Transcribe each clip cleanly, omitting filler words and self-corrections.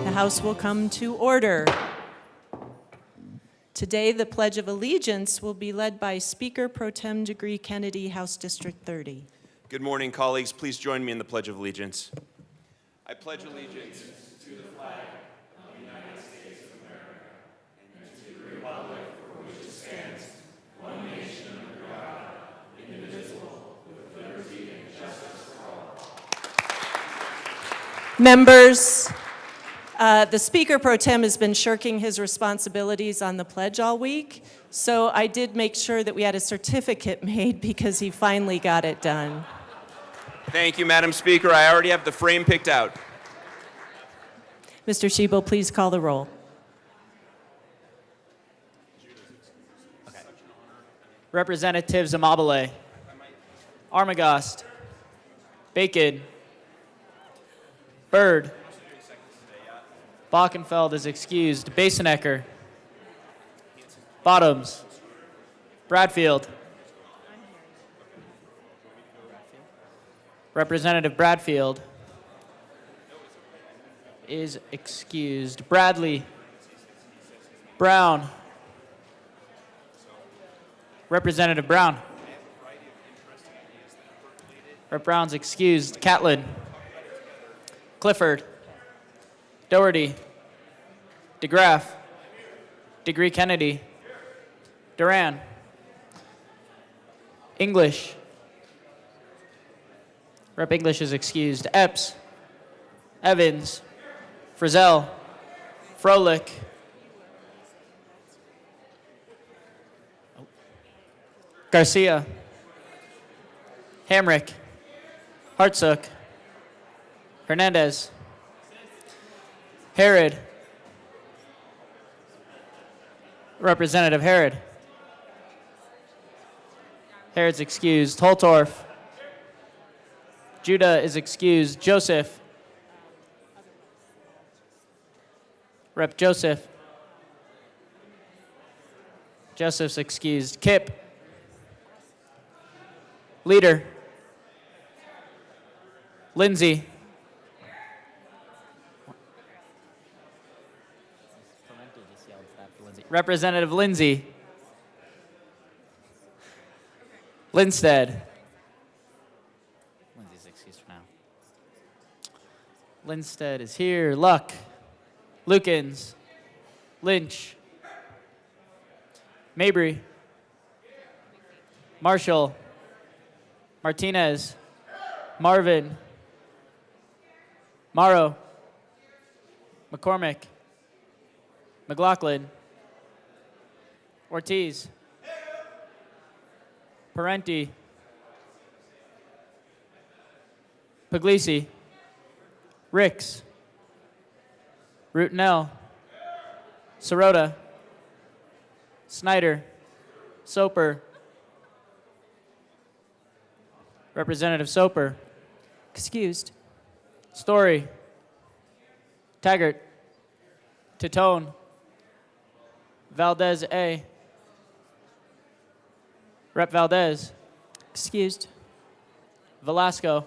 The House will come to order. Today, the Pledge of Allegiance will be led by Speaker Pro Tem Degree Kennedy, House District 30. Good morning, colleagues. Please join me in the Pledge of Allegiance. I pledge allegiance to the flag of the United States of America and to the republic for which it stands, one nation under God, indivisible, with liberty and justice for all. Members, the Speaker Pro Tem has been shirking his responsibilities on the pledge all week, so I did make sure that we had a certificate made because he finally got it done. Thank you, Madam Speaker. I already have the frame picked out. Mr. Shebo, please call the roll. Okay. Representatives Amabile, Armagost, Bacon, Byrd, Bockenfeld is excused, Basenecker, Bottoms, Bradfield, Representative Bradfield is excused, Bradley, Brown, Representative Brown, Rep. Brown's excused, Catlin, Clifford, Doherty, DeGraff, Degree Kennedy, Duran, English, Rep. English is excused, Epps, Evans, Frizzell, Froelich, Garcia, Hamrick, Hartsook, Hernandez, Herod, Representative Herod. Herod's excused. Holtorf. Judah is excused. Joseph. Rep. Joseph. Joseph's excused. Kipp. Leader. Lindsay. Representative Lindsay. Linstead. Lindsay's excused for now. Linstead is here. Luck. Lukens. Lynch. Mabry. Marshall. Martinez. Marvin. Morrow. McCormick. McLaughlin. Ortiz, Parenti, Puglisi, Ricks, Rutinel, Sirota, Snyder, Soper, Representative Soper, Excused. Story, Taggart, Titone, Valdez A, Rep Valdez, Excused. Velasco,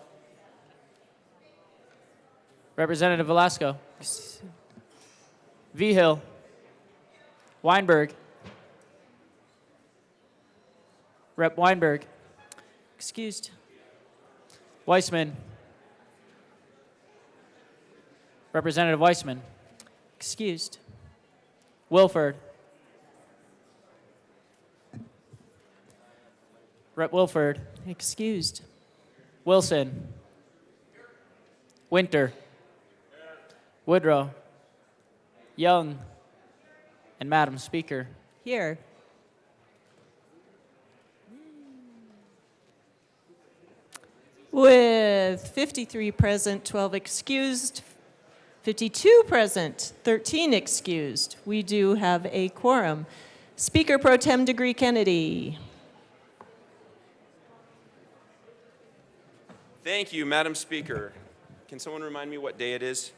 Representative Velasco, Vigil, Weinberg, Rep Weinberg, Excused. Weissman, Representative Weissman, Excused. Wilford, Rep Wilford, Excused. Wilson, Winter, Woodrow, Young, and Madam Speaker. Here. With 53 present, 12 excused, 52 present, 13 excused, we do have a quorum. Speaker Pro Tem Degree Kennedy. Thank you, Madam Speaker. Can someone remind me what day it is?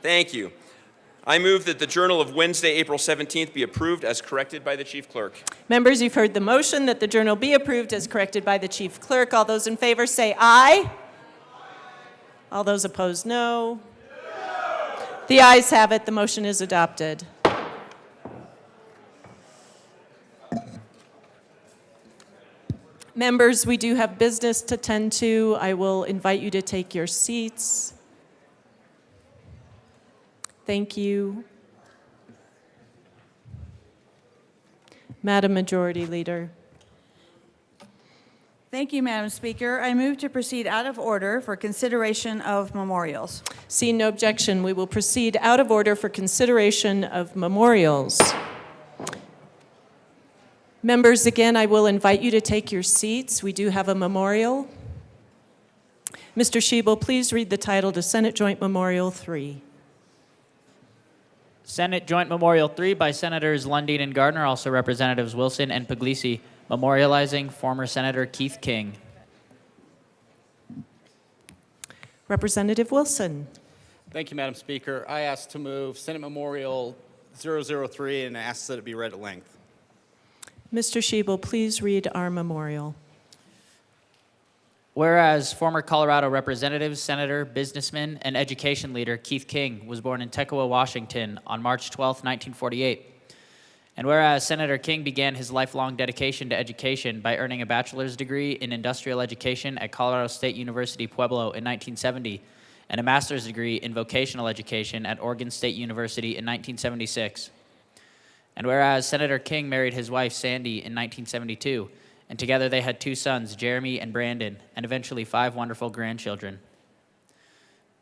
Thank you. I move that the Journal of Wednesday, April 17th be approved as corrected by the Chief Clerk. Members, you've heard the motion that the journal be approved as corrected by the Chief Clerk. All those in favor say aye. All those opposed, no. The ayes have it. The motion is adopted. Members, we do have business to tend to. I will invite you to take your seats. Thank you. Madam Majority Leader. Thank you, Madam Speaker. I move to proceed out of order for consideration of memorials. Seeing no objection, we will proceed out of order for consideration of memorials. Members, again, I will invite you to take your seats. We do have a memorial. Mr. Schiebel, please read the title to Senate Joint Memorial 3. Senate Joint Memorial 3 by Senators Lundin and Gardner, also Representatives Wilson and Puglisi, memorializing former Senator Keith King. Representative Wilson. Thank you, Madam Speaker. I ask to move Senate Memorial 003 and ask that it be read at length. Mr. Schiebel, please read our memorial. Whereas former Colorado Representative, Senator, businessman, and education leader Keith King was born in Tekoa, Washington on March 12, 1948. And whereas Senator King began his lifelong dedication to education by earning a bachelor's degree in industrial education at Colorado State University, Pueblo in 1970, and a master's degree in vocational education at Oregon State University in 1976. And whereas Senator King married his wife Sandy in 1972, and together they had 2 sons, Jeremy and Brandon, and eventually 5 wonderful grandchildren.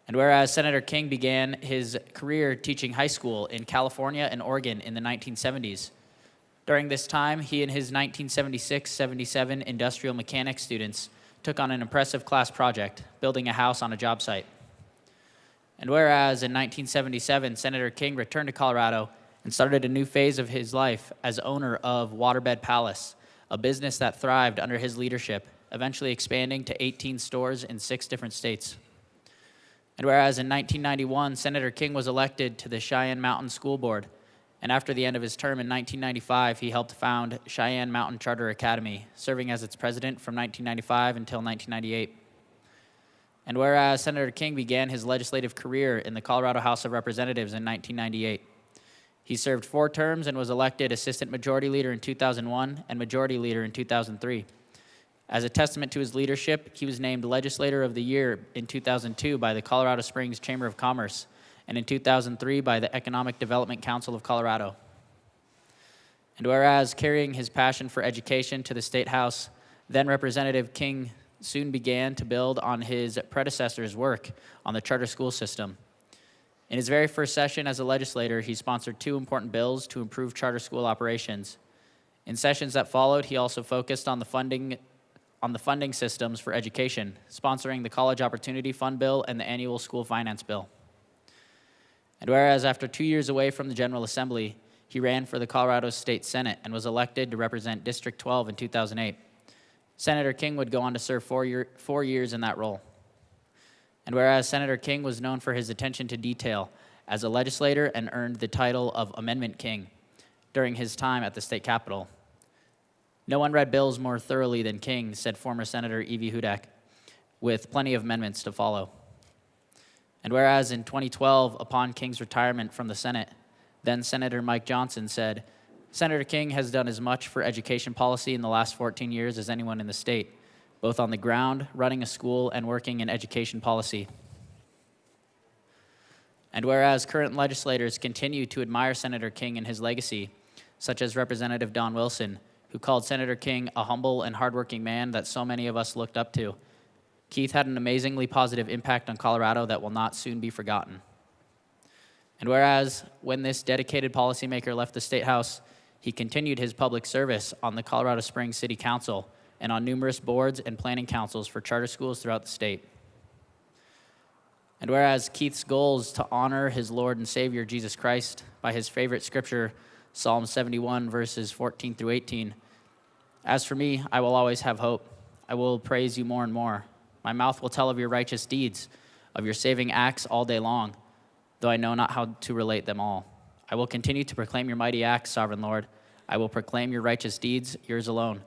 And whereas Senator King began his career teaching high school in California and Oregon in the 1970s. During this time, he and his 1976-77 industrial mechanics students took on an impressive class project, building a house on a job site. And whereas in 1977, Senator King returned to Colorado and started a new phase of his life as owner of Waterbed Palace, a business that thrived under his leadership, eventually expanding to 18 stores in 6 different states. And whereas in 1991, Senator King was elected to the Cheyenne Mountain School Board, and after the end of his term in 1995, he helped found Cheyenne Mountain Charter Academy, serving as its president from 1995 until 1998. And whereas Senator King began his legislative career in the Colorado House of Representatives in 1998, he served 4 terms and was elected Assistant Majority Leader in 2001 and Majority Leader in 2003. As a testament to his leadership, he was named Legislator of the Year in 2002 by the Colorado Springs Chamber of Commerce and in 2003 by the Economic Development Council of Colorado. And whereas carrying his passion for education to the State House, then Representative King soon began to build on his predecessor's work on the charter school system. In his very first session as a legislator, he sponsored 2 important bills to improve charter school operations. In sessions that followed, he also focused on the funding systems for education, sponsoring the College Opportunity Fund bill and the annual school finance bill. And whereas after 2 years away from the General Assembly, he ran for the Colorado State Senate and was elected to represent District 12 in 2008. Senator King would go on to serve 4 years in that role. And whereas Senator King was known for his attention to detail as a legislator and earned the title of Amendment King during his time at the state capitol. No one read bills more thoroughly than King, said former Senator Evie Hudak, with plenty of amendments to follow. And whereas in 2012, upon King's retirement from the Senate, then Senator Mike Johnson said, Senator King has done as much for education policy in the last 14 years as anyone in the state, both on the ground, running a school, and working in education policy. And whereas current legislators continue to admire Senator King and his legacy, such as Representative Don Wilson, who called Senator King a humble and hardworking man that so many of us looked up to, Keith had an amazingly positive impact on Colorado that will not soon be forgotten. And whereas when this dedicated policymaker left the State House, he continued his public service on the Colorado Springs City Council and on numerous boards and planning councils for charter schools throughout the state. And whereas Keith's goal is to honor his Lord and Savior Jesus Christ by his favorite scripture, Psalm 71, verses 14 through 18, as for me, I will always have hope. I will praise you more and more. My mouth will tell of your righteous deeds, of your saving acts all day long, though I know not how to relate them all. I will continue to proclaim your mighty acts, sovereign Lord. I will proclaim your righteous deeds, yours alone.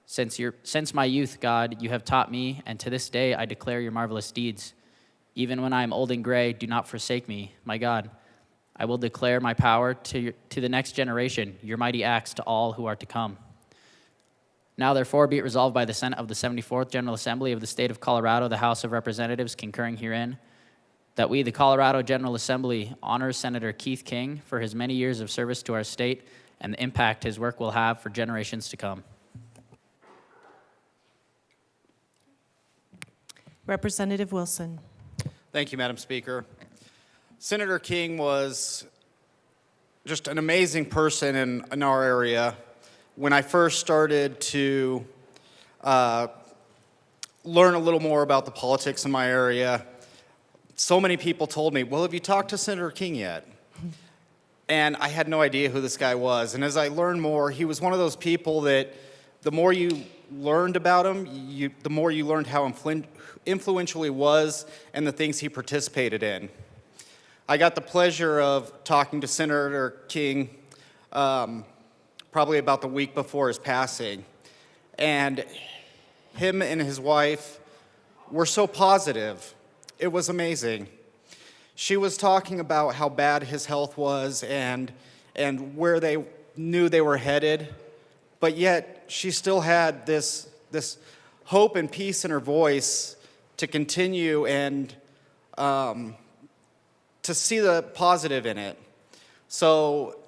Since my youth, God, you have taught me, and to this day I declare your marvelous deeds. Even when I am old and gray, do not forsake me, my God. I will declare my power to the next generation, your mighty acts to all who are to come. Now, therefore, be it resolved by the Senate of the 74th General Assembly of the State of Colorado, the House of Representatives concurring herein, that we, the Colorado General Assembly, honor Senator Keith King for his many years of service to our state and the impact his work will have for generations to come. Representative Wilson. Thank you, Madam Speaker. Senator King was just an amazing person in our area. When I first started to learn a little more about the politics in my area, so many people told me, well, have you talked to Senator King yet? And I had no idea who this guy was. And as I learned more, he was one of those people that the more you learned about him, the more you learned how influential he was and the things he participated in. I got the pleasure of talking to Senator King probably about the week before his passing. And him and his wife were so positive. It was amazing. She was talking about how bad his health was and where they knew they were headed, but yet she still had this hope and peace in her voice to continue and to see the positive in it. So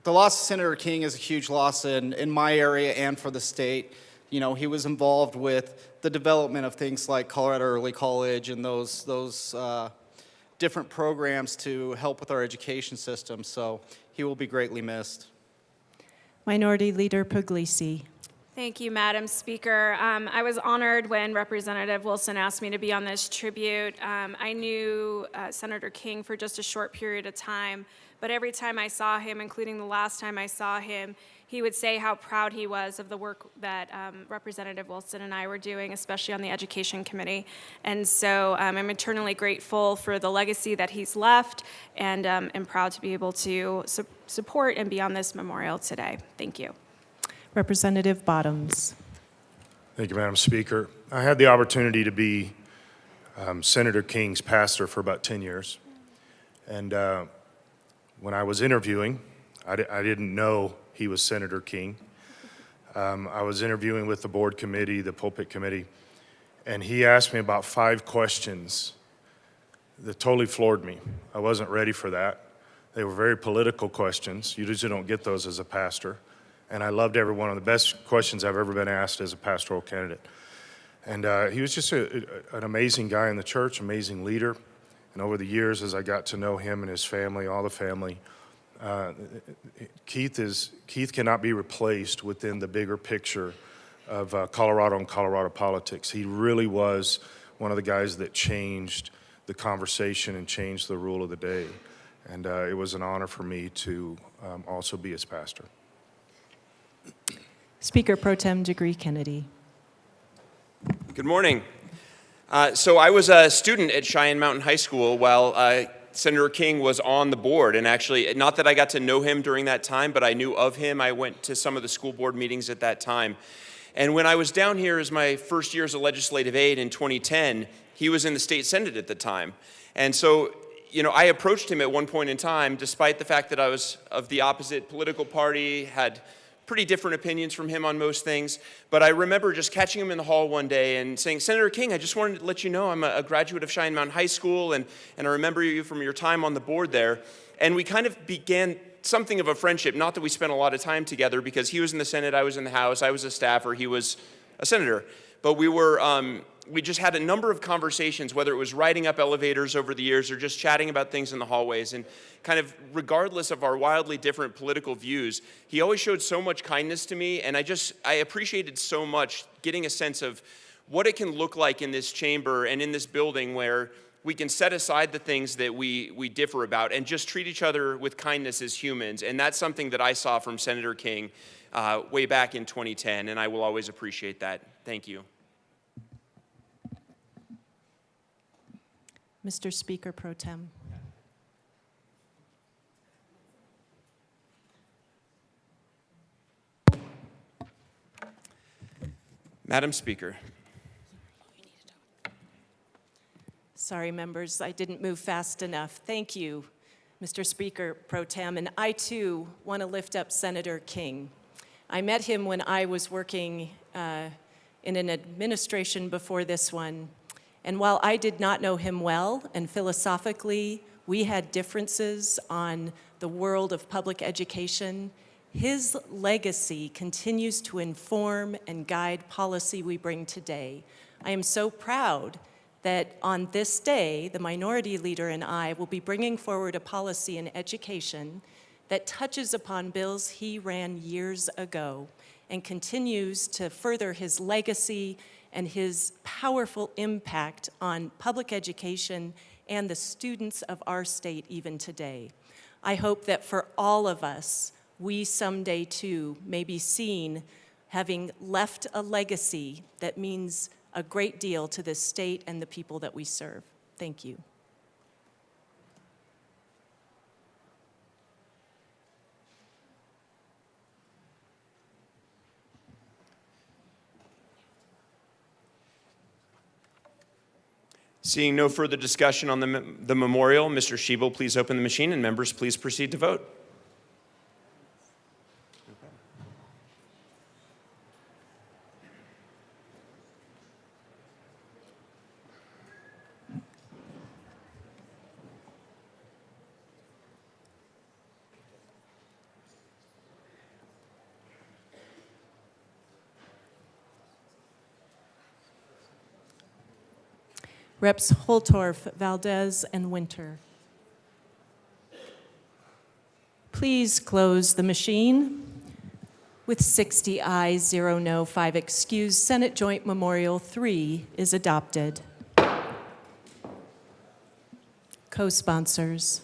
the loss of Senator King is a huge loss in my area and for the state. You know, he was involved with the development of things like Colorado Early College and those different programs to help with our education system. So he will be greatly missed. Minority Leader Puglisi. Thank you, Madam Speaker. I was honored when Representative Wilson asked me to be on this tribute. I knew Senator King for just a short period of time, but every time I saw him, including the last time I saw him, he would say how proud he was of the work that Representative Wilson and I were doing, especially on the Education Committee. And so I'm eternally grateful for the legacy that he's left, and am proud to be able to support and be on this memorial today. Thank you. Representative Bottoms. Thank you, Madam Speaker. I had the opportunity to be Senator King's pastor for about 10 years. And when I was interviewing, I didn't know he was Senator King. I was interviewing with the board committee, the pulpit committee, and he asked me about 5 questions that totally floored me. I wasn't ready for that. They were very political questions. You usually don't get those as a pastor. And I loved every one of the best questions I've ever been asked as a pastoral candidate. And he was just an amazing guy in the church, amazing leader. And over the years, as I got to know him and his family, all the family, Keith cannot be replaced within the bigger picture of Colorado and Colorado politics. He really was one of the guys that changed the conversation and changed the rule of the day. And it was an honor for me to also be his pastor. Speaker Pro Tem Degree Kennedy. Good morning. So I was a student at Cheyenne Mountain High School while Senator King was on the board. And actually, not that I got to know him during that time, but I knew of him. I went to some of the school board meetings at that time. And when I was down here as my first year as a legislative aide in 2010, he was in the state senate at the time. And so, you know, I approached him at one point in time, despite the fact that I was of the opposite political party, had pretty different opinions from him on most things. But I remember just catching him in the hall one day and saying, Senator King, I just wanted to let you know I'm a graduate of Cheyenne Mountain High School, and I remember you from your time on the board there. And we kind of began something of a friendship, not that we spent a lot of time together, because he was in the Senate, I was in the House, I was a staffer, he was a senator. But we just had a number of conversations, whether it was riding up elevators over the years or just chatting about things in the hallways. And kind of regardless of our wildly different political views, he always showed so much kindness to me. And I appreciated so much getting a sense of what it can look like in this chamber and in this building where we can set aside the things that we differ about and just treat each other with kindness as humans. And that's something that I saw from Senator King way back in 2010, and I will always appreciate that. Thank you. Mr. Speaker Pro Tem. Madam Speaker. Sorry, members, I didn't move fast enough. Thank you, Mr. Speaker Pro Tem. And I, too, want to lift up Senator King. I met him when I was working in an administration before this one. And while I did not know him well, and philosophically we had differences on the world of public education, his legacy continues to inform and guide policy we bring today. I am so proud that on this day, the minority leader and I will be bringing forward a policy in education that touches upon bills he ran years ago and continues to further his legacy and his powerful impact on public education and the students of our state even today. I hope that for all of us, we someday too may be seen having left a legacy that means a great deal to this state and the people that we serve. Thank you. Seeing no further discussion on the memorial, Mr. Schiebel, please open the machine, and members, please proceed to vote. Reps Holtorf, Valdez, and Winter. Please close the machine. With 60 ayes, 0 no, 5 excused, Senate Joint Memorial 3 is adopted. Co-sponsors.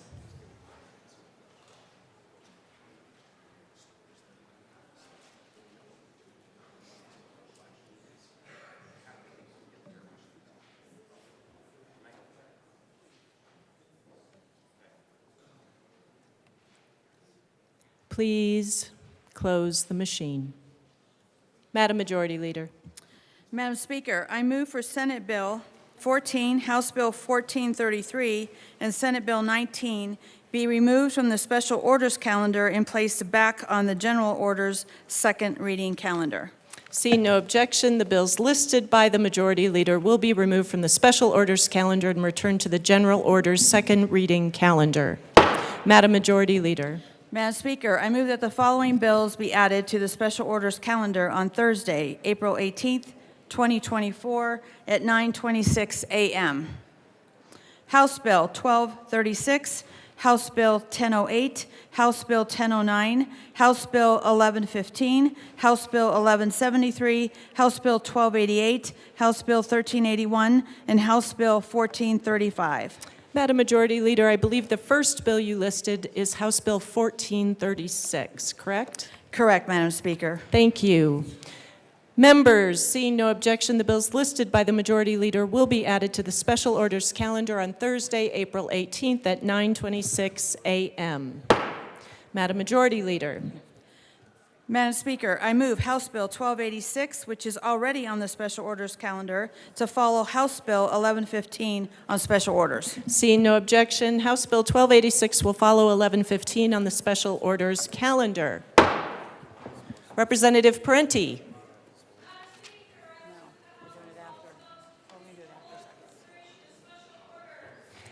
Please close the machine. Madam Majority Leader. Madam Speaker, I move for Senate Bill 14, House Bill 1433, and Senate Bill 19 be removed from the special orders calendar and placed back on the general orders second reading calendar. Seeing no objection, the bills listed by the Majority Leader will be removed from the special orders calendar and returned to the general orders second reading calendar. Madam Majority Leader. Madam Speaker, I move that the following bills be added to the special orders calendar on Thursday, April 18th, 2024 at 9:26 a.m. House Bill 1236, House Bill 1008, House Bill 1009, House Bill 1115, House Bill 1173, House Bill 1288, House Bill 1381, and House Bill 1435. Madam Majority Leader, I believe the first bill you listed is House Bill 1436, correct? Correct, Madam Speaker. Thank you. Members, seeing no objection, the bills listed by the Majority Leader will be added to the special orders calendar on Thursday, April 18th at 9:26 a.m. Madam Majority Leader. Madam Speaker, I move House Bill 1286, which is already on the special orders calendar, to follow House Bill 1115 on special orders. Seeing no objection, House Bill 1286 will follow 1115 on the special orders calendar. Representative Parenti.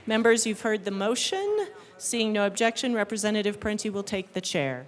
Members, you've heard the motion. Seeing no objection, Representative Parenti will take the chair.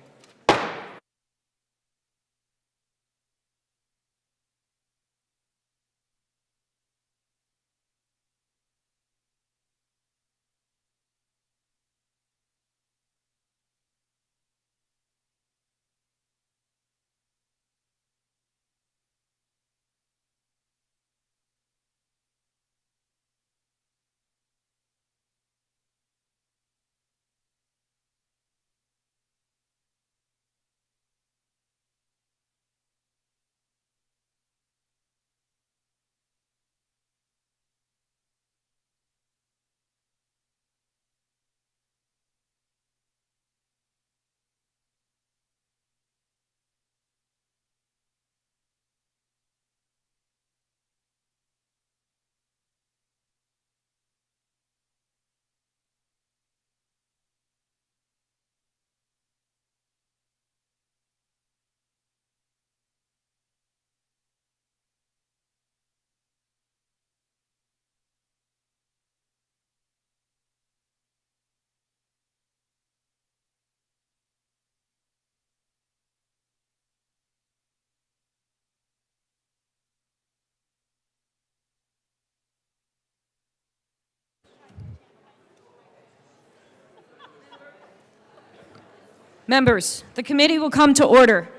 Members, the committee will come to order.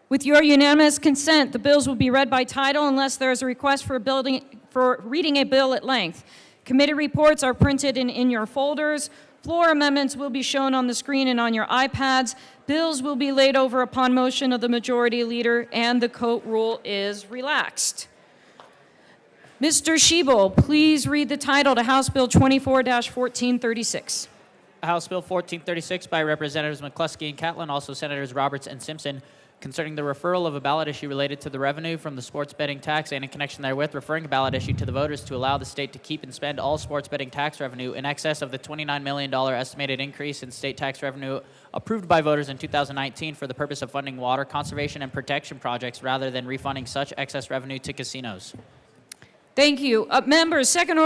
With your unanimous consent, the bills will be read by title unless there is a request for reading a bill at length. Committee reports are printed in your folders. Floor amendments will be shown on the screen and on your iPads. Bills will be laid over upon motion of the Majority Leader, and the coat rule is relaxed. Mr. Schiebel, please read the title to House Bill 24-1436. House Bill 1436 by Representatives McCluskey and Catlin, also Senators Roberts and Simpson, concerning the referral of a ballot issue related to the revenue from the sports betting tax and in connection therewith referring a ballot issue to the voters to allow the state to keep and spend all sports betting tax revenue in excess of the $29 million estimated increase in state tax revenue approved by voters in 2019 for the purpose of funding water conservation and protection projects rather than refunding such excess revenue to casinos. Thank you. Members, second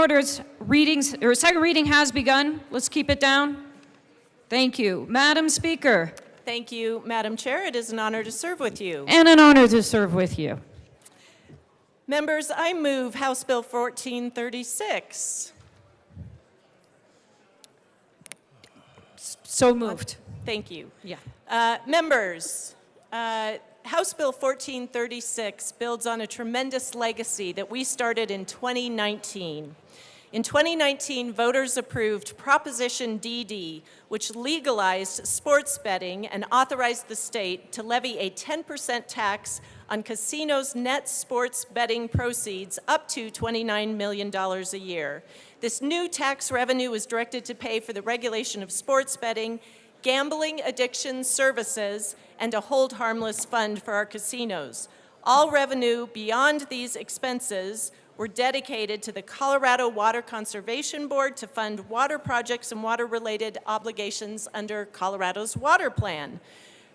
reading has begun. Let's keep it down. Thank you. Madam Speaker. Thank you, Madam Chair. It is an honor to serve with you. And an honor to serve with you. Members, I move House Bill 1436. So moved. Thank you. Yeah. Members, House Bill 1436 builds on a tremendous legacy that we started in 2019. In 2019, voters approved Proposition DD, which legalized sports betting and authorized the state to levy a 10% tax on casinos' net sports betting proceeds up to $29 million a year. This new tax revenue is directed to pay for the regulation of sports betting, gambling addiction services, and a hold harmless fund for our casinos. All revenue beyond these expenses were dedicated to the Colorado Water Conservation Board to fund water projects and water-related obligations under Colorado's water plan.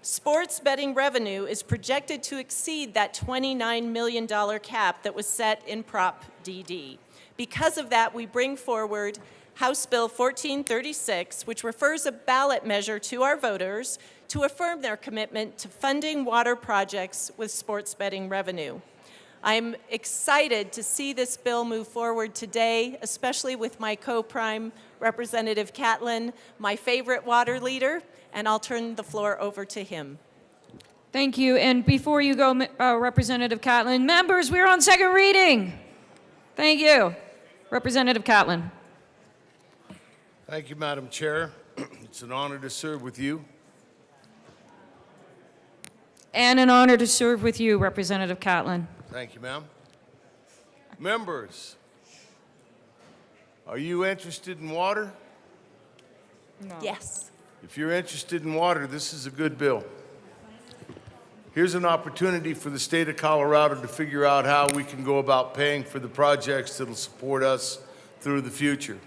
Sports betting revenue is projected to exceed that $29 million cap that was set in Prop DD. Because of that, we bring forward House Bill 1436, which refers a ballot measure to our voters to affirm their commitment to funding water projects with sports betting revenue. I'm excited to see this bill move forward today, especially with my co-prime, Representative Catlin, my favorite water leader, and I'll turn the floor over to him. Thank you. And before you go, Representative Catlin, members, we're on second reading. Thank you. Representative Catlin. Thank you, Madam Chair. It's an honor to serve with you. And an honor to serve with you, Representative Catlin. Thank you, ma'am. Members, are you interested in water? Yes. If you're interested in water, this is a good bill. Here's an opportunity for the state of Colorado to figure out how we can go about paying for the projects that will support us through the future.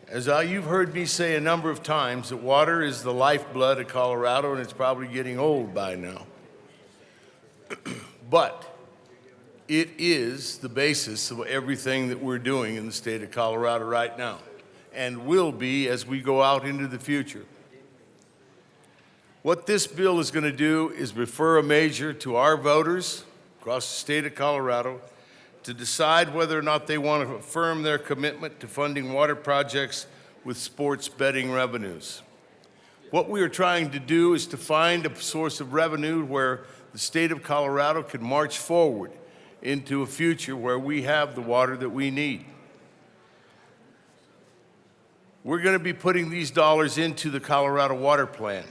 You've heard me say a number of times that water is the lifeblood of Colorado, and it's probably getting old by now. But it is the basis of everything that we're doing in the state of Colorado right now, and will be as we go out into the future. What this bill is going to do is refer a measure to our voters across the state of Colorado to decide whether or not they want to affirm their commitment to funding water projects with sports betting revenues. What we are trying to do is to find a source of revenue where the state of Colorado can march forward into a future where we have the water that we need. We're going to be putting these dollars into the Colorado Water Plan.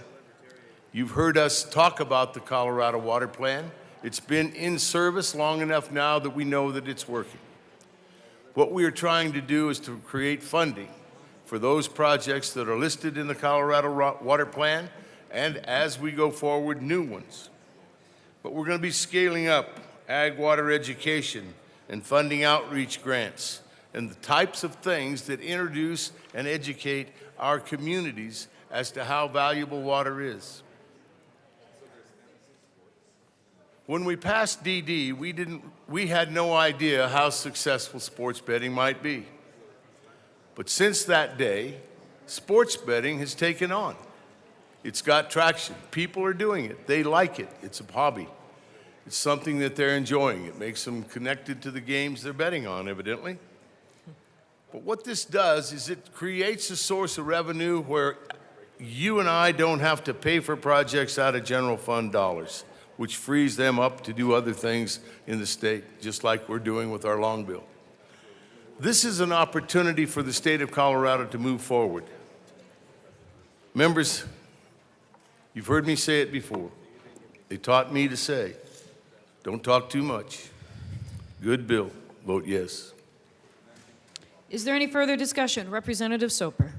You've heard us talk about the Colorado Water Plan. It's been in service long enough now that we know that it's working. What we are trying to do is to create funding for those projects that are listed in the Colorado Water Plan, and as we go forward, new ones. But we're going to be scaling up ag water education and funding outreach grants and the types of things that introduce and educate our communities as to how valuable water is. When we passed DD, we had no idea how successful sports betting might be. But since that day, sports betting has taken on. It's got traction. People are doing it. They like it. It's a hobby. It's something that they're enjoying. It makes them connected to the games they're betting on, evidently. But what this does is it creates a source of revenue where you and I don't have to pay for projects out of general fund dollars, which frees them up to do other things in the state, just like we're doing with our long bill. This is an opportunity for the state of Colorado to move forward. Members, you've heard me say it before. They taught me to say, don't talk too much. Good bill, vote yes. Is there any further discussion? Representative Soper.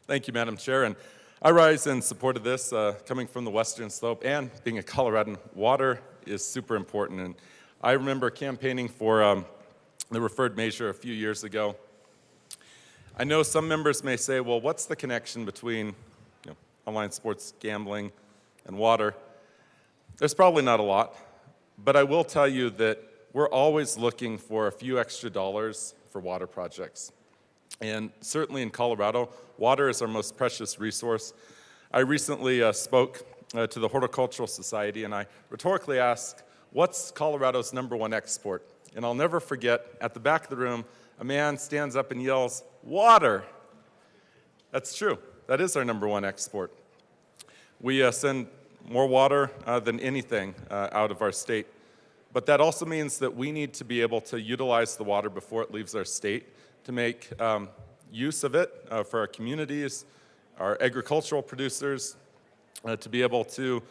Thank you, Madam Chair. And I rise in support of this, coming from the Western Slope, and being a Coloradan, water is super important. And I remember campaigning for the referred measure a few years ago. I know some members may say, well, what's the connection between online sports gambling and water? There's probably not a lot, but I will tell you that we're always looking for a few extra dollars for water projects. And certainly in Colorado, water is our most precious resource. I recently spoke to the Horticultural Society, and I rhetorically asked, what's Colorado's #1 export? And I'll never forget, at the back of the room, a man stands up and yells, water. That's true. That is our #1 export. We send more water than anything out of our state. But that also means that we need to be able to utilize the water before it leaves our state to make use of it for our communities, our agricultural producers, to be able to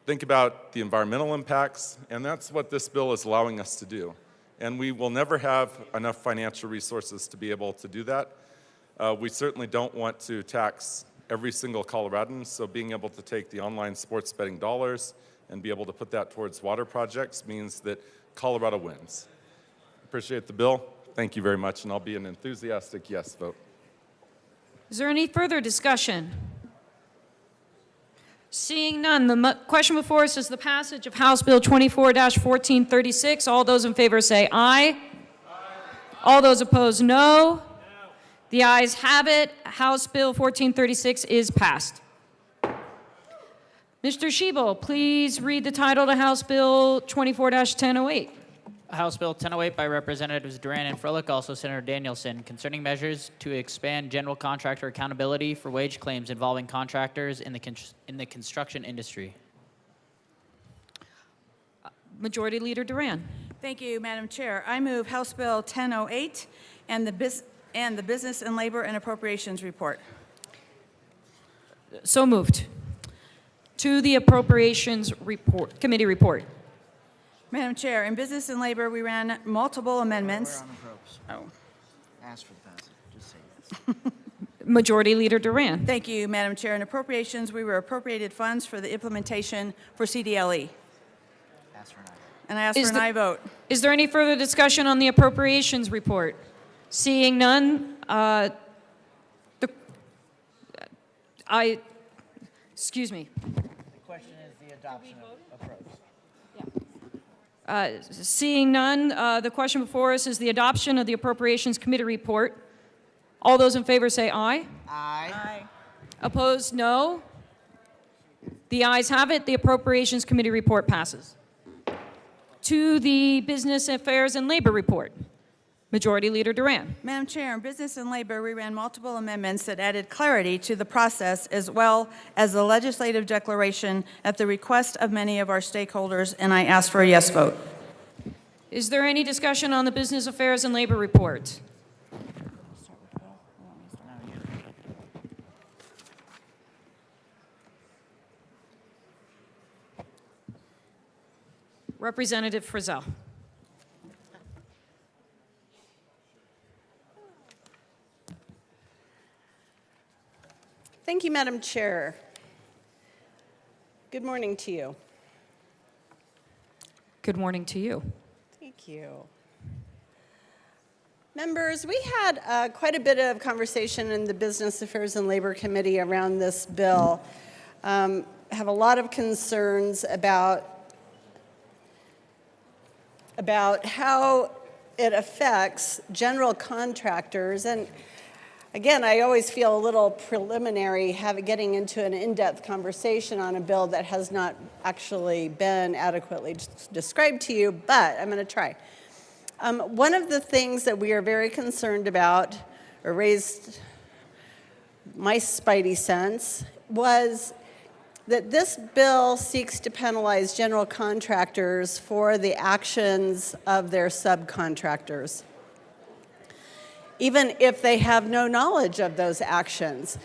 think about the environmental impacts, and that's what this bill is allowing us to do. And we will never have enough financial resources to be able to do that. We certainly don't want to tax every single Coloradan, so being able to take the online sports betting dollars and be able to put that towards water projects means that Colorado wins. Appreciate the bill. Thank you very much, and I'll be an enthusiastic yes vote. Is there any further discussion? Seeing none, the question before us is the passage of House Bill 24-1436. All those in favor say aye. Aye. All those opposed, no. The ayes have it. House Bill 1436 is passed. Mr. Shebel, please read the title to House Bill 24-1008. House Bill 1008 by Representatives Duran and Froelich, also Senator Danielson, concerning measures to expand general contractor accountability for wage claims involving contractors in the construction industry. Majority Leader Duran. Thank you, Madam Chair. I move House Bill 1008 and the Business and Labor and Appropriations Report. So moved. To the Appropriations Report, Committee report. Madam Chair, in Business and Labor, we ran multiple amendments. Oh, Ask for the passage, just say yes. Majority Leader Duran. thank you, Madam Chair. In appropriations, we were appropriated funds for the implementation for CDLE. Ask for an aye. And I ask Is for an the- aye vote. Is there any further discussion on the Appropriations report? Seeing none, excuse me. The question is the adoption of approach. Seeing none, the question before us is the adoption of the Appropriations Committee report. All those in favor say aye. Aye. Opposed, no. The ayes have it. The Appropriations Committee report passes. To the Business Affairs and Labor report. Majority Leader Duran. Madam Chair, in Business and Labor, we ran multiple amendments that added clarity to the process as well as the legislative declaration at the request of many of our stakeholders, and I ask for a yes vote. Is there any discussion on the Business Affairs and Labor report? Representative Frizzell. Thank you, Madam Chair. Good morning to you. Good morning to you. Thank you. Members, we had quite a bit of conversation in the Business Affairs and Labor Committee around this bill. Have a lot of concerns about how it affects general contractors. And again, I always feel a little preliminary getting into an in-depth conversation on a bill that has not actually been adequately described to you, but I'm going to try. One of the things that we are very concerned about, or raised my spidey sense, was that this bill seeks to penalize general contractors for the actions of their subcontractors, even if they have no knowledge of those actions.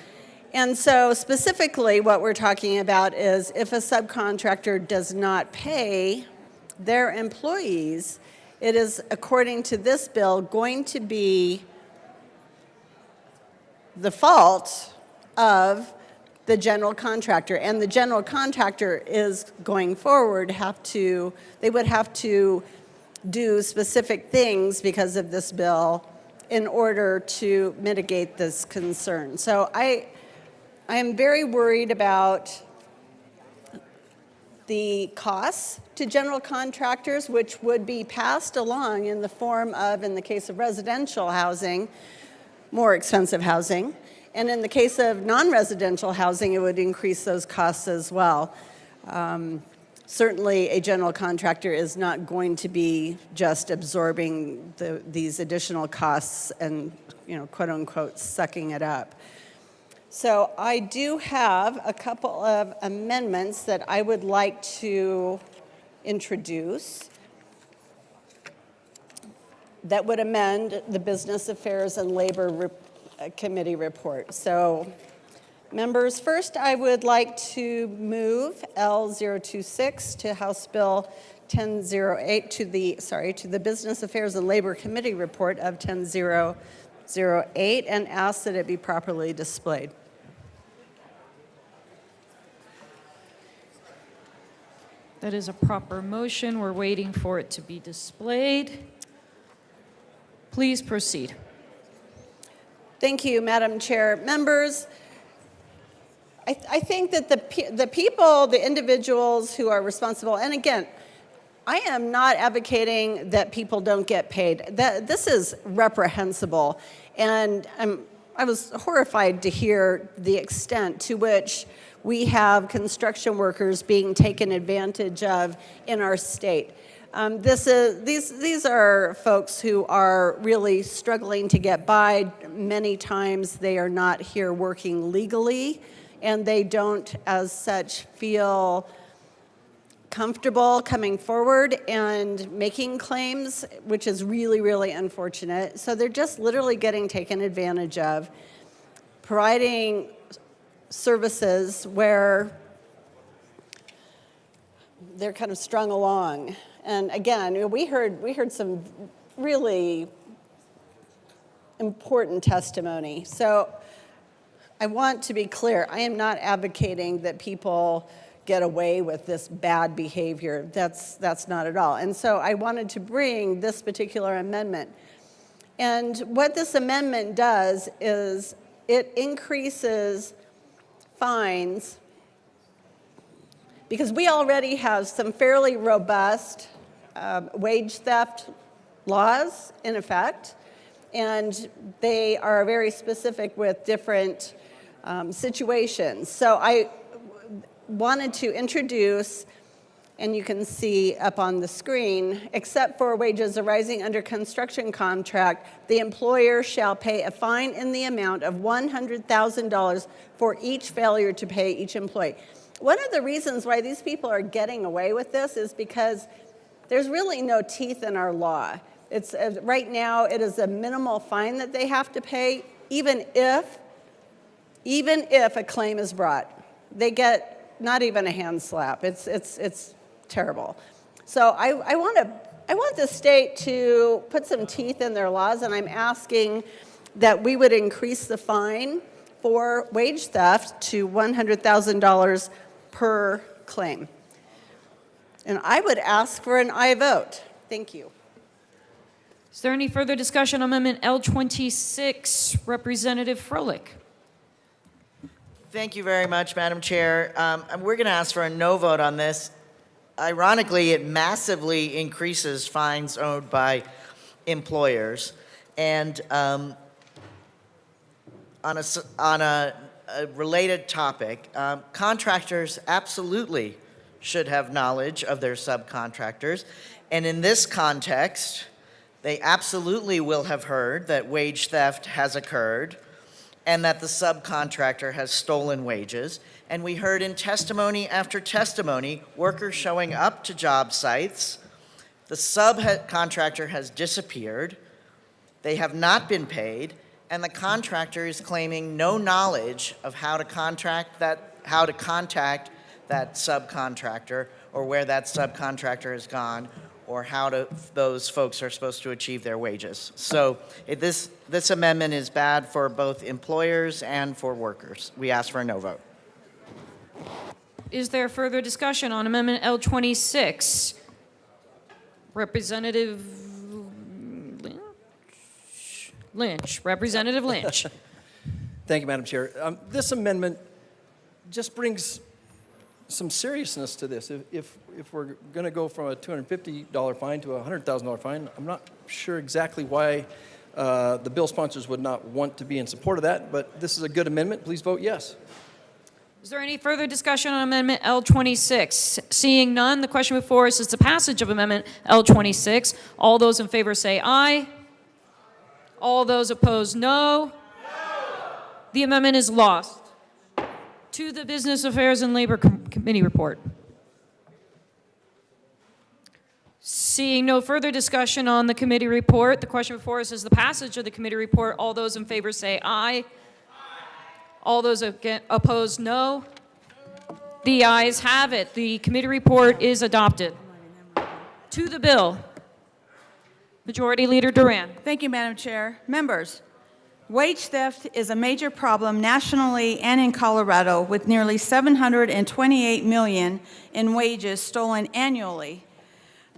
And so specifically what we're talking about is if a subcontractor does not pay their employees, it is, according to this bill, going to be the fault of the general contractor. And the general contractor is going forward they would have to do specific things because of this bill in order to mitigate this concern. So I am very worried about the costs to general contractors, which would be passed along in the form of, in the case of residential housing, more expensive housing. And in the case of non-residential housing, it would increase those costs as well. Certainly, a general contractor is not going to be just absorbing these additional costs and, quote unquote, sucking it up. So I do have a couple of amendments that I would like to introduce that would amend the Business Affairs and Labor Committee report. So, members, first I would like to move L026 to House Bill 1008 to the Business Affairs and Labor Committee report of 10008 and ask that it be properly displayed. That is a proper motion. We're waiting for it to be displayed. Please proceed. Thank you, Madam Chair. Members, I think that the people, the individuals who are responsible, and again, I am not advocating that people don't get paid. This is reprehensible, and I was horrified to hear the extent to which we have construction workers being taken advantage of in our state. These are folks who are really struggling to get by. Many times they are not here working legally, and they don't, as such, feel comfortable coming forward and making claims, which is really, really unfortunate. So they're just literally getting taken advantage of, providing services where they're kind of strung along. And again, we heard some really important testimony. So I want to be clear, I am not advocating that people get away with this bad behavior. That's not at all. And so I wanted to bring this particular amendment. And what this amendment does is it increases fines, because we already have some fairly robust wage theft laws in effect, and they are very specific with different situations. So I wanted to introduce, and you can see up on the screen, except for wages arising under construction contract, the employer shall pay a fine in the amount of $100,000 for each failure to pay each employee. One of the reasons why these people are getting away with this is because there's really no teeth in our law. It's right now it is a minimal fine that they have to pay, even if a claim is brought. They get not even a hand slap. It's terrible. So I want the state to put some teeth in their laws, and I'm asking that we would increase the fine for wage theft to $100,000 per claim. And I would ask for an aye vote. Thank you. Is there any further discussion on Amendment L26? Representative Froelich. Thank you very much, Madam Chair. We're going to ask for a no vote on this. Ironically, it massively increases fines owed by employers. And on a related topic, contractors absolutely should have knowledge of their subcontractors. And in this context, they absolutely will have heard that wage theft has occurred and that the subcontractor has stolen wages. And we heard in testimony after testimony, workers showing up to job sites, the subcontractor has disappeared, they have not been paid, and the contractor is claiming no knowledge of how to contact that subcontractor, or where that subcontractor has gone, or how those folks are supposed to achieve their wages. So this amendment is bad for both employers and for workers. We ask for a no vote. Is there further discussion on Amendment L26? Representative Lynch. Representative Lynch. Thank you, Madam Chair. This amendment just brings some seriousness to this. If we're going to go from a $250 fine to a $100,000 fine, I'm not sure exactly why the bill sponsors would not want to be in support of that, but this is a good amendment. Please vote yes. Is there any further discussion on Amendment L26? Seeing none, the question before us is the passage of Amendment L26. All those in favor say aye. All those opposed, no. The amendment is lost. To the Business Affairs and Labor Committee report. Seeing no further discussion on the committee report, the question before us is the passage of the committee report. All those in favor say aye. All those opposed, no. The ayes have it. The committee report is adopted. To the bill. Majority Leader Duran. Thank you, Madam Chair. Members, wage theft is a major problem nationally and in Colorado, with nearly $728 million in wages stolen annually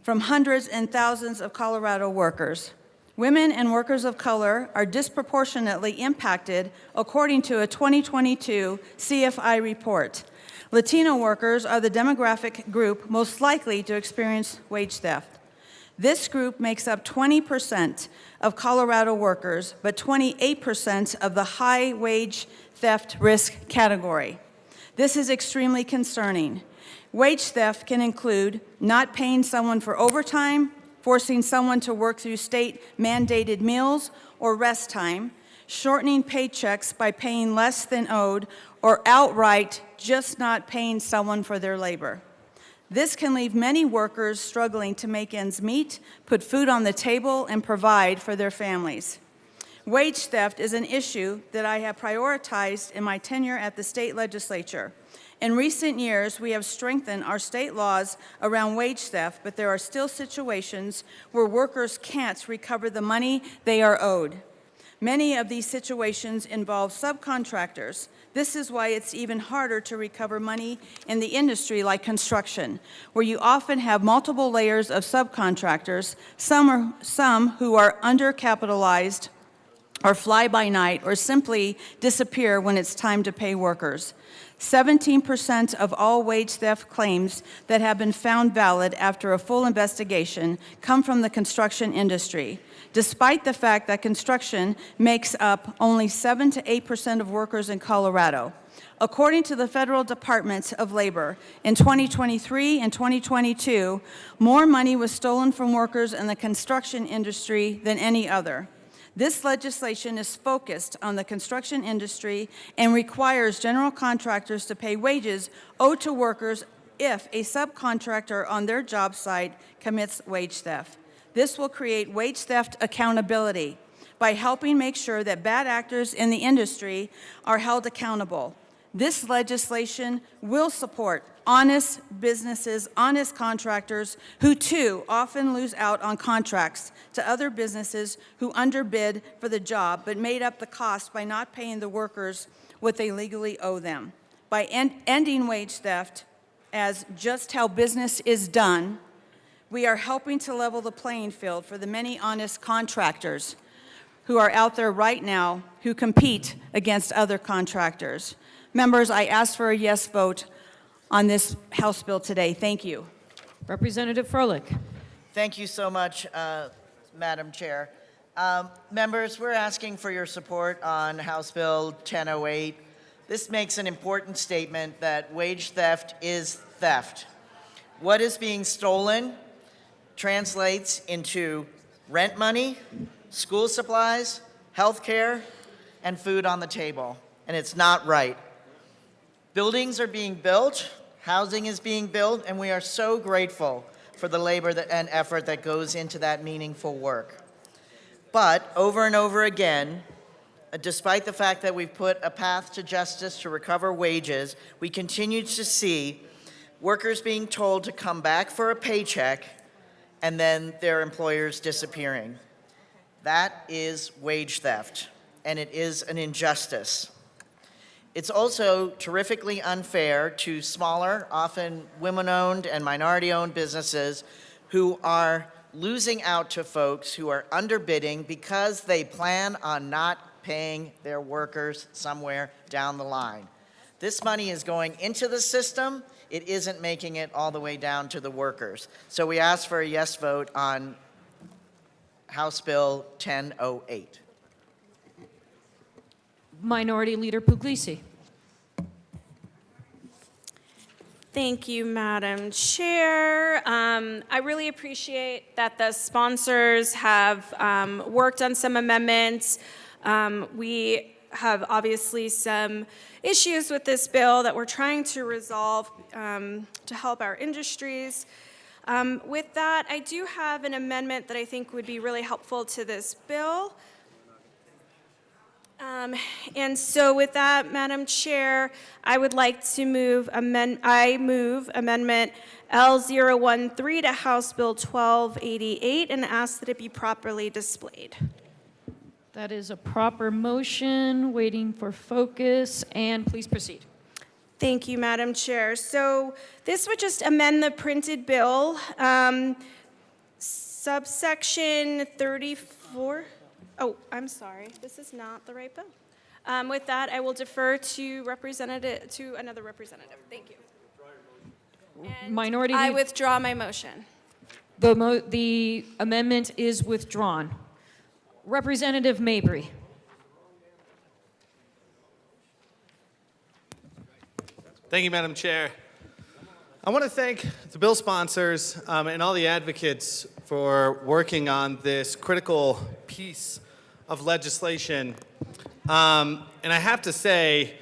from hundreds and thousands of Colorado workers. Women and workers of color are disproportionately impacted, according to a 2022 CFI report. Latino workers are the demographic group most likely to experience wage theft. This group makes up 20% of Colorado workers, but 28% of the high wage theft risk category. This is extremely concerning. Wage theft can include not paying someone for overtime, forcing someone to work through state-mandated meals or rest time, shortening paychecks by paying less than owed, or outright just not paying someone for their labor. This can leave many workers struggling to make ends meet, put food on the table, and provide for their families. Wage theft is an issue that I have prioritized in my tenure at the state legislature. In recent years, we have strengthened our state laws around wage theft, but there are still situations where workers can't recover the money they are owed. Many of these situations involve subcontractors. This is why it's even harder to recover money in the industry like construction, where you often have multiple layers of subcontractors, some who are undercapitalized or fly by night or simply disappear when it's time to pay workers. 17% of all wage theft claims that have been found valid after a full investigation come from the construction industry, despite the fact that construction makes up only 7 to 8% of workers in Colorado. According to the Federal Department of Labor, in 2023 and 2022, more money was stolen from workers in the construction industry than any other. This legislation is focused on the construction industry and requires general contractors to pay wages owed to workers if a subcontractor on their job site commits wage theft. This will create wage theft accountability by helping make sure that bad actors in the industry are held accountable. This legislation will support honest businesses, honest contractors who too often lose out on contracts to other businesses who underbid for the job but made up the cost by not paying the workers what they legally owe them. By ending wage theft as just how business is done, we are helping to level the playing field for the many honest contractors who are out there right now who compete against other contractors. Members, I ask for a yes vote on this House bill today. Thank you. Representative Froelich. Thank you so much, Madam Chair. Members, we're asking for your support on House Bill 1008. This makes an important statement that wage theft is theft. What is being stolen translates into rent money, school supplies, health care, and food on the table, and it's not right. Buildings are being built, housing is being built, and we are so grateful for the labor and effort that goes into that meaningful work. But over and over again, despite the fact that we've put a path to justice to recover wages, we continue to see workers being told to come back for a paycheck and then their employers disappearing. That is wage theft, and it is an injustice. It's also terrifically unfair to smaller, often women-owned and minority-owned businesses who are losing out to folks who are underbidding because they plan on not paying their workers somewhere down the line. This money is going into the system. It isn't making it all the way down to the workers. So we ask for a yes vote on House Bill 1008. Minority Leader Puglisi. Thank you, Madam Chair. I really appreciate that the sponsors have worked on some amendments. We have obviously some issues with this bill that we're trying to resolve to help our industries. With that, I do have an amendment that I think would be really helpful to this bill. And so with that, Madam Chair, I would like to move Amendment L013 to House Bill 1288 and ask that it be properly displayed. That is a proper motion, waiting for focus, and please proceed. Thank you, Madam Chair. So this would just amend the printed bill, subsection 34. Oh, I'm sorry. This is not the right bill. With that, I will defer to another representative. Thank you. And Minority I Leader. withdraw my motion. The amendment is withdrawn. Representative Mabry. Thank you, Madam Chair. I want to thank the bill sponsors and all the advocates for working on this critical piece of legislation. And I have to say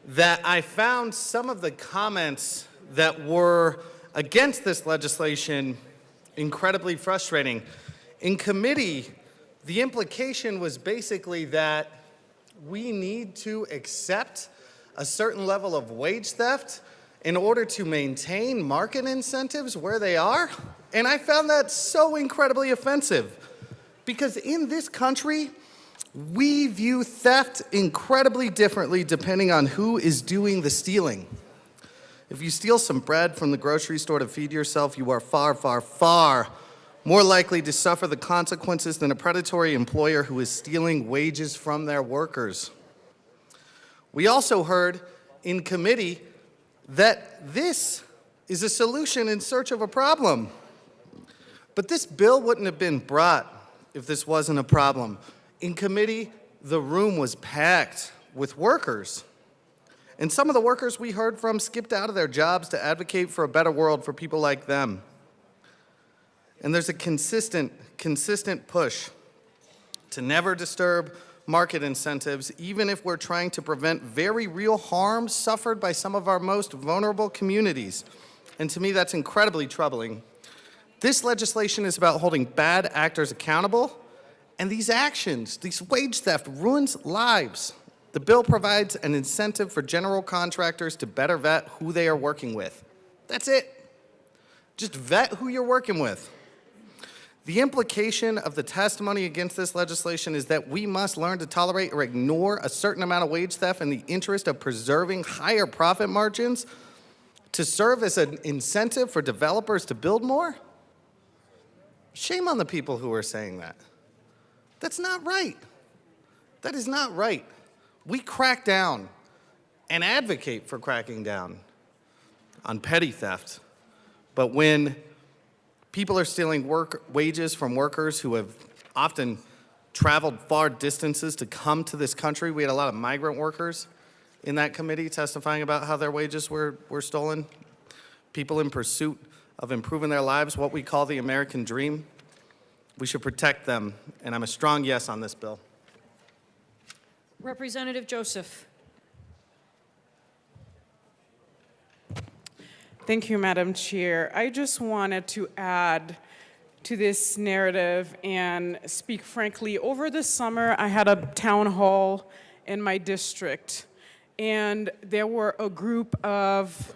that I found some of the comments that were against this legislation incredibly frustrating. In committee, the implication was basically that we need to accept a certain level of wage theft in order to maintain market incentives where they are. And I found that so incredibly offensive because in this country, we view theft incredibly differently depending on who is doing the stealing. If you steal some bread from the grocery store to feed yourself, you are far, far, far more likely to suffer the consequences than a predatory employer who is stealing wages from their workers. We also heard in committee that this is a solution in search of a problem. But this bill wouldn't have been brought if this wasn't a problem. In committee, the room was packed with workers. And some of the workers we heard from skipped out of their jobs to advocate for a better world for people like them. And there's a consistent push to never disturb market incentives, even if we're trying to prevent very real harm suffered by some of our most vulnerable communities. And to me, that's incredibly troubling. This legislation is about holding bad actors accountable, and these actions, this wage theft, ruins lives. The bill provides an incentive for general contractors to better vet who they are working with. That's it. Just vet who you're working with. The implication of the testimony against this legislation is that we must learn to tolerate or ignore a certain amount of wage theft in the interest of preserving higher profit margins to serve as an incentive for developers to build more? Shame on the people who are saying that. That's not right. That is not right. We crack down and advocate for cracking down on petty theft, but when people are stealing wages from workers who have often traveled far distances to come to this country. We had a lot of migrant workers in that committee testifying about how their wages were stolen. People in pursuit of improving their lives, what we call the American dream. We should protect them, and I'm a strong yes on this bill. Representative Joseph. Thank you, Madam Chair. I just wanted to add to this narrative and speak frankly. Over the summer, I had a town hall in my district, and there were a group of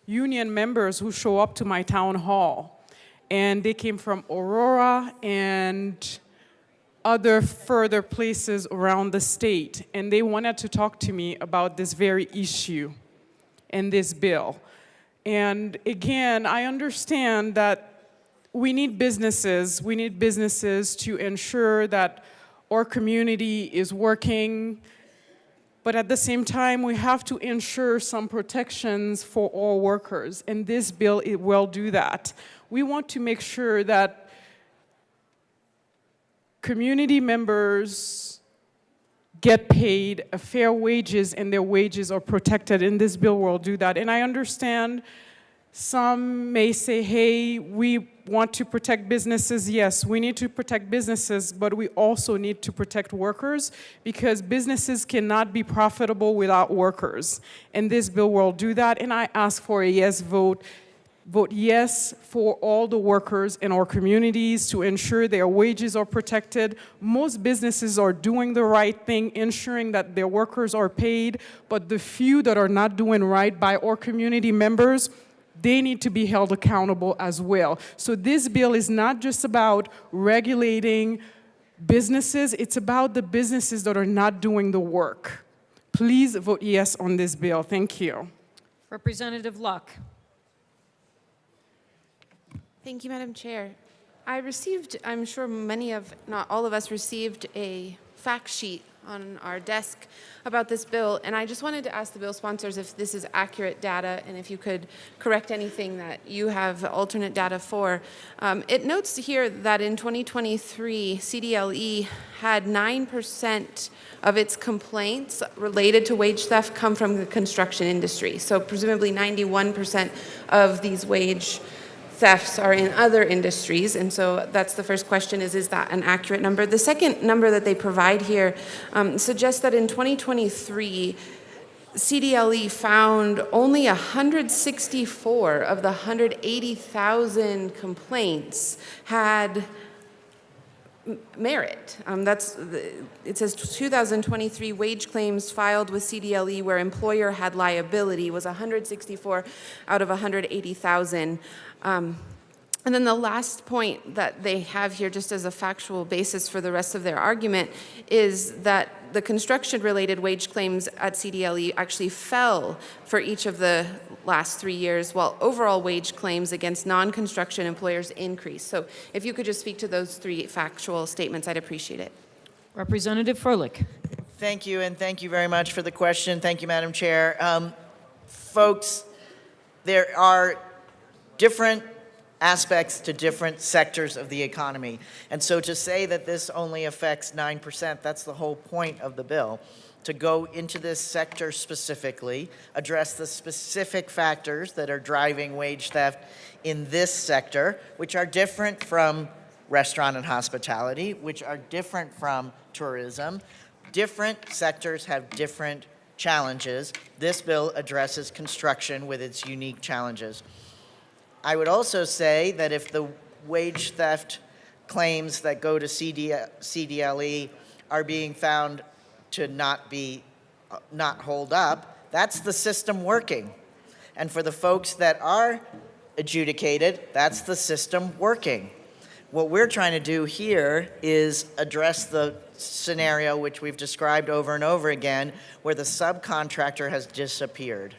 union members who show up to my town hall, and they came from Aurora and other further places around the state, and they wanted to talk to me about this very issue and this bill. And again, I understand that we need businesses to ensure that our community is working, but at the same time, we have to ensure some protections for all workers, and this bill, it will do that. We want to make sure that community members get paid fair wages and their wages are protected, and this bill will do that. And I understand some may say, hey, we want to protect businesses. Yes, we need to protect businesses, but we also need to protect workers because businesses cannot be profitable without workers. And this bill will do that, and I ask for a yes vote. Vote yes for all the workers in our communities to ensure their wages are protected. Most businesses are doing the right thing, ensuring that their workers are paid, but the few that are not doing right by our community members, they need to be held accountable as well. So this bill is not just about regulating businesses, it's about the businesses that are not doing the work. Please vote yes on this bill. Thank you. Representative Luck. Thank you, Madam Chair. I received, I'm sure many of, not all of us, received a fact sheet on our desk about this bill, and I just wanted to ask the bill sponsors if this is accurate data and if you could correct anything that you have alternate data for. It notes here that in 2023, CDLE had 9% of its complaints related to wage theft come from the construction industry. So presumably 91% of these wage thefts are in other industries, and so that's the first question is that an accurate number? The second number that they provide here suggests that in 2023, CDLE found only 164 of the 180,000 complaints had merit. It says 2023 wage claims filed with CDLE where employer had liability was 164 out of 180,000. And then the last point that they have here, just as a factual basis for the rest of their argument, is that the construction-related wage claims at CDLE actually fell for each of the last 3 years, while overall wage claims against non-construction employers increased. So if you could just speak to those three factual statements, I'd appreciate it. Representative Froelich. Thank you, and thank you very much for the question. Thank you, Madam Chair. Folks, there are different aspects to different sectors of the economy. And so to say that this only affects 9%, that's the whole point of the bill, to go into this sector specifically, address the specific factors that are driving wage theft in this sector, which are different from restaurant and hospitality, which are different from tourism. Different sectors have different challenges. This bill addresses construction with its unique challenges. I would also say that if the wage theft claims that go to CDLE are being found to not hold up, that's the system working. And for the folks that are adjudicated, that's the system working. What we're trying to do here is address the scenario which we've described over and over again, where the subcontractor has disappeared,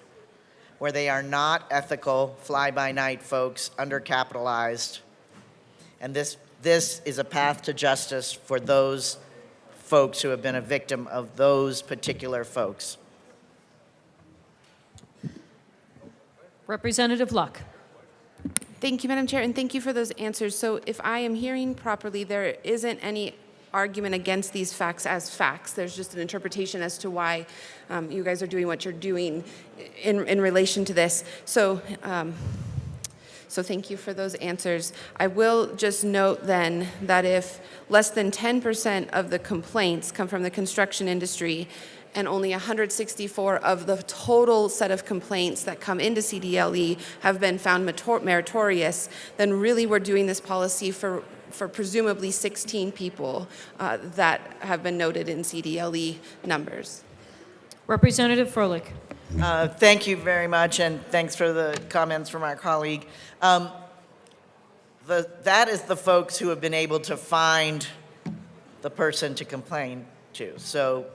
where they are not ethical, fly-by-night folks, undercapitalized. And this is a path to justice for those folks who have been a victim of those particular folks. Representative Luck. Thank you, Madam Chair, and thank you for those answers. So if I am hearing properly, there isn't any argument against these facts as facts. There's just an interpretation as to why you guys are doing what you're doing in relation to this. So thank you for those answers. I will just note then that if less than 10% of the complaints come from the construction industry and only 164 of the total set of complaints that come into CDLE have been found meritorious, then really we're doing this policy for presumably 16 people that have been noted in CDLE numbers. Representative Froelich. Thank you very much, and thanks for the comments from our colleague. That is the folks who have been able to find the person to complain to. So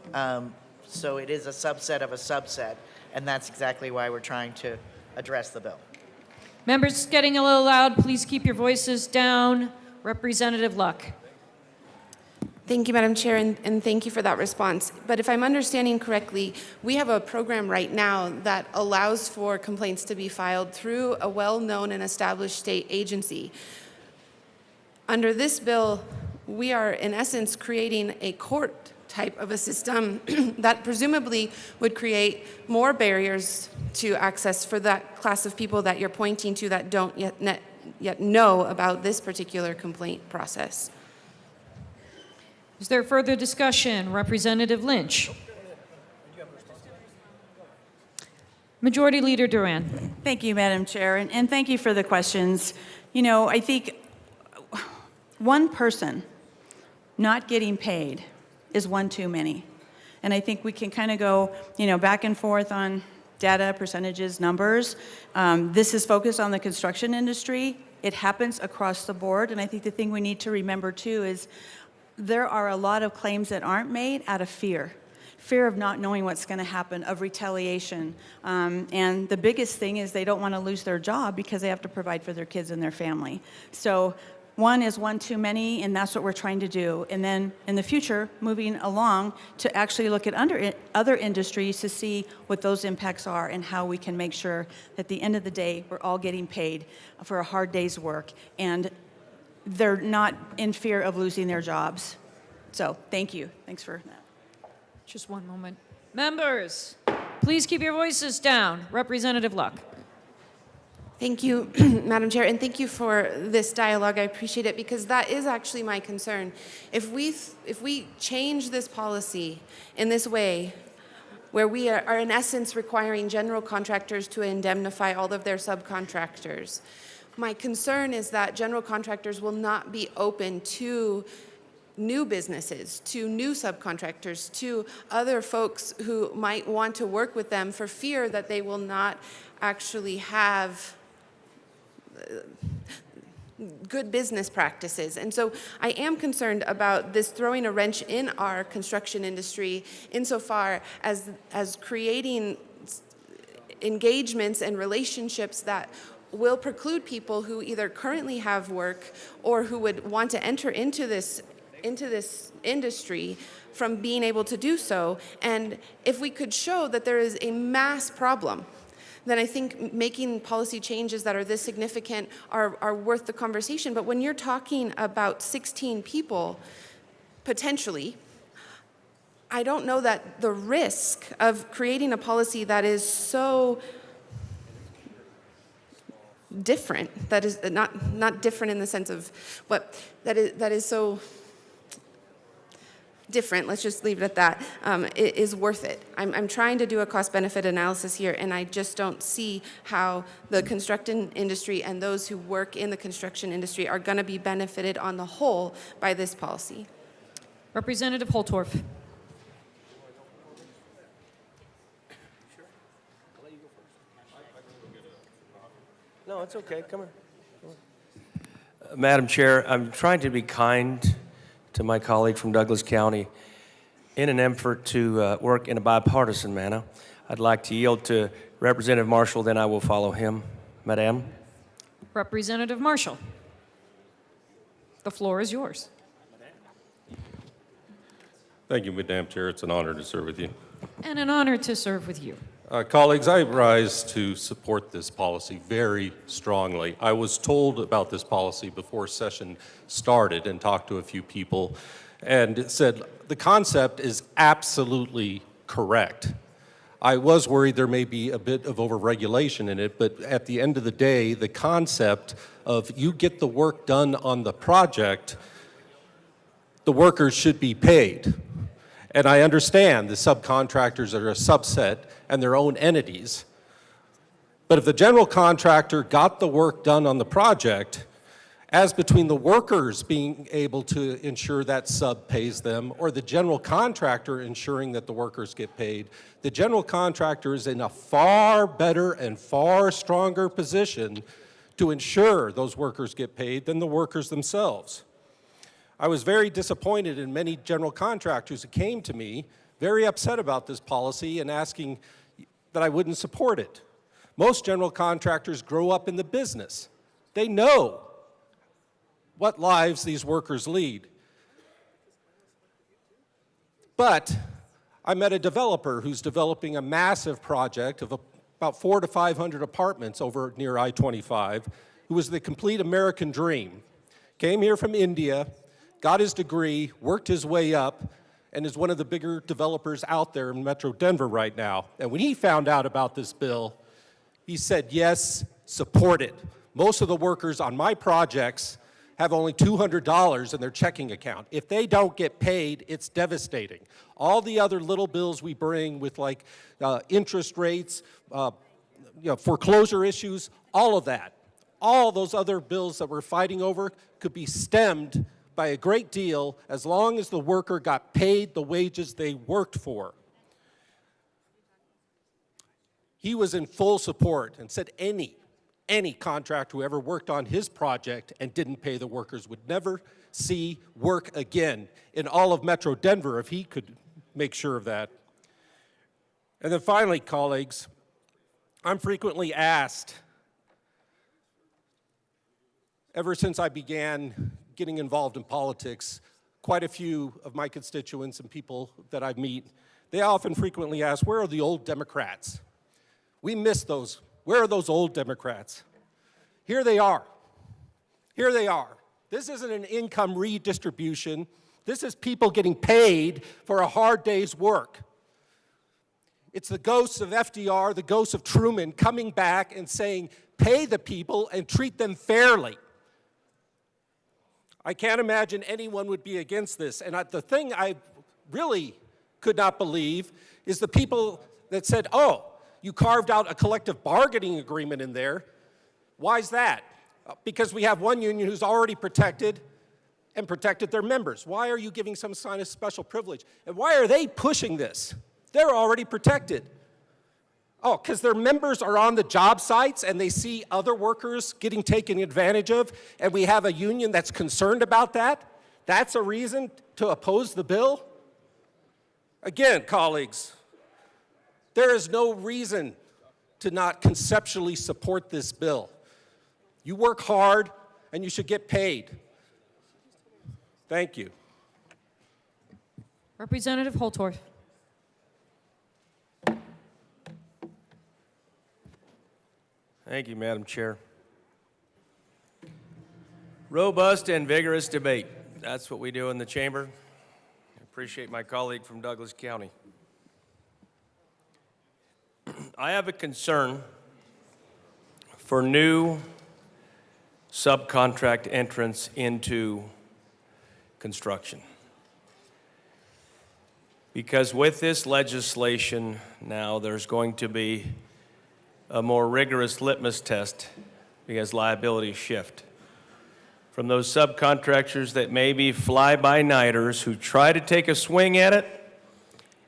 it is a subset of a subset, and that's exactly why we're trying to address the bill. Members, it's getting a little loud. Please keep your voices down. Representative Luck. Thank you, Madam Chair, and thank you for that response. But if I'm understanding correctly, we have a program right now that allows for complaints to be filed through a well-known and established state agency. Under this bill, we are, in essence, creating a court type of a system that presumably would create more barriers to access for that class of people that you're pointing to that don't yet know about this particular complaint process. Is there further discussion? Representative Lynch. Majority Leader Duran. Thank you, Madam Chair, and thank you for the questions. You know, I think one person not getting paid is one too many. And I think we can kind of go, back and forth on data, percentages, numbers. This is focused on the construction industry. It happens across the board, and I think the thing we need to remember too is there are a lot of claims that aren't made out of fear of not knowing what's going to happen, of retaliation. And the biggest thing is they don't want to lose their job because they have to provide for their kids and their family. So one is one too many, and that's what we're trying to do. And then in the future, moving along to actually look at other industries to see what those impacts are and how we can make sure that at the end of the day, we're all getting paid for a hard day's work, and they're not in fear of losing their jobs. So thank you. Thanks for that. Just one moment. Members, please keep your voices down. Representative Luck. Thank you, Madam Chair, and thank you for this dialogue. I appreciate it because that is actually my concern. If we change this policy in this way, where we are in essence requiring general contractors to indemnify all of their subcontractors, my concern is that general contractors will not be open to new businesses, to new subcontractors, to other folks who might want to work with them for fear that they will not actually have good business practices. And so I am concerned about this throwing a wrench in our construction industry insofar as creating engagements and relationships that will preclude people who either currently have work or who would want to enter into this industry from being able to do so. And if we could show that there is a mass problem, then I think making policy changes that are this significant are worth the conversation. But when you're talking about 16 people, potentially, I don't know that the risk of creating a policy that is so different, that is not different in the sense of what, that is so different, let's just leave it at that, is worth it. I'm trying to do a cost-benefit analysis here, and I just don't see how the construction industry and those who work in the construction industry are going to be benefited on the whole by this policy. Representative Holtorf. No, it's okay. Come on. Madam Chair, I'm trying to be kind to my colleague from Douglas County in an effort to work in a bipartisan manner. I'd like to yield to Representative Marshall, then I will follow him. Madam. Representative Marshall. The floor is yours. Thank you, Madam Chair. It's an honor to serve with you. And an honor to serve with you. Colleagues, I rise to support this policy very strongly. I was told about this policy before session started and talked to a few people, and it said the concept is absolutely correct. I was worried there may be a bit of overregulation in it, but at the end of the day, the concept of you get the work done on the project, the workers should be paid. And I understand the subcontractors are a subset and their own entities. But if the general contractor got the work done on the project, as between the workers being able to ensure that sub pays them or the general contractor ensuring that the workers get paid, the general contractor is in a far better and far stronger position to ensure those workers get paid than the workers themselves. I was very disappointed in many general contractors who came to me very upset about this policy and asking that I wouldn't support it. Most general contractors grow up in the business. They know what lives these workers lead. But I met a developer who's developing a massive project of about 400 to 500 apartments over near I-25, who was the complete American dream. Came here from India, got his degree, worked his way up, and is one of the bigger developers out there in Metro Denver right now. And when he found out about this bill, he said, yes, support it. Most of the workers on my projects have only $200 in their checking account. If they don't get paid, it's devastating. All the other little bills we bring with like interest rates, foreclosure issues, all of that, all those other bills that we're fighting over could be stemmed by a great deal as long as the worker got paid the wages they worked for. He was in full support and said any contractor who ever worked on his project and didn't pay the workers would never see work again in all of Metro Denver if he could make sure of that. And then finally, colleagues, I'm frequently asked ever since I began getting involved in politics, quite a few of my constituents and people that I meet, they often frequently ask, where are the old Democrats? We miss those. Where are those old Democrats? Here they are. Here they are. This isn't an income redistribution. This is people getting paid for a hard day's work. It's the ghosts of FDR, the ghosts of Truman coming back and saying, pay the people and treat them fairly. I can't imagine anyone would be against this. And the thing I really could not believe is the people that said, oh, you carved out a collective bargaining agreement in there. Why is that? Because we have one union who's already protected and protected their members. Why are you giving some kind of special privilege? And why are they pushing this? They're already protected. Oh, because their members are on the job sites and they see other workers getting taken advantage of, and we have a union that's concerned about that? That's a reason to oppose the bill? Again, colleagues, there is no reason to not conceptually support this bill. You work hard and you should get paid. Thank you. Representative Holtorf. Thank you, Madam Chair. Robust and vigorous debate. That's what we do in the chamber. I appreciate my colleague from Douglas County. I have a concern for new subcontract entrants into construction. Because with this legislation now, there's going to be a more rigorous litmus test because liabilities shift. From those subcontractors that may be fly-by-nighters who try to take a swing at it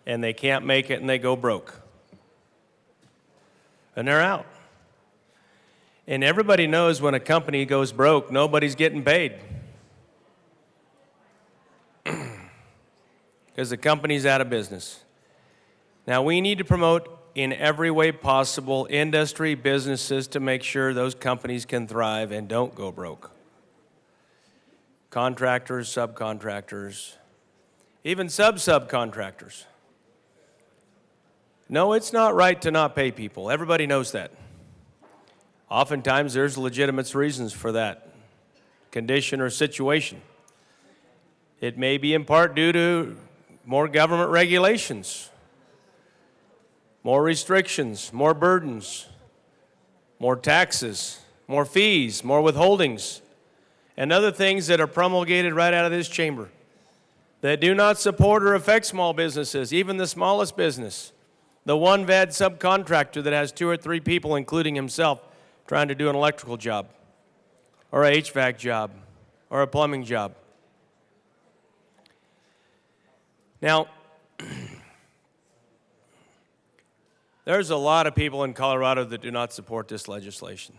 and they can't make it and they go broke. And they're out. And everybody knows when a company goes broke, nobody's getting paid. Because the company's out of business. Now we need to promote in every way possible industry, businesses to make sure those companies can thrive and don't go broke. Contractors, subcontractors, even subcontractors. No, it's not right to not pay people. Everybody knows that. Oftentimes there's legitimate reasons for that condition or situation. It may be in part due to more government regulations, more restrictions, more burdens, more taxes, more fees, more withholdings, and other things that are promulgated right out of this chamber that do not support or affect small businesses, even the smallest business. The one VAD subcontractor that has 2 or 3 people, including himself, trying to do an electrical job, or a HVAC job, or a plumbing job. Now, there's a lot of people in Colorado that do not support this legislation.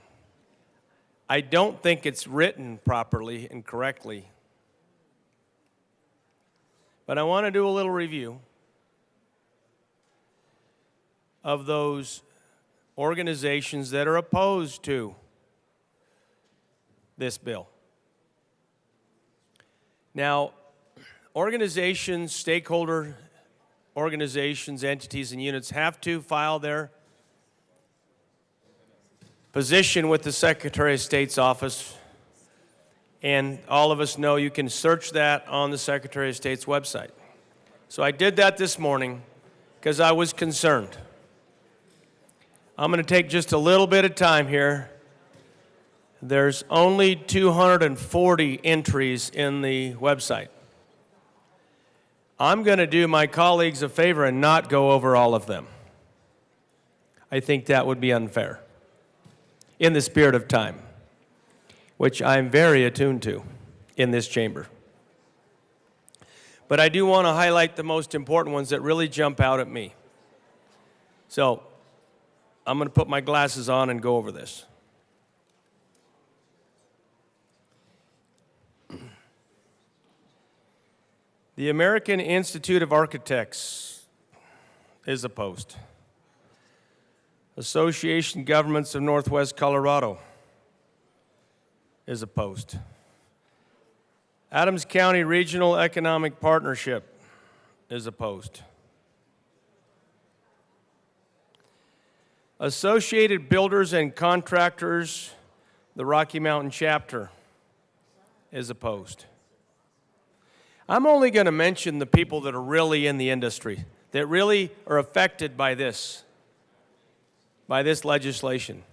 I don't think it's written properly and correctly. But I want to do a little review of those organizations that are opposed to this bill. Now, organizations, stakeholder organizations, entities, and units have to file their position with the Secretary of State's office, and all of us know you can search that on the Secretary of State's website. So I did that this morning because I was concerned. I'm going to take just a little bit of time here. There's only 240 entries in the website. I'm going to do my colleagues a favor and not go over all of them. I think that would be unfair in the spirit of time, which I'm very attuned to in this chamber. But I do want to highlight the most important ones that really jump out at me. So I'm going to put my glasses on and go over this. The American Institute of Architects is opposed. Association Governments of Northwest Colorado is opposed. Adams County Regional Economic Partnership is opposed. Associated Builders and Contractors, the Rocky Mountain chapter, is opposed. I'm only going to mention the people that are really in the industry, that really are affected by this legislation.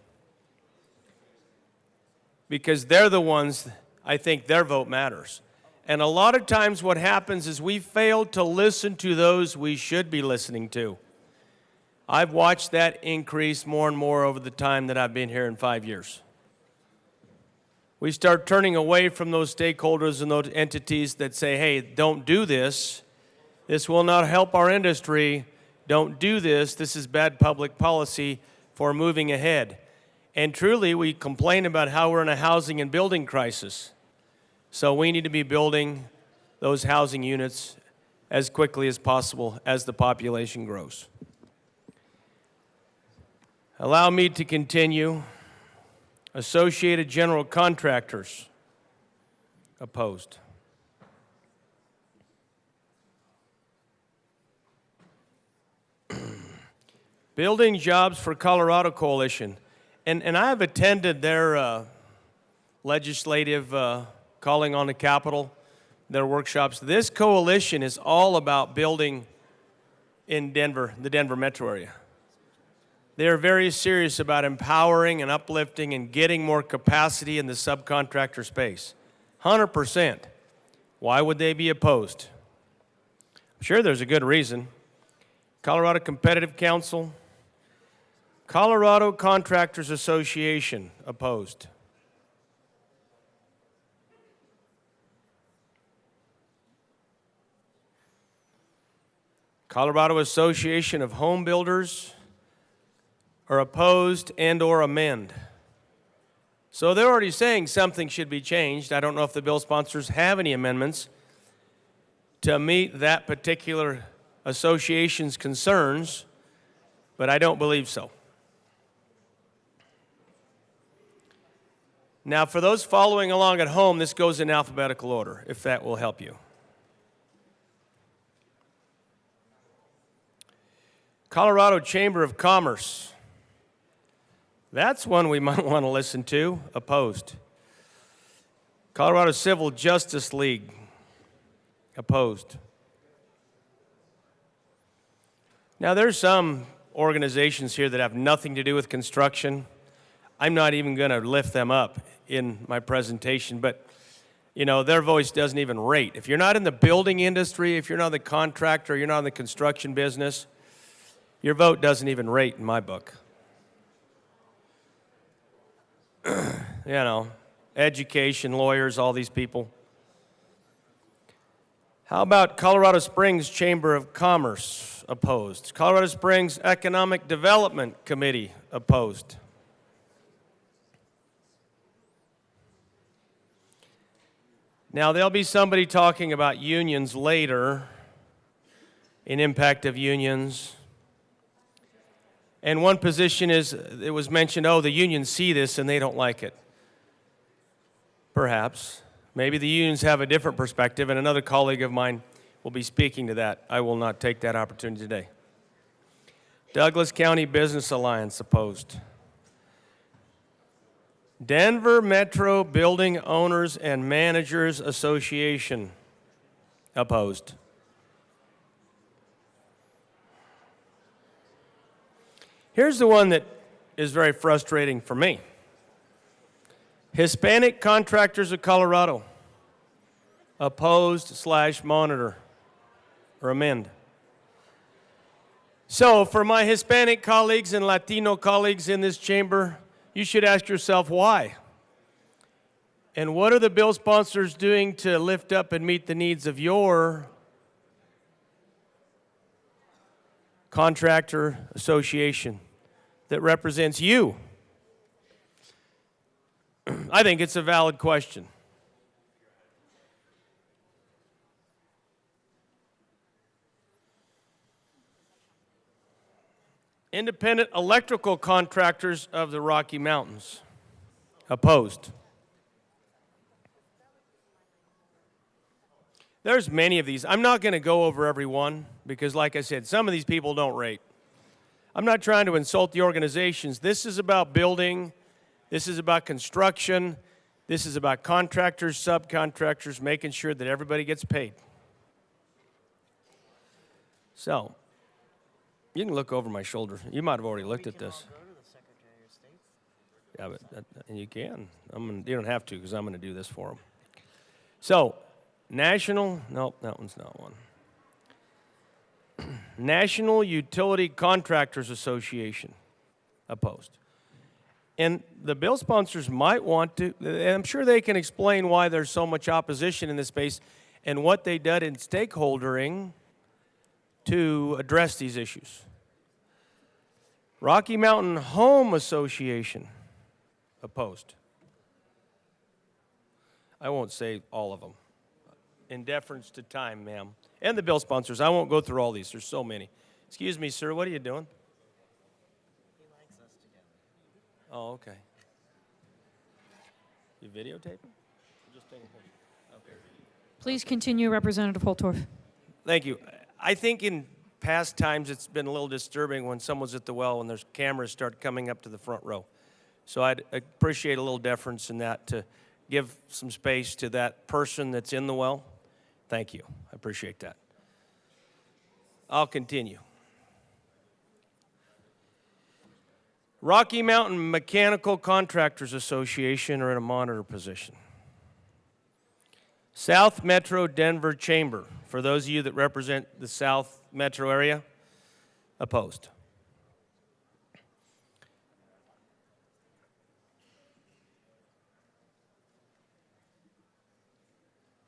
Because they're the ones, I think their vote matters. And a lot of times what happens is we fail to listen to those we should be listening to. I've watched that increase more and more over the time that I've been here in 5 years. We start turning away from those stakeholders and those entities that say, hey, don't do this. This will not help our industry. Don't do this. This is bad public policy for moving ahead. And truly, we complain about how we're in a housing and building crisis. So we need to be building those housing units as quickly as possible as the population grows. Allow me to continue. Associated General Contractors, opposed. Building Jobs for Colorado Coalition. And I have attended their legislative calling on the Capitol, their workshops. This coalition is all about building in Denver, the Denver metro area. They are very serious about empowering and uplifting and getting more capacity in the subcontractor space. 100%. Why would they be opposed? I'm sure there's a good reason. Colorado Competitive Council, Colorado Contractors Association, opposed. Colorado Association of Home Builders are opposed and or amend. So they're already saying something should be changed. I don't know if the bill sponsors have any amendments to meet that particular association's concerns, but I don't believe so. Now, for those following along at home, this goes in alphabetical order, if that will help you. Colorado Chamber of Commerce. That's one we might want to listen to. Opposed. Colorado Civil Justice League. Opposed. Now, there's some organizations here that have nothing to do with construction. I'm not even going to lift them up in my presentation, but you know, their voice doesn't even rate. If you're not in the building industry, if you're not the contractor, you're not in the construction business, your vote doesn't even rate in my book. You know, education, lawyers, all these people. How about Colorado Springs Chamber of Commerce, opposed? Colorado Springs Economic Development Committee, opposed. Now, there'll be somebody talking about unions later, an impact of unions. And one position is, it was mentioned, oh, the unions see this and they don't like it. Perhaps. Maybe the unions have a different perspective, and another colleague of mine will be speaking to that. I will not take that opportunity today. Douglas County Business Alliance, opposed. Denver Metro Building Owners and Managers Association, opposed. Here's the one that is very frustrating for me. Hispanic Contractors of Colorado, opposed/monitor or amend. So for my Hispanic colleagues and Latino colleagues in this chamber, you should ask yourself why. And what are the bill sponsors doing to lift up and meet the needs of your contractor association that represents you? I think it's a valid question. Independent electrical contractors of the Rocky Mountains, opposed. There's many of these. I'm not going to go over every one because, like I said, some of these people don't rate. I'm not trying to insult the organizations. This is about building. This is about construction. This is about contractors, subcontractors, making sure that everybody gets paid. So, you can look over my shoulder. You might have already looked at this. Yeah, but and you can. You don't have to because I'm going to do this for them. So, nope, that one's not one. National Utility Contractors Association, opposed. And the bill sponsors might want to, and I'm sure they can explain why there's so much opposition in this space and what they did in stakeholdering to address these issues. Rocky Mountain Home Association, opposed. I won't say all of them. In deference to time, ma'am. And the bill sponsors. I won't go through all these. There's so many. Excuse me, sir. What are you doing? He likes us together. Oh, okay. You videotaping? Just taking a picture. Okay. Please continue, Representative Holtorf. Thank you. I think in past times it's been a little disturbing when someone's at the well and there's cameras start coming up to the front row. So I'd appreciate a little deference in that to give some space to that person that's in the well. Thank you. I appreciate that. I'll continue. Rocky Mountain Mechanical Contractors Association are in a monitor position. South Metro Denver Chamber, for those of you that represent the South Metro area, opposed.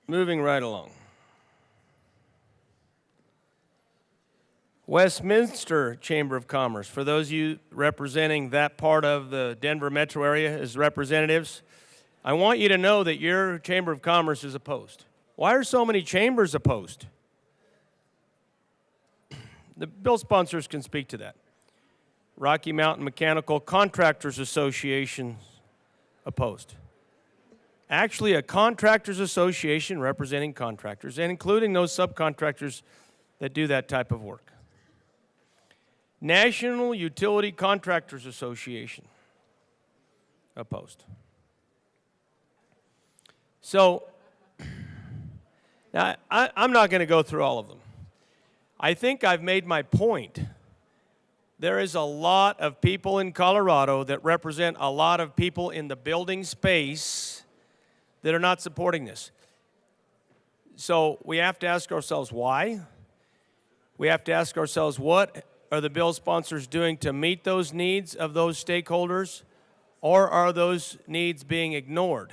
Moving right along. Westminster Chamber of Commerce, for those of you representing that part of the Denver metro area as representatives, I want you to know that your Chamber of Commerce is opposed. Why are so many chambers opposed? The bill sponsors can speak to that. Rocky Mountain Mechanical Contractors Association, opposed. Actually, a contractors association representing contractors and including those subcontractors that do that type of work. National Utility Contractors Association, opposed. So, now I'm not going to go through all of them. I think I've made my point. There is a lot of people in Colorado that represent a lot of people in the building space that are not supporting this. So we have to ask ourselves why. We have to ask ourselves what are the bill sponsors doing to meet those needs of those stakeholders, or are those needs being ignored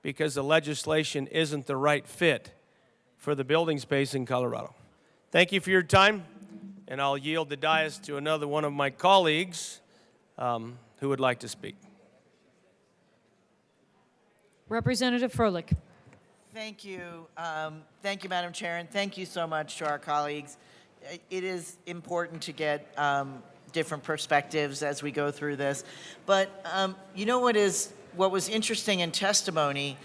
because the legislation isn't the right fit for the building space in Colorado? Thank you for your time, and I'll yield the dais to another one of my colleagues who would like to speak. Representative Froelich. Thank you. Thank you, Madam Chair, and thank you so much to our colleagues. It is important to get different perspectives as we go through this. But you know what was interesting in testimony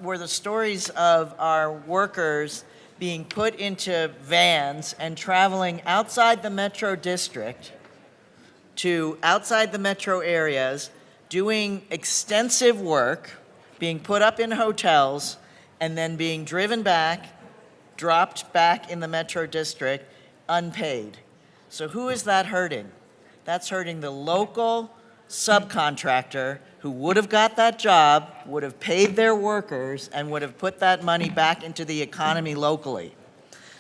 were the stories of our workers being put into vans and traveling outside the metro district to outside the metro areas, doing extensive work, being put up in hotels, and then being driven back, dropped back in the metro district, unpaid. So who is that hurting? That's hurting the local subcontractor who would have got that job, would have paid their workers, and would have put that money back into the economy locally.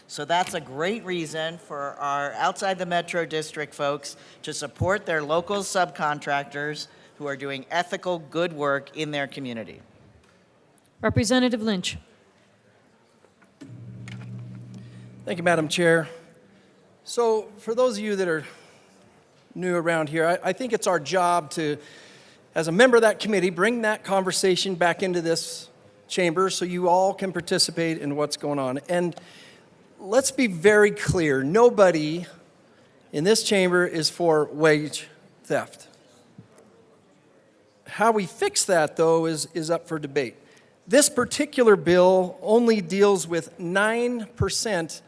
So that's a great reason for our outside the metro district folks to support their local subcontractors who are doing ethical, good work in their community. Representative Lynch. Thank you, Madam Chair. So for those of you that are new around here, I think it's our job to, as a member of that committee, bring that conversation back into this chamber so you all can participate in what's going on. And let's be very clear, nobody in this chamber is for wage theft. How we fix that, though, is up for debate. This particular bill only deals with 9%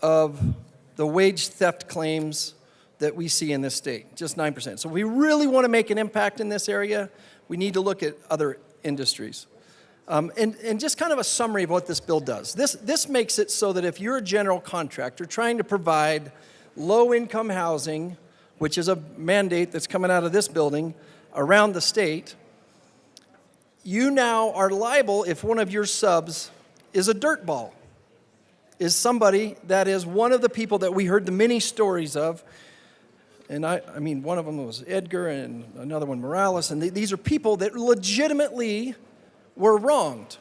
of the wage theft claims that we see in this state, just 9%. So if we really want to make an impact in this area, we need to look at other industries. And just kind of a summary of what this bill does. This makes it so that if you're a general contractor trying to provide low-income housing, which is a mandate that's coming out of this building around the state, you now are liable if one of your subs is a dirtball, is somebody that is one of the people that we heard the many stories of. And I mean, one of them was Edgar and another one Morales, and these are people that legitimately were wronged.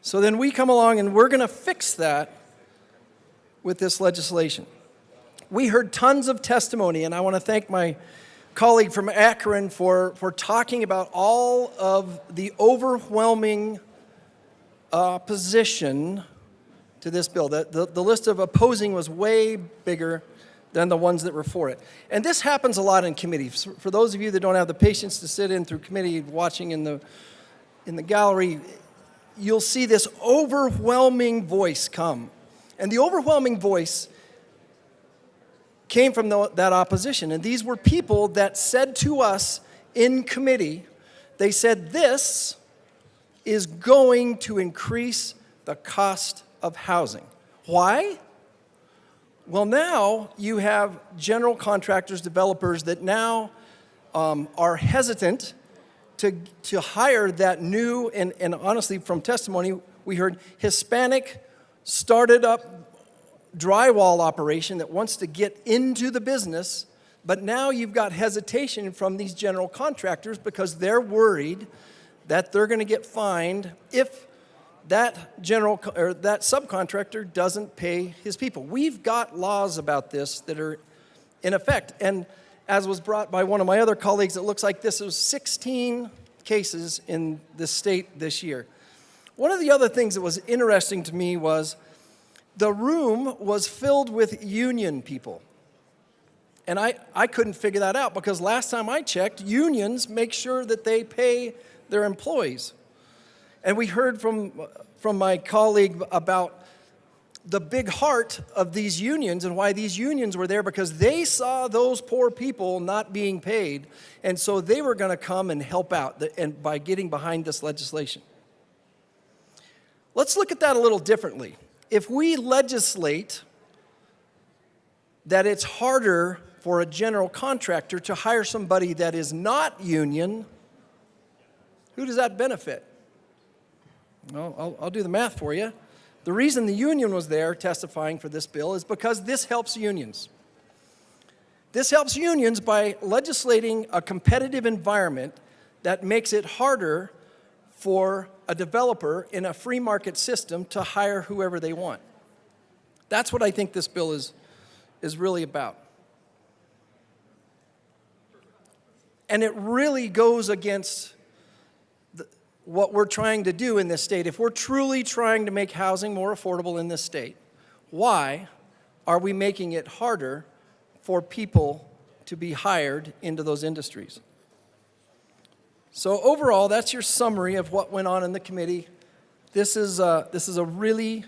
So then we come along and we're going to fix that with this legislation. We heard tons of testimony, and I want to thank my colleague from Akron for talking about all of the overwhelming opposition to this bill. The list of opposing was way bigger than the ones that were for it. And this happens a lot in committee. For those of you that don't have the patience to sit in through committee, watching in the gallery, you'll see this overwhelming voice come. And the overwhelming voice came from that opposition. And these were people that said to us in committee, they said, this is going to increase the cost of housing. Why? Well, now you have general contractors, developers that now are hesitant to hire that new, and honestly, from testimony, we heard Hispanic started up drywall operation that wants to get into the business, but now you've got hesitation from these general contractors because they're worried that they're going to get fined if that that subcontractor doesn't pay his people. We've got laws about this that are in effect, and as was brought by one of my other colleagues, it looks like this was 16 cases in the state this year. One of the other things that was interesting to me was the room was filled with union people. And I couldn't figure that out because last time I checked, unions make sure that they pay their employees. And we heard from my colleague about the big heart of these unions and why these unions were there, because they saw those poor people not being paid, and so they were going to come and help out and by getting behind this legislation. Let's look at that a little differently. If we legislate that it's harder for a general contractor to hire somebody that is not union, who does that benefit? Well, I'll do the math for you. The reason the union was there testifying for this bill is because this helps unions. This helps unions by legislating a competitive environment that makes it harder for a developer in a free market system to hire whoever they want. That's what I think this bill is really about. And it really goes against what we're trying to do in this state. If we're truly trying to make housing more affordable in this state, why are we making it harder for people to be hired into those industries? So overall, that's your summary of what went on in the committee. This is a really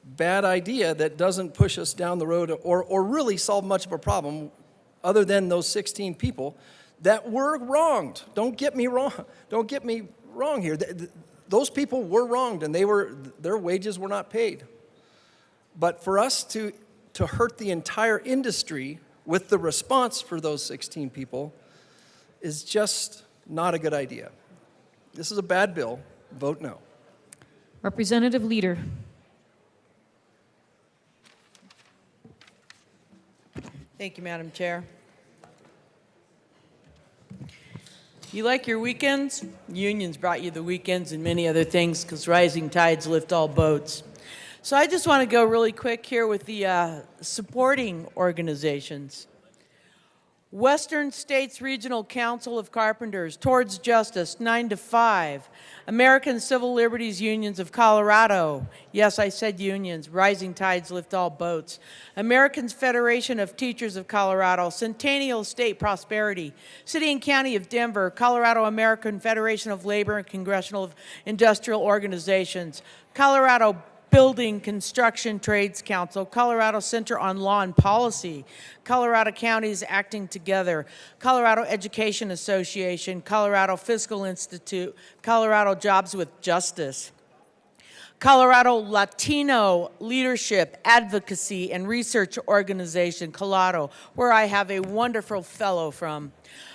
bad idea that doesn't push us down the road or really solve much of a problem other than those 16 people that were wronged. Don't get me wrong. Don't get me wrong here. Those people were wronged and their wages were not paid. But for us to hurt the entire industry with the response for those 16 people is just not a good idea. This is a bad bill. Vote no. Representative Leader. Thank you, Madam Chair. You like your weekends? Unions brought you the weekends and many other things because rising tides lift all boats. So I just want to go really quick here with the supporting organizations. Western States Regional Council of Carpenters, Towards Justice, 9 to 5. American Civil Liberties Unions of Colorado, yes, I said unions, Rising Tides Lift All Boats. American Federation of Teachers of Colorado, Centennial State Prosperity, City and County of Denver, Colorado American Federation of Labor and Congressional Industrial Organizations, Colorado Building Construction Trades Council, Colorado Center on Law and Policy, Colorado Counties Acting Together, Colorado Education Association, Colorado Fiscal Institute, Colorado Jobs with Justice, Colorado Latino Leadership, Advocacy, and Research Organization, Colorado, where I have a wonderful fellow from,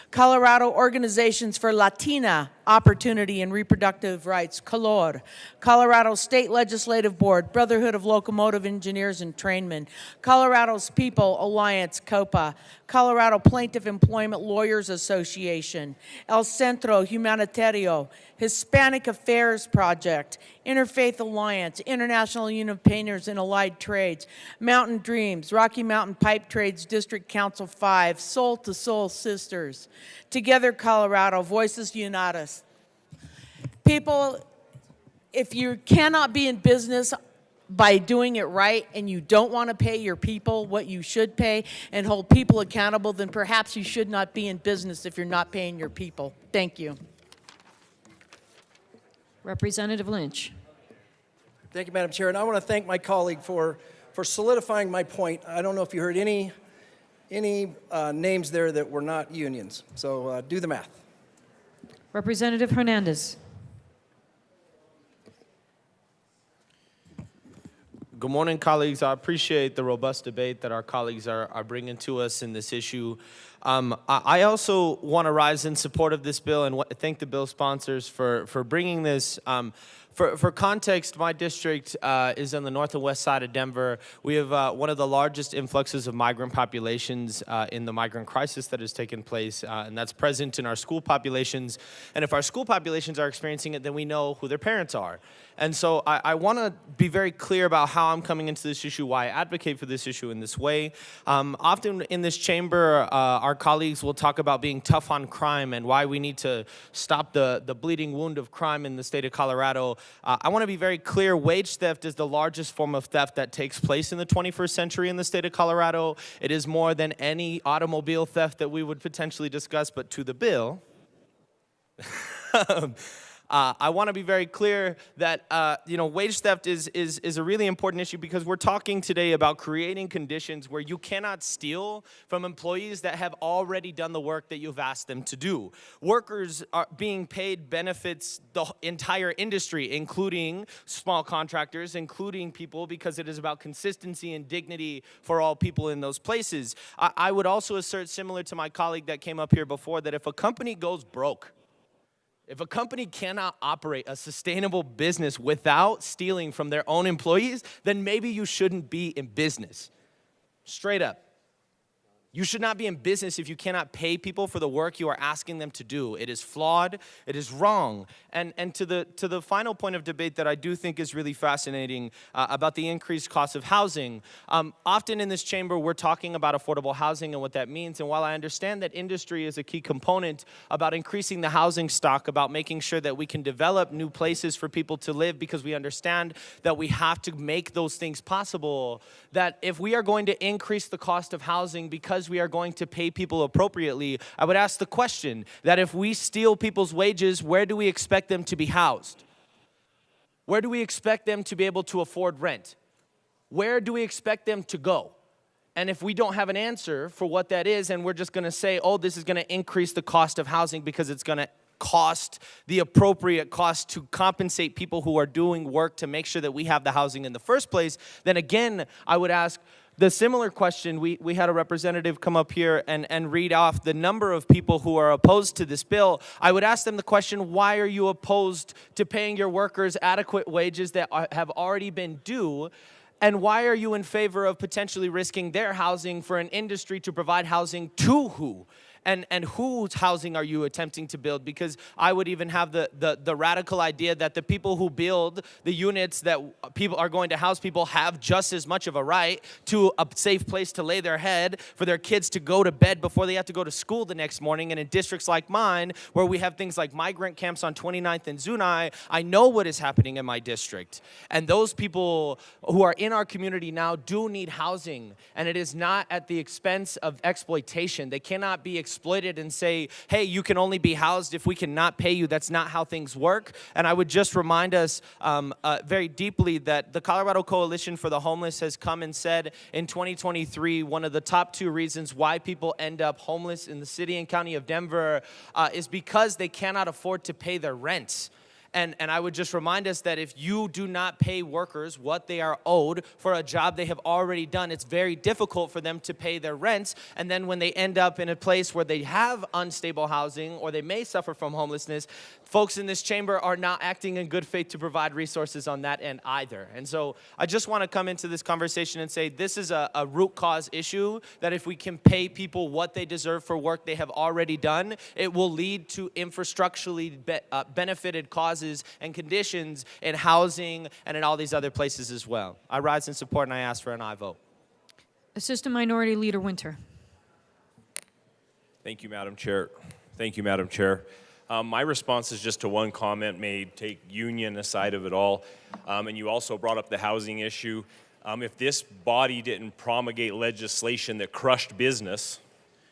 Colorado Organizations for Latina Opportunity and Reproductive Rights, COLOR, Colorado State Legislative Board, Brotherhood of Locomotive Engineers and Trainmen, Colorado's People Alliance, COPA, Colorado Plaintiff Employment Lawyers Association, El Centro Humanitario, Hispanic Affairs Project, Interfaith Alliance, International Union of Painters and Allied Trades, Mountain Dreams, Rocky Mountain Pipe Trades District Council 5, Soul to Soul Sisters, Together Colorado, Voices Unite Us. People, if you cannot be in business by doing it right and you don't want to pay your people what you should pay and hold people accountable, then perhaps you should not be in business if you're not paying your people. Thank you. Representative Lynch. Thank you, Madam Chair. And I want to thank my colleague for solidifying my point. I don't know if you heard any names there that were not unions. So do the math. Representative Hernandez. Good morning, colleagues. I appreciate the robust debate that our colleagues are bringing to us in this issue. I also want to rise in support of this bill and thank the bill sponsors for bringing this. For context, my district is on the north and west side of Denver. We have one of the largest influxes of migrant populations in the migrant crisis that has taken place, and that's present in our school populations. And if our school populations are experiencing it, then we know who their parents are. And so I want to be very clear about how I'm coming into this issue, why I advocate for this issue in this way. Often in this chamber, our colleagues will talk about being tough on crime and why we need to stop the bleeding wound of crime in the state of Colorado. I want to be very clear, wage theft is the largest form of theft that takes place in the 21st century in the state of Colorado. It is more than any automobile theft that we would potentially discuss, but to the bill. I want to be very clear that wage theft is a really important issue because we're talking today about creating conditions where you cannot steal from employees that have already done the work that you've asked them to do. Workers are being paid benefits the entire industry, including small contractors, including people, because it is about consistency and dignity for all people in those places. I would also assert, similar to my colleague that came up here before, that if a company goes broke, if a company cannot operate a sustainable business without stealing from their own employees, then maybe you shouldn't be in business. Straight up. You should not be in business if you cannot pay people for the work you are asking them to do. It is flawed. It is wrong. And to the final point of debate that I do think is really fascinating about the increased cost of housing. Often in this chamber, we're talking about affordable housing and what that means. And while I understand that industry is a key component about increasing the housing stock, about making sure that we can develop new places for people to live because we understand that we have to make those things possible, that if we are going to increase the cost of housing because we are going to pay people appropriately, I would ask the question that if we steal people's wages, where do we expect them to be housed? Where do we expect them to be able to afford rent? Where do we expect them to go? And if we don't have an answer for what that is, and we're just going to say, oh, this is going to increase the cost of housing because it's going to cost the appropriate cost to compensate people who are doing work to make sure that we have the housing in the first place, then again, I would ask the similar question. We had a representative come up here and read off the number of people who are opposed to this bill. I would ask them the question, why are you opposed to paying your workers adequate wages that have already been due? And why are you in favor of potentially risking their housing for an industry to provide housing to who? and whose housing are you attempting to build? Because I would even have the radical idea that the people who build the units that people are going to house people have just as much of a right to a safe place to lay their head, for their kids to go to bed before they have to go to school the next morning. And in districts like mine, where we have things like migrant camps on 29th and Zunai, I know what is happening in my district. And those people who are in our community now do need housing, and it is not at the expense of exploitation. They cannot be exploited and say, hey, you can only be housed if we cannot pay you. That's not how things work. And I would just remind us very deeply that the Colorado Coalition for the Homeless has come and said in 2023, one of the top 2 reasons why people end up homeless in the city and county of Denver is because they cannot afford to pay their rent. And I would just remind us that if you do not pay workers what they are owed for a job they have already done, it's very difficult for them to pay their rents. And then when they end up in a place where they have unstable housing or they may suffer from homelessness, folks in this chamber are not acting in good faith to provide resources on that end either. And so I just want to come into this conversation and say this is a root cause issue, that if we can pay people what they deserve for work they have already done, it will lead to infrastructurally benefited causes and conditions in housing and in all these other places as well. I rise in support and I ask for an aye vote. Assistant Minority Leader Winter. Thank you, Madam Chair. Thank you, Madam Chair. My response is just to one comment made, take union aside of it all. And you also brought up the housing issue. If this body didn't promulgate legislation that crushed business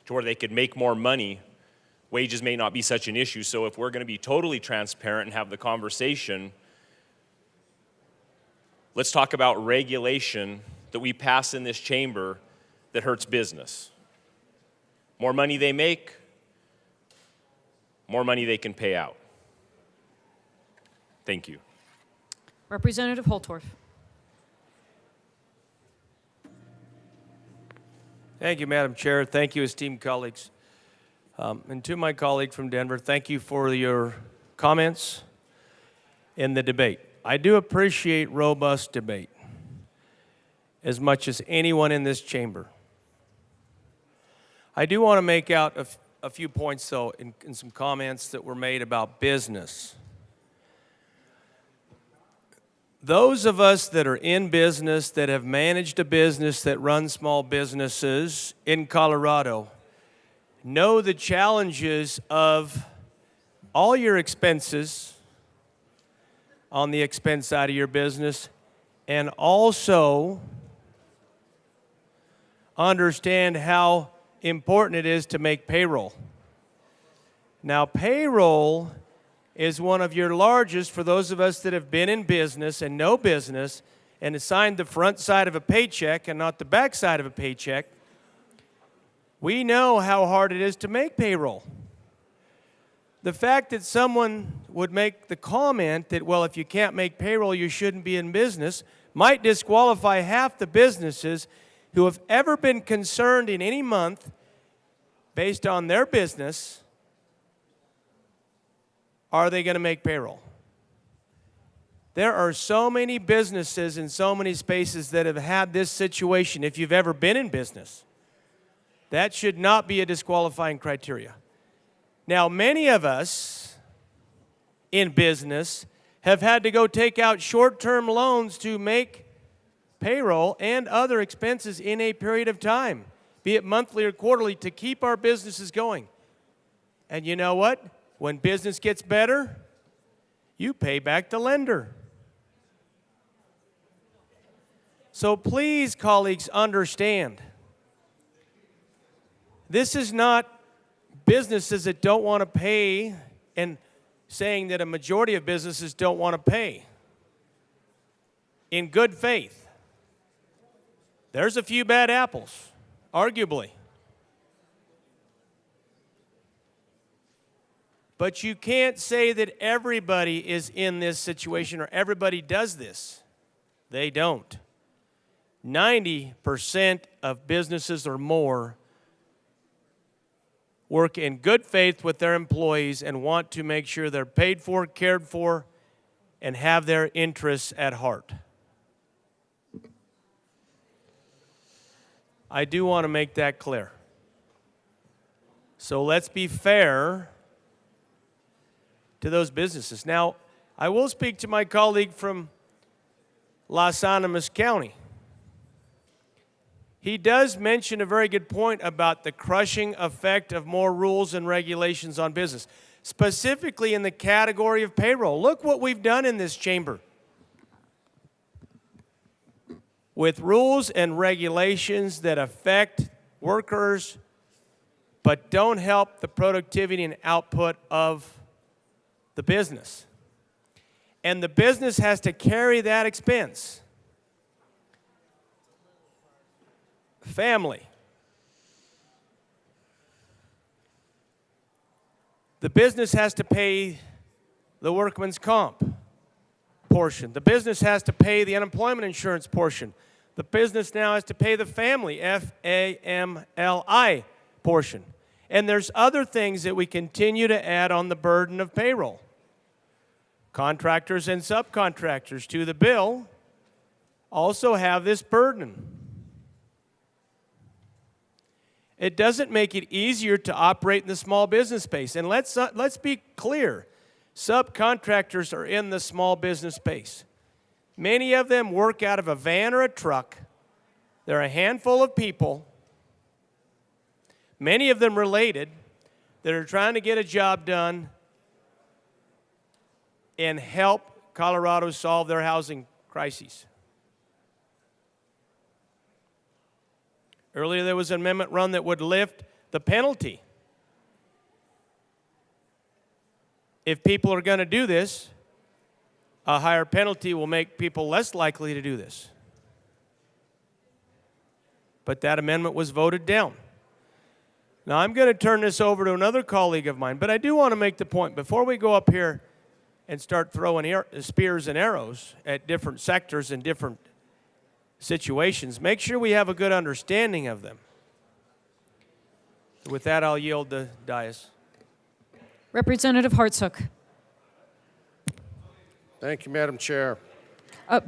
to where they could make more money, wages may not be such an issue. So if we're going to be totally transparent and have the conversation, let's talk about regulation that we pass in this chamber that hurts business. More money they make, more money they can pay out. Thank you. Representative Holtorf. Thank you, Madam Chair. Thank you, esteemed colleagues. And to my colleague from Denver, thank you for your comments in the debate. I do appreciate robust debate as much as anyone in this chamber. I do want to make out a few points, though, in some comments that were made about business. Those of us that are in business, that have managed a business, that run small businesses in Colorado, know the challenges of all your expenses on the expense side of your business, and also understand how important it is to make payroll. Now, payroll is one of your largest, for those of us that have been in business and know business and assigned the front side of a paycheck and not the back side of a paycheck. We know how hard it is to make payroll. The fact that someone would make the comment that, well, if you can't make payroll, you shouldn't be in business, might disqualify half the businesses who have ever been concerned in any month based on their business, are they going to make payroll? There are so many businesses in so many spaces that have had this situation, if you've ever been in business. That should not be a disqualifying criteria. Now, many of us in business have had to go take out short-term loans to make payroll and other expenses in a period of time, be it monthly or quarterly, to keep our businesses going. And you know what? When business gets better, you pay back the lender. So please, colleagues, understand. This is not businesses that don't want to pay and saying that a majority of businesses don't want to pay. In good faith. There's a few bad apples, arguably. But you can't say that everybody is in this situation or everybody does this. They don't. 90% of businesses or more work in good faith with their employees and want to make sure they're paid for, cared for, and have their interests at heart. I do want to make that clear. So let's be fair to those businesses. Now, I will speak to my colleague from Las Animas County. He does mention a very good point about the crushing effect of more rules and regulations on business, specifically in the category of payroll. Look what we've done in this chamber. With rules and regulations that affect workers but don't help the productivity and output of the business. And the business has to carry that expense. Family. The business has to pay the workman's comp portion. The business has to pay the unemployment insurance portion. The business now has to pay the family, FAMLI portion. And there's other things that we continue to add on the burden of payroll. Contractors and subcontractors to the bill also have this burden. It doesn't make it easier to operate in the small business space. And let's be clear. Subcontractors are in the small business space. Many of them work out of a van or a truck. They're a handful of people, many of them related, that are trying to get a job done and help Colorado solve their housing crises. Earlier there was an amendment run that would lift the penalty. If people are going to do this, a higher penalty will make people less likely to do this. But that amendment was voted down. Now I'm going to turn this over to another colleague of mine, but I do want to make the point, before we go up here and start throwing spears and arrows at different sectors and different situations, make sure we have a good understanding of them. With that, I'll yield the dais. Representative Hartsook. Thank you, Madam Chair.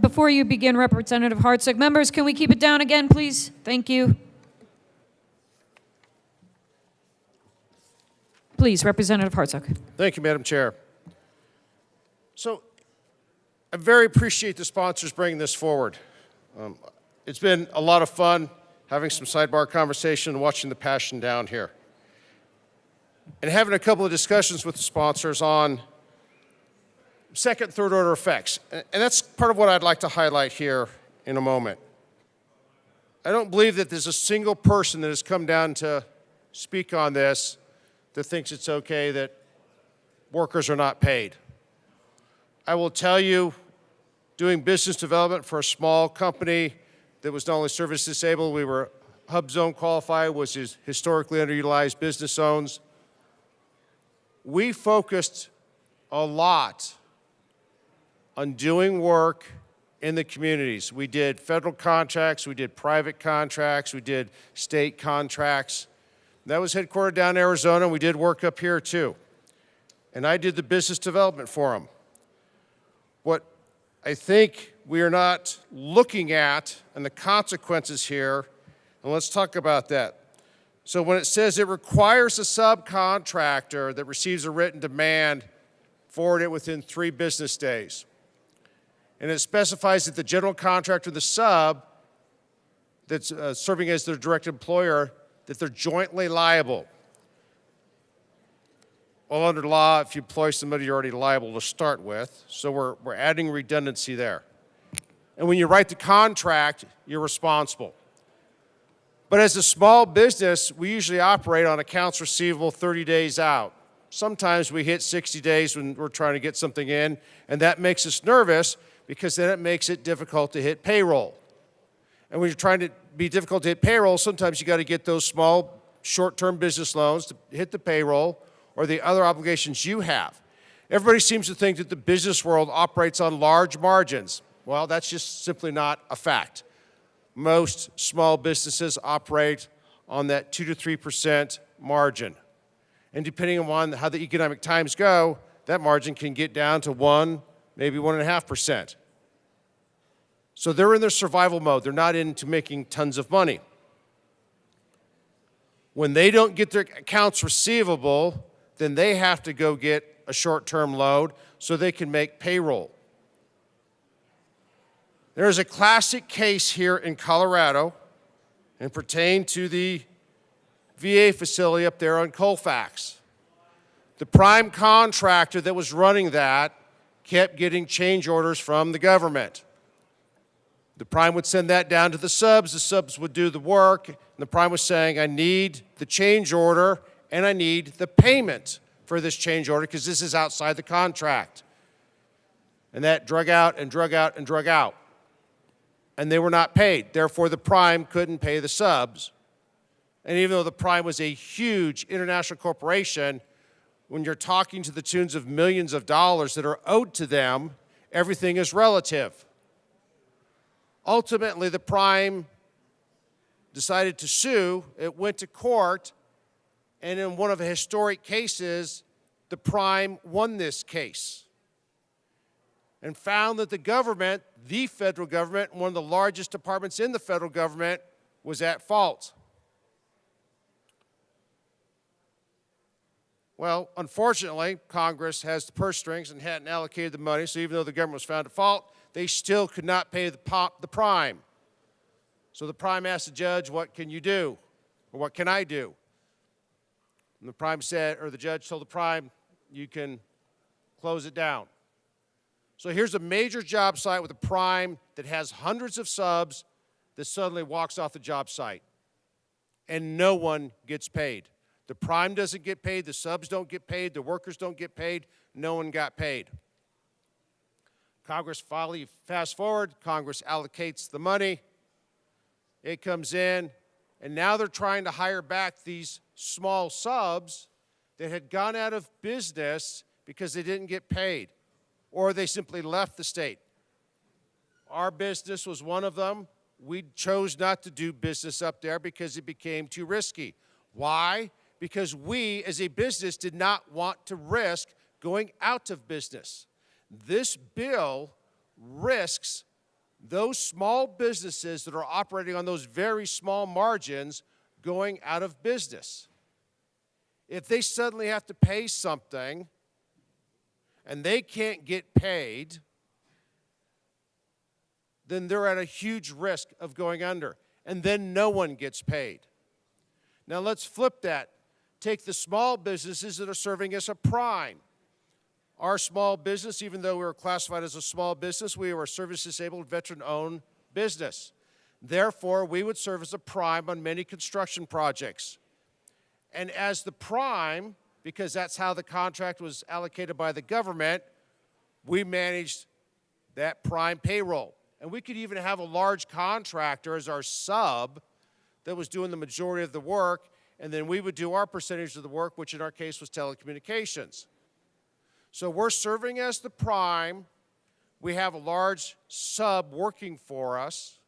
Before you begin, Representative Hartsook, members, can we keep it down again, please? Thank you. Please, Representative Hartsook. Thank you, Madam Chair. So I very appreciate the sponsors bringing this forward. It's been a lot of fun having some sidebar conversation and watching the passion down here. And having a couple of discussions with the sponsors on second, third order effects. And that's part of what I'd like to highlight here in a moment. I don't believe that there's a single person that has come down to speak on this that thinks it's okay that workers are not paid. I will tell you, doing business development for a small company that was not only service disabled, we were HUB zone qualified, which is historically underutilized business zones. We focused a lot on doing work in the communities. We did federal contracts, we did private contracts, we did state contracts. That was headquartered down in Arizona, and we did work up here too. And I did the business development for them. What I think we are not looking at and the consequences here, and let's talk about that. So when it says it requires a subcontractor that receives a written demand, forward it within 3 business days. And it specifies that the general contractor, the sub, that's serving as their direct employer, that they're jointly liable. Well, under law, if you employ somebody, you're already liable to start with. So we're adding redundancy there. And when you write the contract, you're responsible. But as a small business, we usually operate on accounts receivable 30 days out. Sometimes we hit 60 days when we're trying to get something in, and that makes us nervous because then it makes it difficult to hit payroll. And when you're trying to be difficult to hit payroll, sometimes you got to get those small, short-term business loans to hit the payroll or the other obligations you have. Everybody seems to think that the business world operates on large margins. Well, that's just simply not a fact. Most small businesses operate on that 2 to 3% margin. And depending on how the economic times go, that margin can get down to 1, maybe 1.5%. So they're in their survival mode. They're not into making tons of money. When they don't get their accounts receivable, then they have to go get a short-term loan so they can make payroll. There's a classic case here in Colorado and pertain to the VA facility up there on Colfax. The prime contractor that was running that kept getting change orders from the government. The prime would send that down to the subs would do the work, and the prime was saying, I need the change order and I need the payment for this change order because this is outside the contract. And that drug out and drug out and drug out. And they were not paid. Therefore, the prime couldn't pay the subs. And even though the prime was a huge international corporation, when you're talking to the tunes of millions of dollars that are owed to them, everything is relative. Ultimately, the prime decided to sue. It went to court, and in one of the historic cases, the prime won this case and found that the government, the federal government, one of the largest departments in the federal government, was at fault. Well, unfortunately, Congress has the purse strings and hadn't allocated the money, so even though the government was found at fault, they still could not pay the prime. So the prime asked the judge, what can you do? Or what can I do? And the prime said, or the judge told the prime, you can close it down. So here's a major job site with a prime that has hundreds of subs that suddenly walks off the job site. And no one gets paid. The prime doesn't get paid, the subs don't get paid, the workers don't get paid, no one got paid. Congress finally, fast forward, Congress allocates the money, it comes in, and now they're trying to hire back these small subs that had gone out of business because they didn't get paid, or they simply left the state. Our business was one of them. We chose not to do business up there because it became too risky. Why? Because we, as a business, did not want to risk going out of business. This bill risks those small businesses that are operating on those very small margins going out of business. If they suddenly have to pay something and they can't get paid, then they're at a huge risk of going under, and then no one gets paid. Now let's flip that. Take the small businesses that are serving as a prime. Our small business, even though we were classified as a small business, we were a service-disabled, veteran-owned business. Therefore, we would serve as a prime on many construction projects. And as the prime, because that's how the contract was allocated by the government, we managed that prime payroll. And we could even have a large contractor as our sub that was doing the majority of the work, and then we would do our percentage of the work, which in our case was telecommunications. So we're serving as the prime. We have a large sub working for us,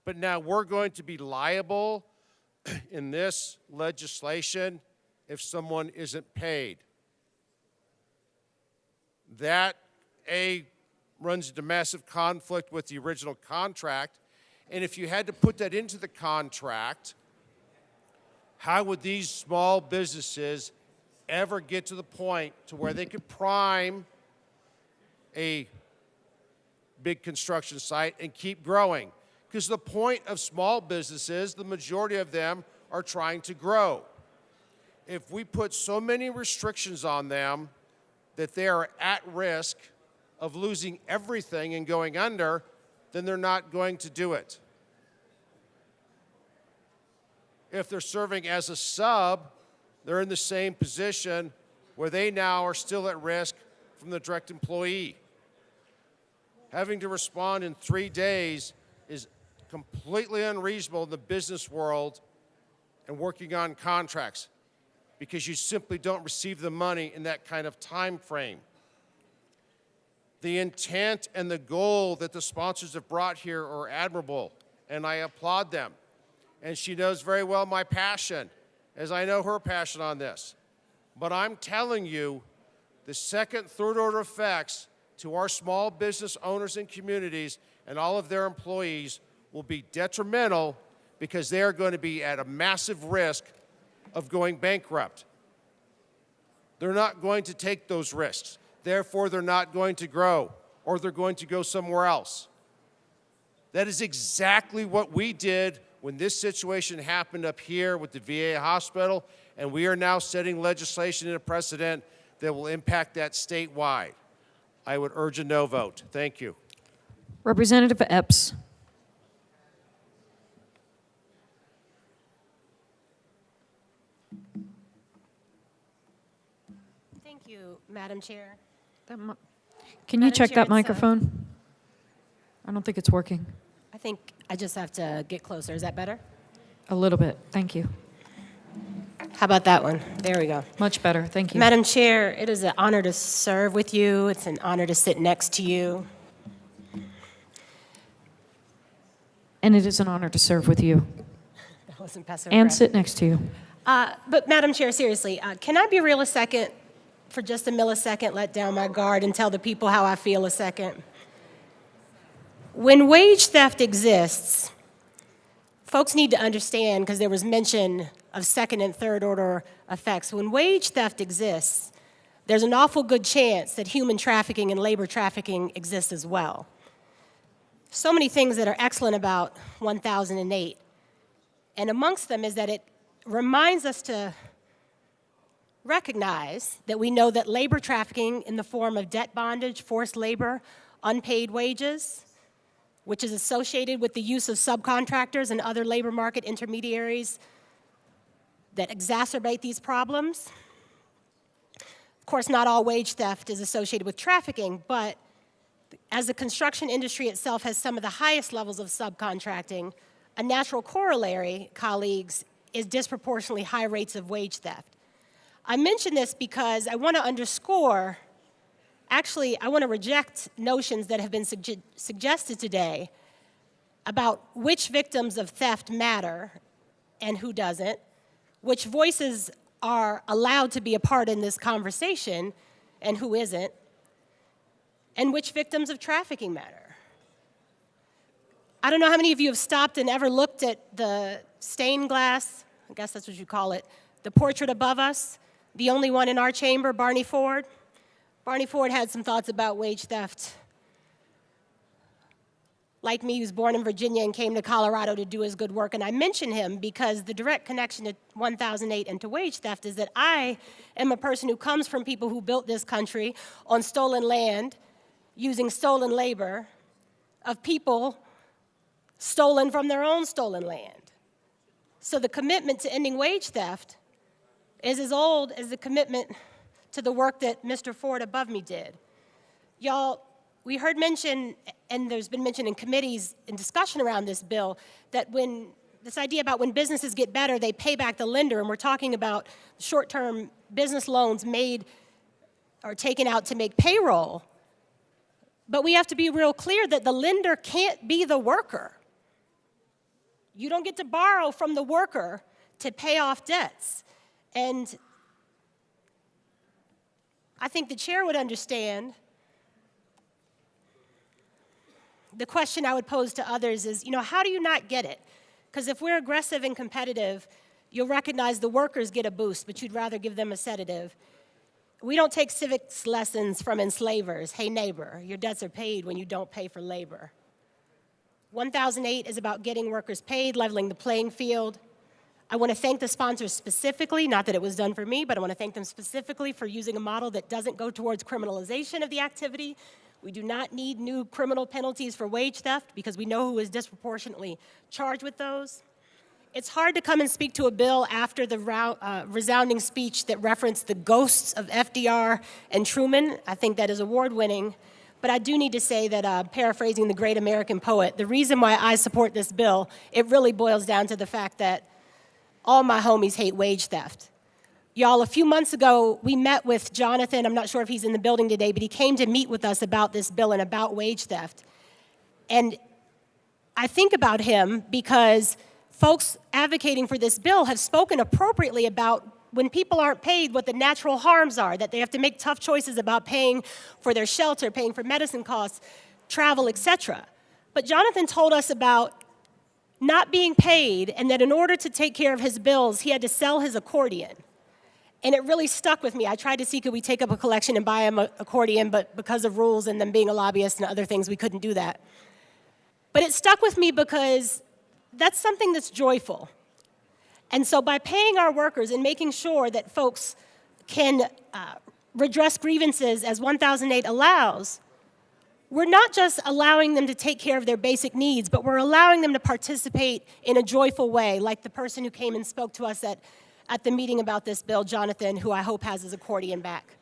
but now we're going to be liable in this legislation if someone isn't paid. That, runs into massive conflict with the original contract, and if you had to put that into the contract, how would these small businesses ever get to the point to where they could prime a big construction site and keep growing? Because the point of small businesses, the majority of them are trying to grow. If we put so many restrictions on them that they are at risk of losing everything and going under, then they're not going to do it. If they're serving as a sub, they're in the same position where they now are still at risk from the direct employee. Having to respond in 3 days is completely unreasonable in the business world and working on contracts because you simply don't receive the money in that kind of time frame. The intent and the goal that the sponsors have brought here are admirable, and I applaud them. And she knows very well my passion, as I know her passion on this. But I'm telling you, the second, third order effects to our small business owners and communities and all of their employees will be detrimental because they are going to be at a massive risk of going bankrupt. They're not going to take those risks. Therefore, they're not going to grow, or they're going to go somewhere else. That is exactly what we did when this situation happened up here with the VA hospital, and we are now setting legislation and a precedent that will impact that statewide. I would urge a no vote. Thank you. Representative Epps. Thank you, Madam Chair. Can you Madam check Chair, that it's, microphone? I don't think it's working. I think I just have to get closer. Is that better? A little bit. Thank you. How about that one? There we go. Much better. Thank you. Madam Chair, it is an honor to serve with you. It's an honor to sit next to you. And it is an honor to serve with you That wasn't passive and aggressive. sit next to you. But Madam Chair, seriously, can I be real a second, for just a millisecond, let down my guard and tell the people how I feel a second? When wage theft exists, folks need to understand, because there was mention of second and third order effects. When wage theft exists, there's an awful good chance that human trafficking and labor trafficking exists as well. So many things that are excellent about 1008. And amongst them is that it reminds us to recognize that we know that labor trafficking in the form of debt bondage, forced labor, unpaid wages, which is associated with the use of subcontractors and other labor market intermediaries that exacerbate these problems. Of course, not all wage theft is associated with trafficking, but as the construction industry itself has some of the highest levels of subcontracting, a natural corollary, colleagues, is disproportionately high rates of wage theft. I mention this because I want to underscore, actually, I want to reject notions that have been suggested today about which victims of theft matter and who doesn't, which voices are allowed to be a part in this conversation and who isn't, and which victims of trafficking matter. I don't know how many of you have stopped and ever looked at the stained glass, I guess that's what you call it, the portrait above us, the only one in our chamber, Barney Ford. Barney Ford had some thoughts about wage theft. Like me, he was born in Virginia and came to Colorado to do his good work. And I mention him because the direct connection to 1008 and to wage theft is that I am a person who comes from people who built this country on stolen land, using stolen labor of people stolen from their own stolen land. So the commitment to ending wage theft is as old as the commitment to the work that Mr. Ford above me did. Y'all, we heard mention, and there's been mention in committees in discussion around this bill, that when this idea about when businesses get better, they pay back the lender, and we're talking about short-term business loans made or taken out to make payroll. But we have to be real clear that the lender can't be the worker. You don't get to borrow from the worker to pay off debts. And I think the chair would understand. The question I would pose to others is, how do you not get it? Because if we're aggressive and competitive, you'll recognize the workers get a boost, but you'd rather give them a sedative. We don't take civics lessons from enslavers. Hey, neighbor, your debts are paid when you don't pay for labor. 1008 is about getting workers paid, leveling the playing field. I want to thank the sponsors specifically, not that it was done for me, but I want to thank them specifically for using a model that doesn't go towards criminalization of the activity. We do not need new criminal penalties for wage theft because we know who is disproportionately charged with those. It's hard to come and speak to a bill after the resounding speech that referenced the ghosts of FDR and Truman. I think that is award-winning. But I do need to say that, paraphrasing the great American poet, the reason why I support this bill, it really boils down to the fact that all my homies hate wage theft. Y'all, a few months ago, we met with Jonathan. I'm not sure if he's in the building today, but he came to meet with us about this bill and about wage theft. And I think about him because folks advocating for this bill have spoken appropriately about when people aren't paid what the natural harms are, that they have to make tough choices about paying for their shelter, paying for medicine costs, travel, etc. But Jonathan told us about not being paid, and that in order to take care of his bills, he had to sell his accordion. And it really stuck with me. I tried to see, could we take up a collection and buy him an accordion, but because of rules and them being a lobbyist and other things, we couldn't do that. But it stuck with me because that's something that's joyful. And so by paying our workers and making sure that folks can redress grievances as 1008 allows, we're not just allowing them to take care of their basic needs, but we're allowing them to participate in a joyful way, like the person who came and spoke to us at the meeting about this bill, Jonathan, who I hope has his accordion back.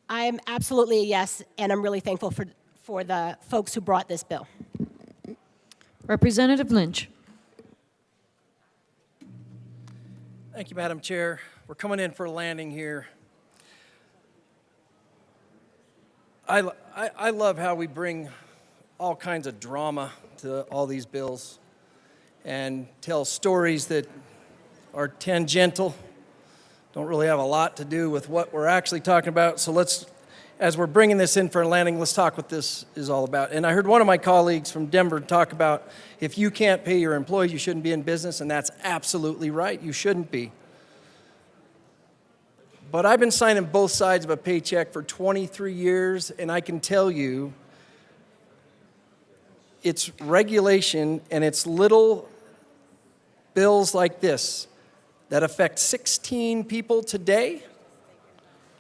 I am absolutely a yes, and I'm really thankful for the folks who brought this bill. Representative Lynch. Thank you, Madam Chair. We're coming in for a landing here. I love how we bring all kinds of drama to all these bills and tell stories that are tangential, don't really have a lot to do with what we're actually talking about. So let's, as we're bringing this in for a landing, let's talk what this is all about. And I heard one of my colleagues from Denver talk about if you can't pay your employees, you shouldn't be in business, and that's absolutely right. You shouldn't be. But I've been signing both sides of a paycheck for 23 years, and I can tell you it's regulation and it's little bills like this that affect 16 people today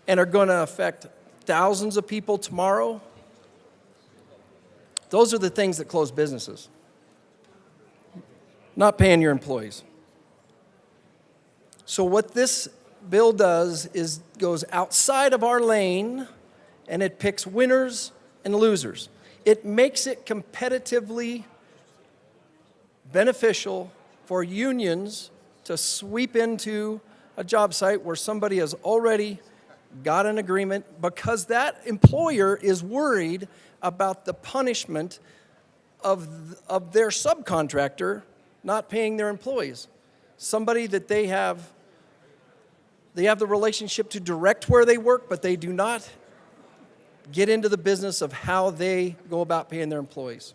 and are going to affect thousands of people tomorrow. Those are the things that close businesses. Not paying your employees. So what this bill does is goes outside of our lane and it picks winners and losers. It makes it competitively beneficial for unions to sweep into a job site where somebody has already got an agreement because that employer is worried about the punishment of their subcontractor not paying their employees. Somebody that they have the relationship to direct where they work, but they do not get into the business of how they go about paying their employees.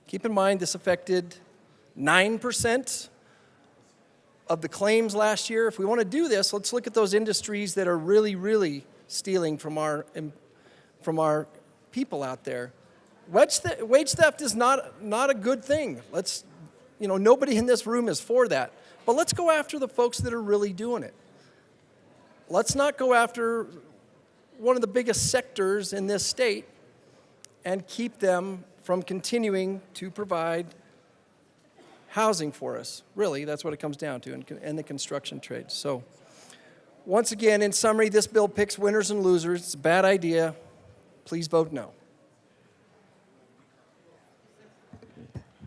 Keep in mind, this affected 9% of the claims last year. If we want to do this, let's look at those industries that are really, really stealing from our people out there. Wage theft is not a good thing. Nobody in this room is for that. But let's go after the folks that are really doing it. Let's not go after one of the biggest sectors in this state and keep them from continuing to provide housing for us. Really, that's what it comes down to, and the construction trade. So, once again, in summary, this bill picks winners and losers. It's a bad idea. Please vote no.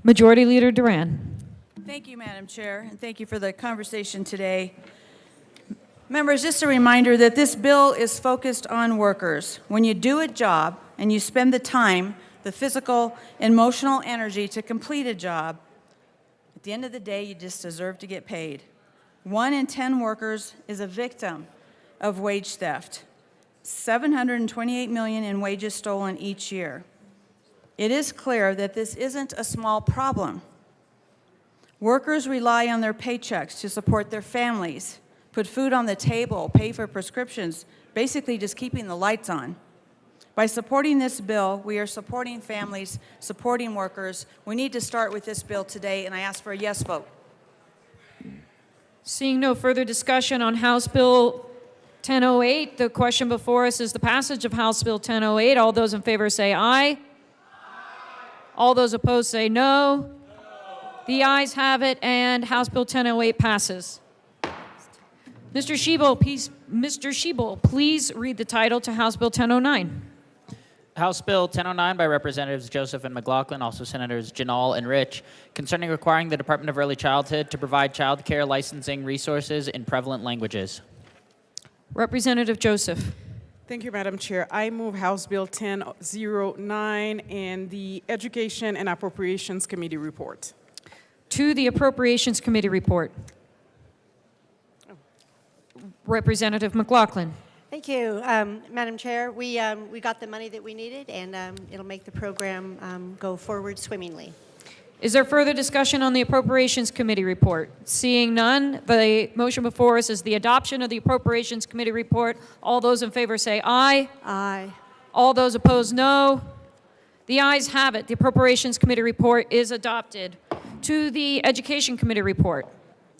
Majority Leader Duran. Thank you, Madam Chair, and thank you for the conversation today. Members, just a reminder that this bill is focused on workers. When you do a job and you spend the time, the physical, emotional energy to complete a job, at the end of the day, you just deserve to get paid. 1 in 10 workers is a victim of wage theft. $728 million in wages stolen each year. It is clear that this isn't a small problem. Workers rely on their paychecks to support their families, put food on the table, pay for prescriptions, basically just keeping the lights on. By supporting this bill, we are supporting families, supporting workers. We need to start with this bill today, and I ask for a yes vote. Seeing no further discussion on House Bill 1008, the question before us is the passage of House Bill 1008. All those in favor say aye. Aye. All those opposed say no. The ayes have it, and House Bill 1008 passes. Mr. Schiebel, please read the title to House Bill 1009. House Bill 1009 by Representatives Joseph and McLaughlin, also Senators Janal and Rich, concerning requiring the Department of Early Childhood to provide child care licensing resources in prevalent languages. Representative Joseph. Thank you, Madam Chair. I move House Bill 1009 and the Education and Appropriations Committee report. To the Appropriations Committee report. Representative McLaughlin. Thank you, Madam Chair. We got the money that we needed, and it'll make the program go forward swimmingly. Is there further discussion on the Appropriations Committee report? Seeing none, the motion before us is the adoption of the Appropriations Committee report. All those in favor say aye. Aye. All those opposed, no. The ayes have it. The Appropriations Committee report is adopted. To the Education Committee report.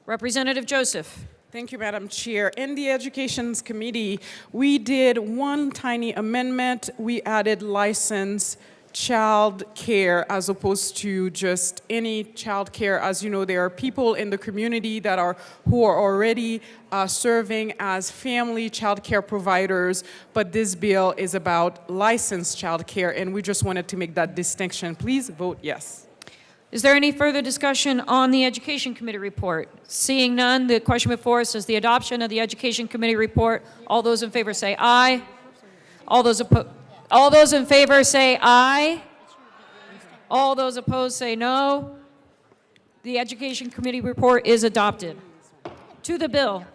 Representative Joseph. Thank you, Madam Chair. In the Education Committee, we did one tiny amendment. We added licensed child care as opposed to just any child care. As you know, there are people in the community who are already serving as family child care providers, but this bill is about licensed child care, and we just wanted to make that distinction. Please vote yes. Is there any further discussion on the Education Committee report? Seeing none, the question before us is the adoption of the Education Committee report. All those in favor say aye. All those in favor say aye. All those opposed say no. The Education Committee report is adopted. To the bill.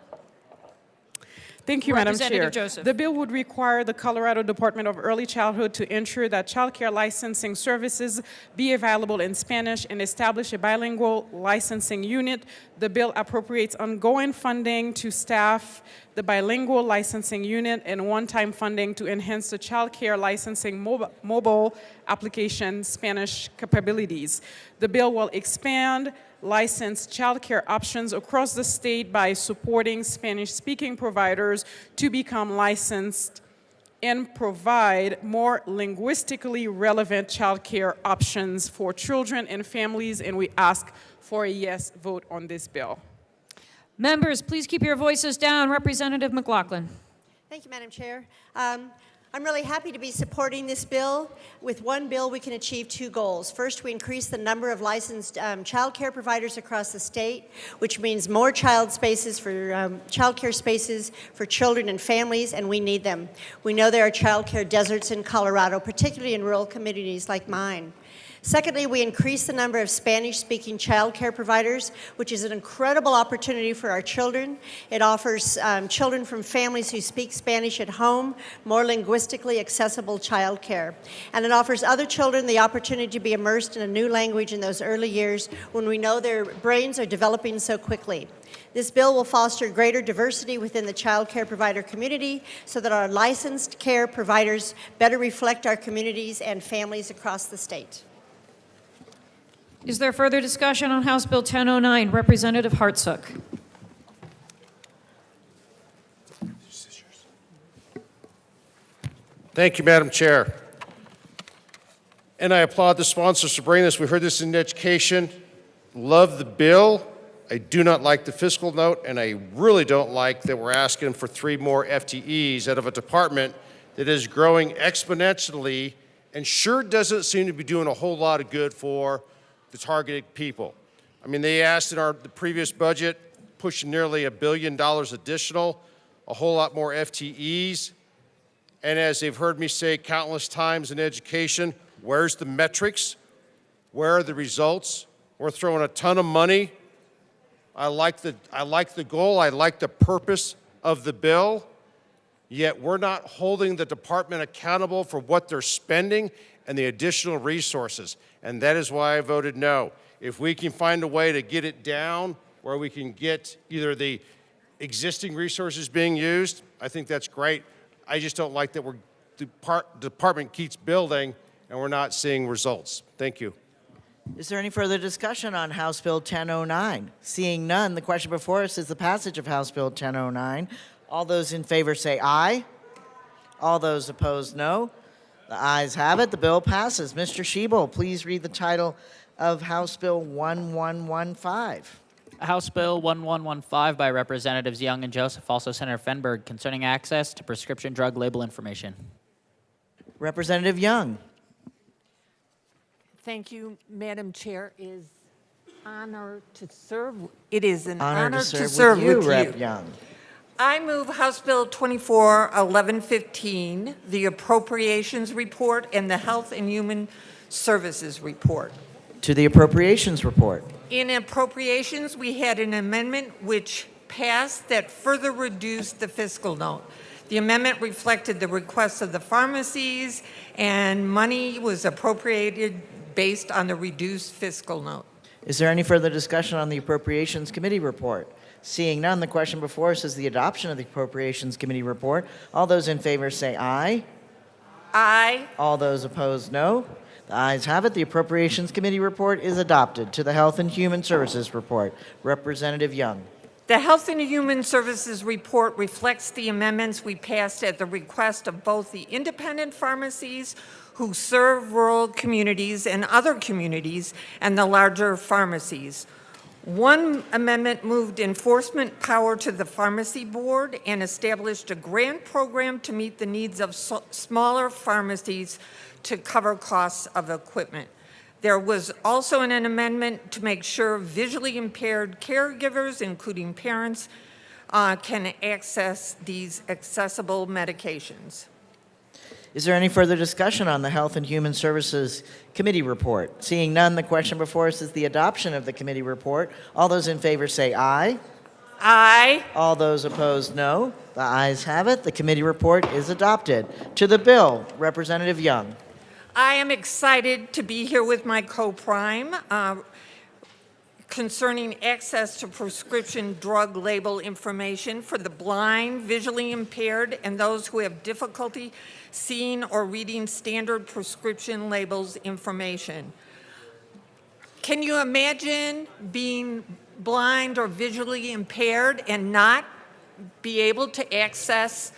Thank you, Madam Chair. Representative Joseph. The bill would require the Colorado Department of Early Childhood to ensure that child care licensing services be available in Spanish and establish a bilingual licensing unit. The bill appropriates ongoing funding to staff the bilingual licensing unit and one-time funding to enhance the child care licensing mobile application Spanish capabilities. The bill will expand licensed child care options across the state by supporting Spanish-speaking providers to become licensed and provide more linguistically relevant child care options for children and families, and we ask for a yes vote on this bill. Members, please keep your voices down. Representative McLaughlin. Thank you, Madam Chair. I'm really happy to be supporting this bill. With one bill, we can achieve two goals. First, we increase the number of licensed child care providers across the state, which means more child care spaces for children and families, and we need them. We know there are child care deserts in Colorado, particularly in rural communities like mine. Secondly, we increase the number of Spanish-speaking child care providers, which is an incredible opportunity for our children. It offers children from families who speak Spanish at home more linguistically accessible child care. And it offers other children the opportunity to be immersed in a new language in those early years when we know their brains are developing so quickly. This bill will foster greater diversity within the child care provider community so that our licensed care providers better reflect our communities and families across the state. Is there further discussion on House Bill 1009? Representative Hartsook. Thank you, Madam Chair. And I applaud the sponsors for bringing this. We heard this in education. Love the bill. I do not like the fiscal note, and I really don't like that we're asking for 3 more FTEs out of a department that is growing exponentially and sure doesn't seem to be doing a whole lot of good for the targeted people. I mean, they asked in the previous budget, pushing nearly $1 billion additional, a whole lot more FTEs. And as they've heard me say countless times in education, where's the metrics? Where are the results? We're throwing a ton of money. I like the goal, I like the purpose of the bill, yet we're not holding the department accountable for what they're spending and the additional resources. And that is why I voted no. If we can find a way to get it down where we can get either the existing resources being used, I think that's great. I just don't like that the department keeps building and we're not seeing results. Thank you. Is there any further discussion on House Bill 1009? Seeing none, the question before us is the passage of House Bill 1009. All those in favor say aye. All those opposed, no. The ayes have it. The bill passes. Mr. Schiebel, please read the title of House Bill 1115. House Bill 1115 by Representatives Young and Joseph, also Senator Fenberg, concerning access to prescription drug label information. Representative Young. Thank you, Madam Chair. It is an honor to serve with you, Rep. Young. I move House Bill 241115, the Appropriations Report, and the Health and Human Services Report. To the Appropriations Report. In Appropriations, we had an amendment which passed that further reduced the fiscal note. The amendment reflected the requests of the pharmacies, and money was appropriated based on the reduced fiscal note. Is there any further discussion on the Appropriations Committee report? Seeing none, the question before us is the adoption of the Appropriations Committee report. All those in favor say aye. Aye. All those opposed, no. The ayes have it. The Appropriations Committee report is adopted. To the Health and Human Services report, Representative Young. The Health and Human Services report reflects the amendments we passed at the request of both the independent pharmacies who serve rural communities and other communities and the larger pharmacies. One amendment moved enforcement power to the pharmacy board and established a grant program to meet the needs of smaller pharmacies to cover costs of equipment. There was also an amendment to make sure visually impaired caregivers, including parents, can access these accessible medications. Is there any further discussion on the Health and Human Services Committee report? Seeing none, the question before us is the adoption of the committee report. All those in favor say aye. Aye. All those opposed, no. The ayes have it. The committee report is adopted. To the bill, Representative Young. I am excited to be here with my co-prime concerning access to prescription drug label information for the blind, visually impaired, and those who have difficulty seeing or reading standard prescription labels information. Can you imagine being blind or visually impaired and not be able to access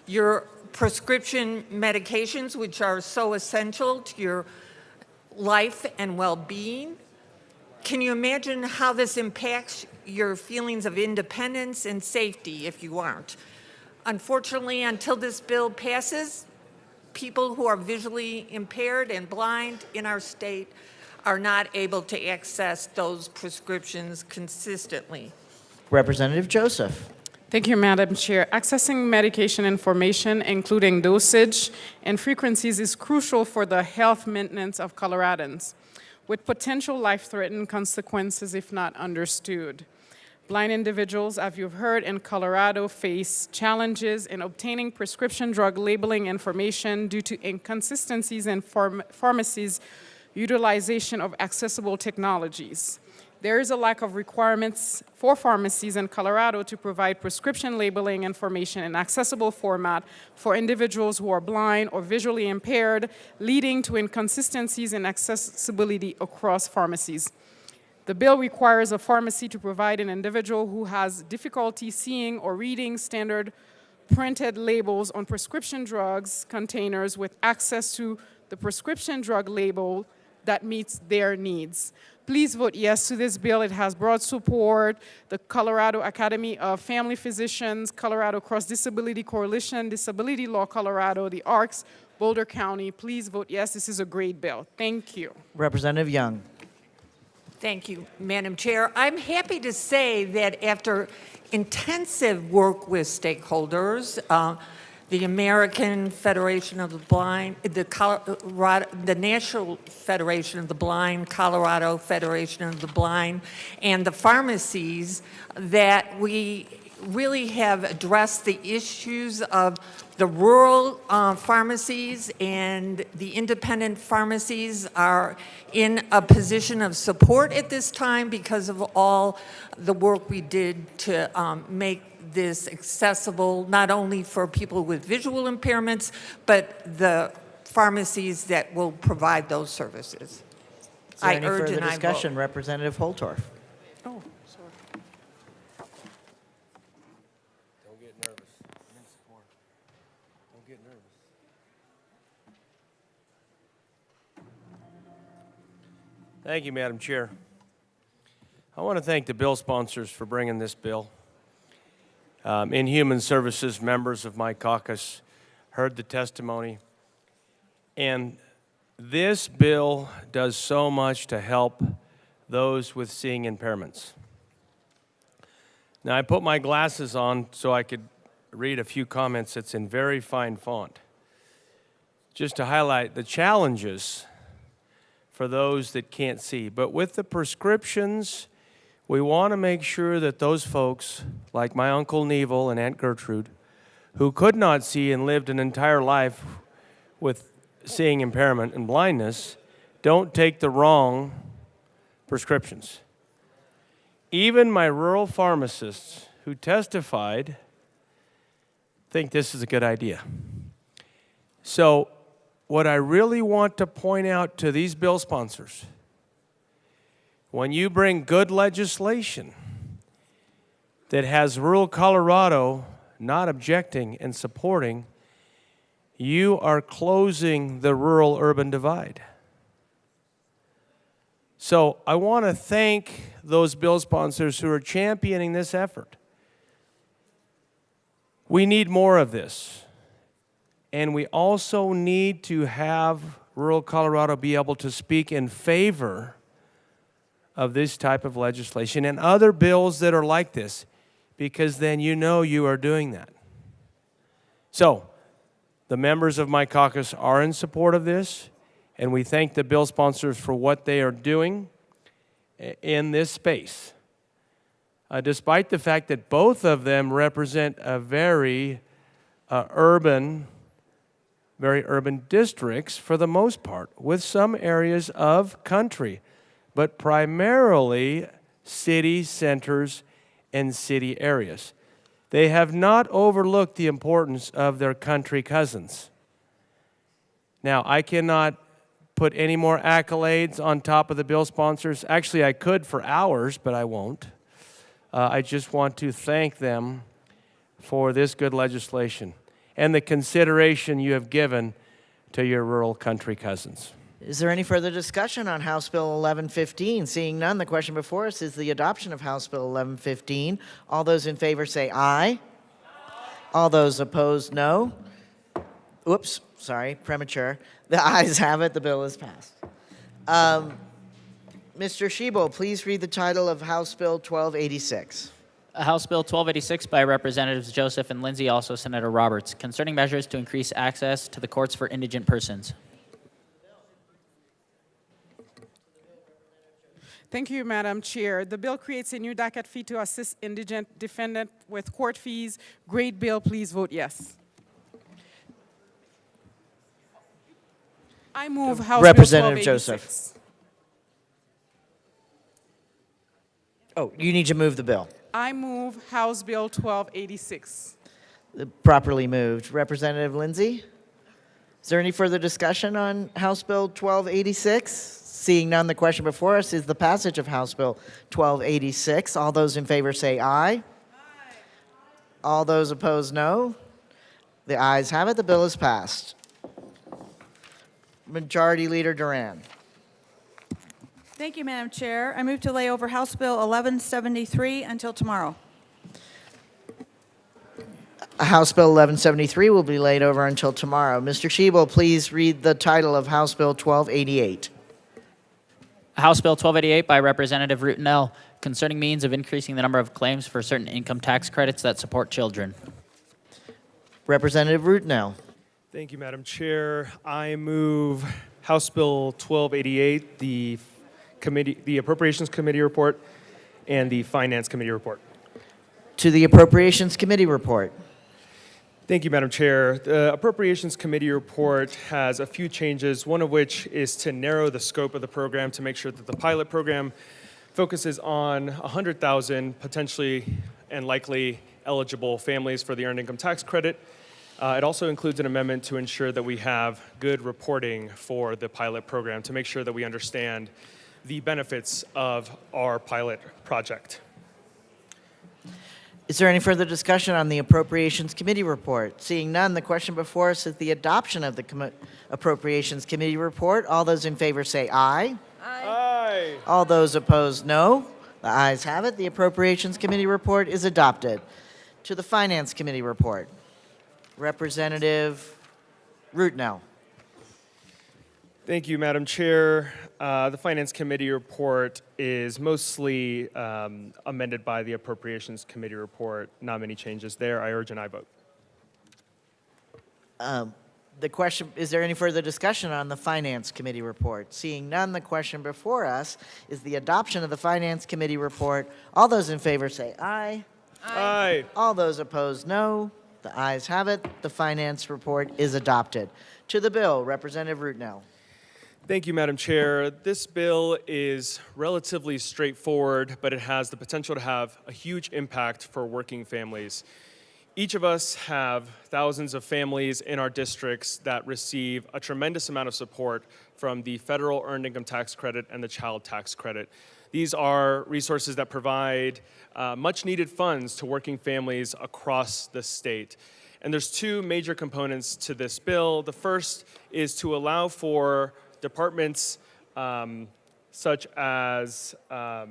your prescription medications, which are so essential to your life and well-being? Can you imagine how this impacts your feelings of independence and safety if you aren't? Unfortunately, until this bill passes, people who are visually impaired and blind in our state are not able to access those prescriptions consistently. Representative Joseph. Thank you, Madam Chair. Accessing medication information, including dosage and frequencies, is crucial for the health maintenance of Coloradans, with potential life-threatening consequences if not understood. Blind individuals, as you've heard, in Colorado face challenges in obtaining prescription drug labeling information due to inconsistencies in pharmacies' utilization of accessible technologies. There is a lack of requirements for pharmacies in Colorado to provide prescription labeling information in accessible format for individuals who are blind or visually impaired, leading to inconsistencies in accessibility across pharmacies. The bill requires a pharmacy to provide an individual who has difficulty seeing or reading standard printed labels on prescription drugs containers with access to the prescription drug label that meets their needs. Please vote yes to this bill. It has broad support. The Colorado Academy of Family Physicians, Colorado Cross Disability Coalition, Disability Law Colorado, the ARCS, Boulder County. Please vote yes. This is a great bill. Thank you. Representative Young. Thank you, Madam Chair. I'm happy to say that after intensive work with stakeholders, the American Federation of the Blind, the National Federation of the Blind, Colorado Federation of the Blind, and the pharmacies, that we really have addressed the issues of the rural pharmacies, and the independent pharmacies are in a position of support at this time because of all the work we did to make this accessible not only for people with visual impairments, but the pharmacies that will provide those services. Is there I any urge further and I discussion? vote. Representative Holtorf. Oh, sorry. Don't get nervous. Don't get nervous. Thank you, Madam Chair. I want to thank the bill sponsors for bringing this bill. In Human Services, members of my caucus heard the testimony, and this bill does so much to help those with seeing impairments. Now, I put my glasses on so I could read a few comments that's in very fine font, just to highlight the challenges for those that can't see. But with the prescriptions, we want to make sure that those folks, like my Uncle Neville and Aunt Gertrude, who could not see and lived an entire life with seeing impairment and blindness, don't take the wrong prescriptions. Even my rural pharmacists who testified think this is a good idea. So, what I really want to point out to these bill sponsors, when you bring good legislation that has rural Colorado not objecting and supporting, you are closing the rural-urban divide. So I want to thank those bill sponsors who are championing this effort. We need more of this. And we also need to have rural Colorado be able to speak in favor of this type of legislation and other bills that are like this, because then you know you are doing that. So, the members of my caucus are in support of this, and we thank the bill sponsors for what they are doing in this space. Despite the fact that both of them represent a very urban districts for the most part, with some areas of country, but primarily city centers and city areas. They have not overlooked the importance of their country cousins. Now, I cannot put any more accolades on top of the bill sponsors. Actually, I could for hours, but I won't. I just want to thank them for this good legislation and the consideration you have given to your rural country cousins. Is there any further discussion on House Bill 1115? Seeing none, the question before us is the adoption of House Bill 1115. All those in favor say aye. All those opposed, no. Oops, sorry, premature. The ayes have it, the bill is passed. Mr. Shebo, please read the title of House Bill 1286. House Bill 1286 by Representatives Joseph and Lindsay, also Senator Roberts, concerning measures to increase access to the courts for indigent persons. Thank you, Madam Chair. The bill creates a new docket fee to assist indigent defendant with court fees. Great bill. Please vote yes. I move House Representative Bill 1286. Joseph. Oh, you need to move the bill. I move House Bill 1286. Properly moved. Representative Lindsay? Is there any further discussion on House Bill 1286? Seeing none, the question before us is the passage of House Bill 1286. All those in favor say aye. Aye. All those opposed, no. The ayes have it. The bill is passed. Majority Leader Duran. Thank you, Madam Chair. I move to lay over House Bill 1173 until tomorrow. House Bill 1173 will be laid over until tomorrow. Mr. Shebo, please read the title of House Bill 1288. House Bill 1288 by Representative Rutinel, concerning means of increasing the number of claims for certain income tax credits that support children. Representative Rutinel. Thank you, Madam Chair. I move House Bill 1288, the Appropriations Committee report, and the Finance Committee report. To the Appropriations Committee report. Thank you, Madam Chair. The Appropriations Committee report has a few changes, one of which is to narrow the scope of the program to make sure that the pilot program focuses on 100,000 potentially and likely eligible families for the Earned Income Tax Credit. It also includes an amendment to ensure that we have good reporting for the pilot program to make sure that we understand the benefits of our pilot project. Is there any further discussion on the Appropriations Committee report? Seeing none, the question before us is the adoption of the Appropriations Committee report. All those in favor say aye. Aye. All those opposed, no. The ayes have it. The Appropriations Committee report is adopted. To the Finance Committee report. Representative Rutinel. Thank you, Madam Chair. The Finance Committee report is mostly amended by the Appropriations Committee report. Not many changes there. I urge an aye vote. The question, is there any further discussion on the Finance Committee report? Seeing none, the question before us is the adoption of the Finance Committee report. All those in favor say aye. Aye. All those opposed, no. The ayes have it. The Finance report is adopted. To the bill, Representative Rutinel. Thank you, Madam Chair. This bill is relatively straightforward, but it has the potential to have a huge impact for working families. Each of us have thousands of families in our districts that receive a tremendous amount of support from the federal earned income tax credit and the child tax credit. These are resources that provide much needed funds to working families across the state. And there's two major components to this bill. The first is to allow for departments such as the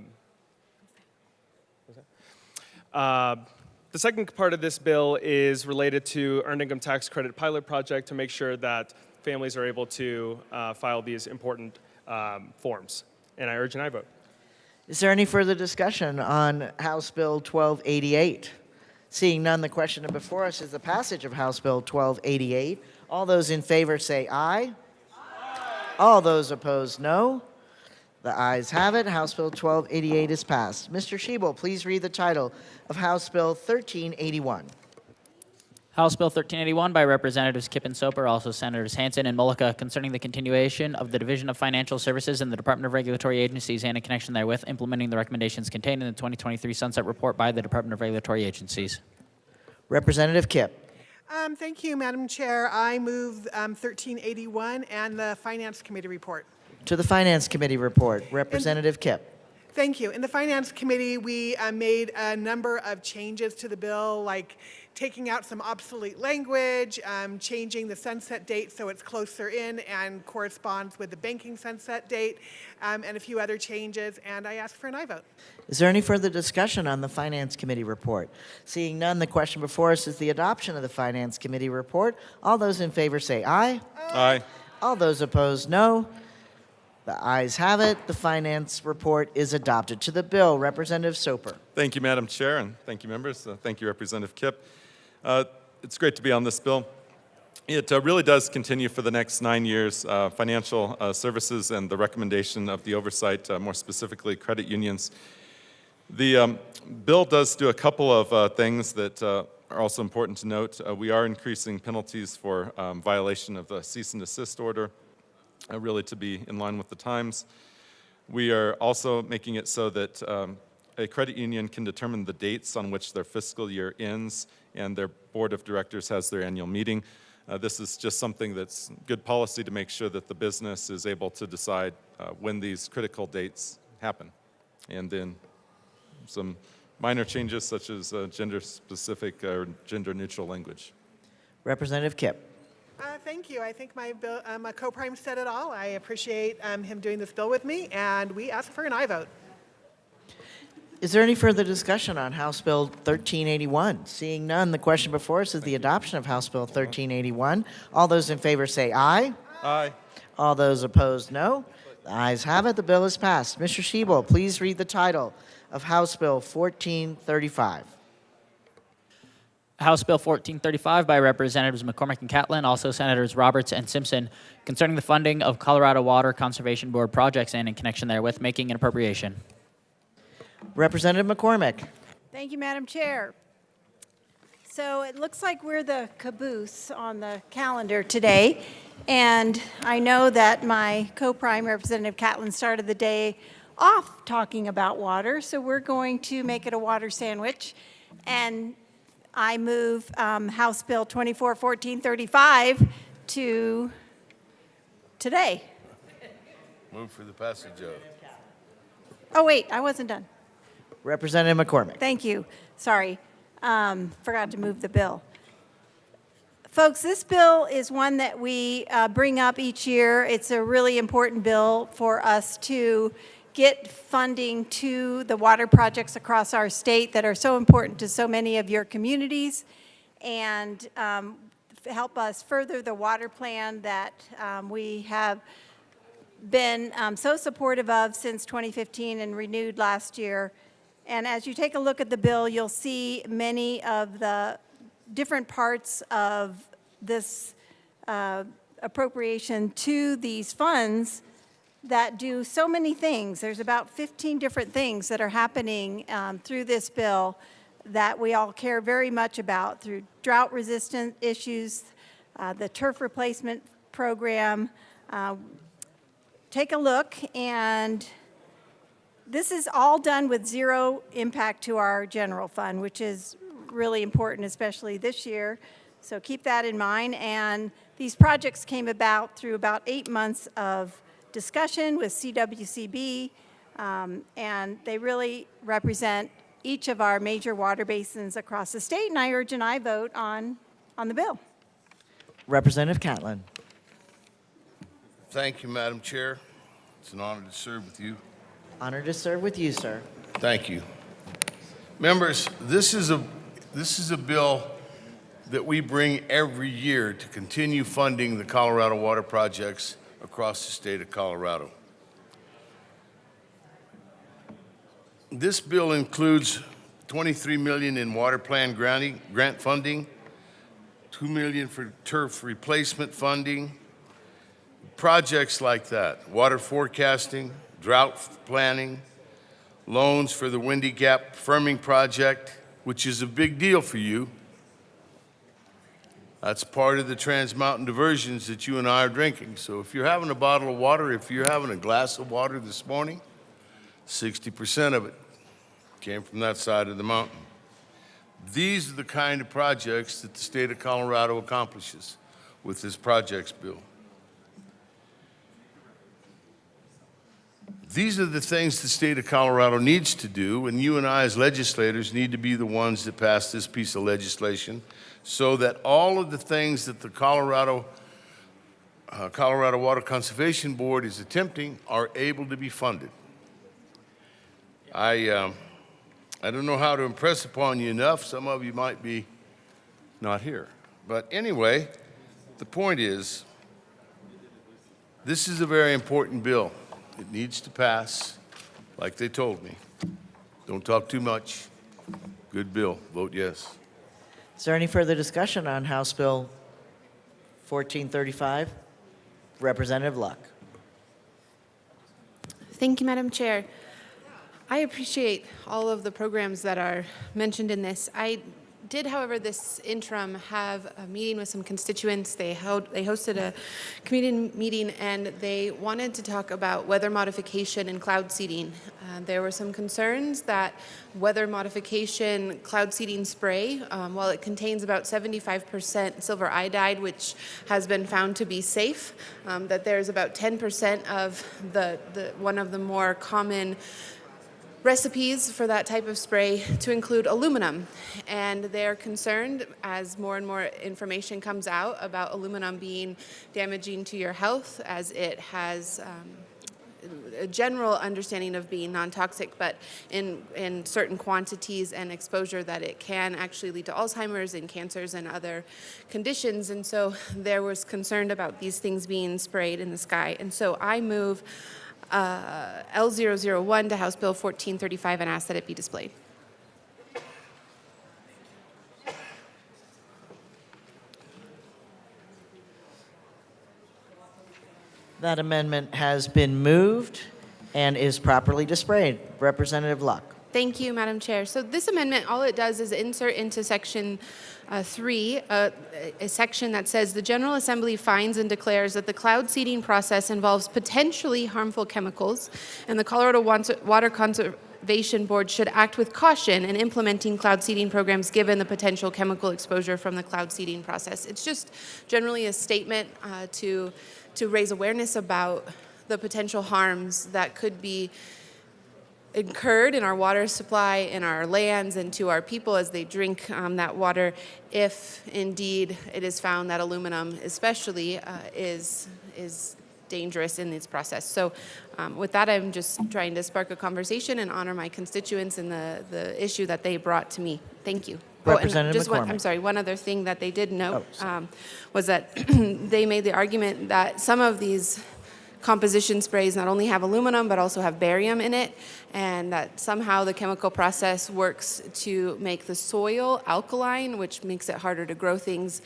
second part of this bill is related to earned income tax credit pilot project to make sure that families are able to file these important forms. And I urge an aye vote. Is there any further discussion on House Bill 1288? Seeing none, the question before us is the passage of House Bill 1288. All those in favor say aye. All those opposed, no. The ayes have it. House Bill 1288 is passed. Mr. Shebel, please read the title of House Bill 1381. House Bill 1381 by Representatives Kipp and Soper, also Senators Hansen and Mullica, concerning the continuation of the Division of Financial Services and the Department of Regulatory Agencies and in connection therewith, implementing the recommendations contained in the 2023 Sunset Report by the Department of Regulatory Agencies. Representative Kipp. Thank you, Madam Chair. I move 1381 and the Finance Committee report. To the Finance Committee report, Representative Kipp. Thank you. In the Finance Committee, we made a number of changes to the bill, like taking out some obsolete language, changing the sunset date so it's closer in and corresponds with the banking sunset date, and a few other changes, and I ask for an aye vote. Is there any further discussion on the Finance Committee report? Seeing none, the question before us is the adoption of the Finance Committee report. All those in favor say aye. Aye. All those opposed, no. The ayes have it. The Finance report is adopted. To the bill, Representative Soper. Thank you, Madam Chair, and thank you, members. Thank you, Representative Kipp. It's great to be on this bill. It really does continue for the next 9 years financial services and the recommendation of the oversight, more specifically credit unions. The bill does do a couple of things that are also important to note. We are increasing penalties for violation of the cease and desist order, really to be in line with the times. We are also making it so that a credit union can determine the dates on which their fiscal year ends and their board of directors has their annual meeting. This is just something that's good policy to make sure that the business is able to decide when these critical dates happen. And then some minor changes such as gender-specific or gender-neutral language. Representative Kipp. Thank you. I think my co-prime said it all. I appreciate him doing this bill with me, and we ask for an aye vote. Is there any further discussion on House Bill 1381? Seeing none, the question before us is the adoption of House Bill 1381. All those in favor say aye. Aye. All those opposed, no. The ayes have it. The bill is passed. Mr. Shebel, please read the title of House Bill 1435. House Bill 1435 by Representatives McCormick and Catlin, also Senators Roberts and Simpson, concerning the funding of Colorado Water Conservation Board projects and in connection therewith, making an appropriation. Representative McCormick. Thank you, Madam Chair. So it looks like we're the caboose on the calendar today, and I know that my co-prime Representative Catlin started the day off talking about water, so we're going to make it a water sandwich, and I move House Bill 1435 to today. Move for the passage of. Oh, wait, I wasn't done. Representative McCormick. Thank you. Sorry. Forgot to move the bill. Folks, this bill is one that we bring up each year. It's a really important bill for us to get funding to the water projects across our state that are so important to so many of your communities and help us further the water plan that we have been so supportive of since 2015 and renewed last year. And as you take a look at the bill, you'll see many of the different parts of this appropriation to these funds that do so many things. There's about 15 different things that are happening through this bill that we all care very much about, through drought-resistant issues, the turf replacement program, take a look, and this is all done with zero impact to our general fund, which is really important, especially this year. So keep that in mind. And these projects came about through about 8 months of discussion with CWCB, and they really represent each of our major water basins across the state. And I urge an aye vote on the bill. Representative Catlin. Thank you, Madam Chair. It's an honor to serve with you. Honored to serve with you, sir. Thank you. Members, this is a bill that we bring every year to continue funding the Colorado water projects across the state of Colorado. This bill includes $23 million in water plan grant funding, $2 million for turf replacement funding, projects like that, water forecasting, drought planning, loans for the Windy Gap Firming Project, which is a big deal for you. That's part of the Trans Mountain diversions that you and I are drinking. So if you're having a bottle of water, if you're having a glass of water this morning, 60% of it came from that side of the mountain. These are the kind of projects that the state of Colorado accomplishes with this projects bill. These are the things the state of Colorado needs to do, and you and I as legislators need to be the ones that pass this piece of legislation so that all of the things that the Colorado Water Conservation Board is attempting are able to be funded. I don't know how to impress upon you enough. Some of you might be not here. But anyway, the point is, this is a very important bill. It needs to pass, like they told me. Don't talk too much. Good bill. Vote yes. Is there any further discussion on House Bill 1435? Representative Luck. Thank you, Madam Chair. I appreciate all of the programs that are mentioned in this. I did, however, this interim have a meeting with some constituents. They hosted a community meeting, and they wanted to talk about weather modification and cloud seeding. There were some concerns that weather modification cloud seeding spray, while it contains about 75% silver iodide, which has been found to be safe, that there's about 10% of one of the more common recipes for that type of spray to include aluminum. And they're concerned as more and more information comes out about aluminum being damaging to your health, as it has a general understanding of being non-toxic, but in certain quantities and exposure that it can actually lead to Alzheimer's and cancers and other conditions. And so there was concern about these things being sprayed in the sky. And so I move L001 to House Bill 1435 and ask that it be displayed. That amendment has been moved and is properly displayed. Representative Luck. Thank you, Madam Chair. So this amendment, all it does is insert into Section 3 a section that says the General Assembly finds and declares that the cloud seeding process involves potentially harmful chemicals, and the Colorado Water Conservation Board should act with caution in implementing cloud seeding programs given the potential chemical exposure from the cloud seeding process. It's just generally a statement to raise awareness about the potential harms that could be incurred in our water supply, in our lands, and to our people as they drink that water, if indeed it is found that aluminum especially is dangerous in this process. So with that, I'm just trying to spark a conversation and honor my constituents and the issue that they brought to me. Thank you. Representative McCormick. I'm sorry, one other thing that they did note was that they made the argument that some of these composition sprays not only have aluminum but also have barium in it, and that somehow the chemical process works to make the soil alkaline, which makes it harder to grow things.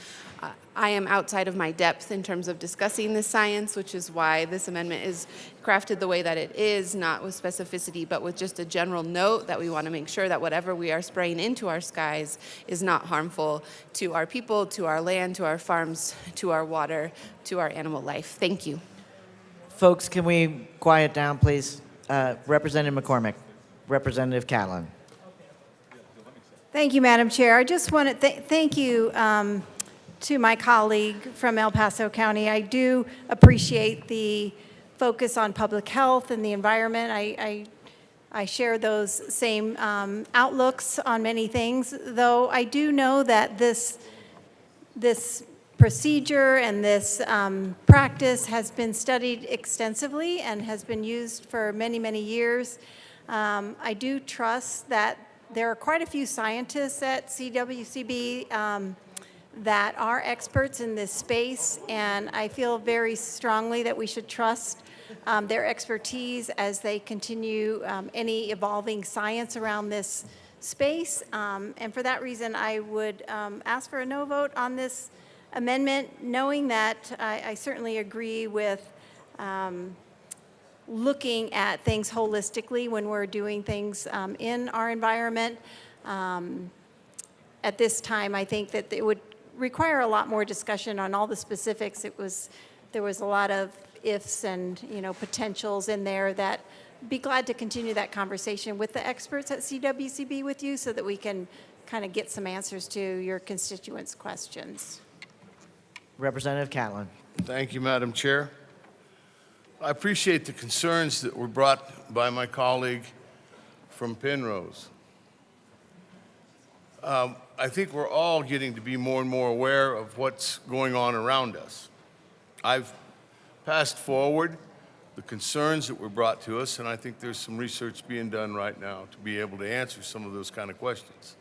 I am outside of my depth in terms of discussing this science, which is why this amendment is crafted the way that it is, not with specificity, but with just a general note that we want to make sure that whatever we are spraying into our skies is not harmful to our people, to our land, to our farms, to our water, to our animal life. Thank you. Folks, can we quiet down, please? Representative McCormick, Representative Catlin. Thank you, Madam Chair. I just want to thank you to my colleague from El Paso County. I do appreciate the focus on public health and the environment. I share those same outlooks on many things, though I do know that this procedure and this practice has been studied extensively and has been used for many, many years. I do trust that there are quite a few scientists at CWCB that are experts in this space, and I feel very strongly that we should trust their expertise as they continue any evolving science around this space. And for that reason, I would ask for a no vote on this amendment, knowing that I certainly agree with looking at things holistically when we're doing things in our environment. At this time, I think that it would require a lot more discussion on all the specifics. There was a lot of ifs and potentials in there that be glad to continue that conversation with the experts at CWCB with you so that we can kind of get some answers to your constituents' questions. Representative Catlin. Thank you, Madam Chair. I appreciate the concerns that were brought by my colleague from Penrose. I think we're all getting to be more and more aware of what's going on around us. I've passed forward the concerns that were brought to us, and I think there's some research being done right now to be able to answer some of those kind of questions.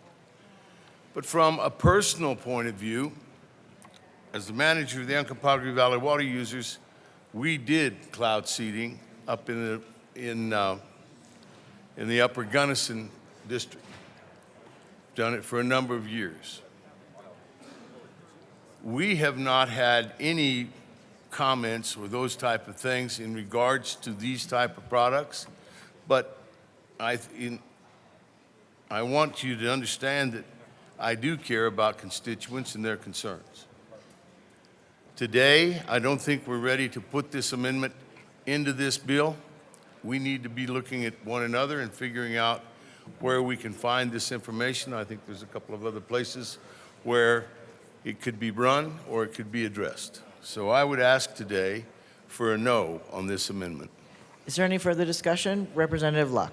But from a personal point of view, as the manager of the Uncompahgre Valley Water Users, we did cloud seeding up in the Upper Gunnison district. Done it for a number of years. We have not had any comments or those type of things in regards to these type of products, but I want you to understand that I do care about constituents and their concerns. Today, I don't think we're ready to put this amendment into this bill. We need to be looking at one another and figuring out where we can find this information. I think there's a couple of other places where it could be run or it could be addressed. So I would ask today for a no on this amendment. Is there any further discussion? Representative Luck.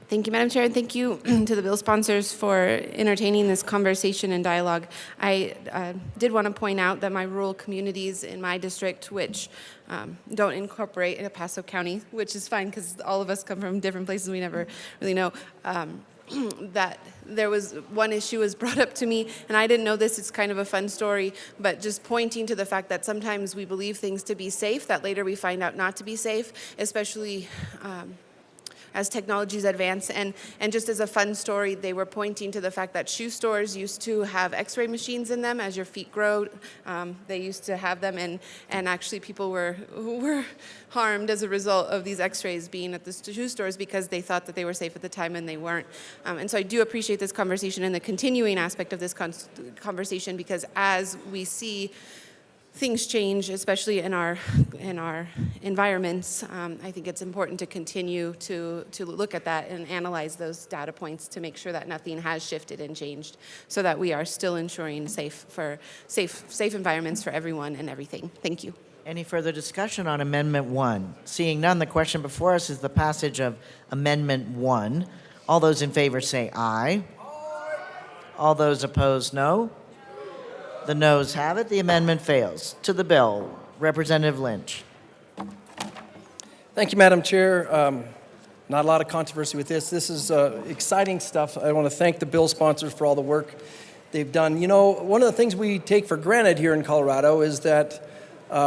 Thank you, Madam Chair, and thank you to the bill sponsors for entertaining this conversation and dialogue. I did want to point out that my rural communities in my district, which don't incorporate El Paso County, which is fine because all of us come from different places we never really know, that there was one issue was brought up to me, and I didn't know this. It's kind of a fun story, but just pointing to the fact that sometimes we believe things to be safe that later we find out not to be safe, especially as technologies advance. And just as a fun story, they were pointing to the fact that shoe stores used to have x-ray machines in them as your feet grow. They used to have them, and actually people were harmed as a result of these x-rays being at the shoe stores because they thought that they were safe at the time and they weren't. And so I do appreciate this conversation and the continuing aspect of this conversation, because as we see things change, especially in our environments, I think it's important to continue to look at that and analyze those data points to make sure that nothing has shifted and changed, so that we are still ensuring safe environments for everyone and everything. Thank you. Any further discussion on Amendment 1? Seeing none, the question before us is the passage of Amendment 1. All those in favor say aye. All those opposed, no. The noes have it. The amendment fails. To the bill, Representative Lynch. Thank you, Madam Chair. Not a lot of controversy with this. This is exciting stuff. I want to thank the bill sponsors for all the work they've done. You know, one of the things we take for granted here in Colorado is that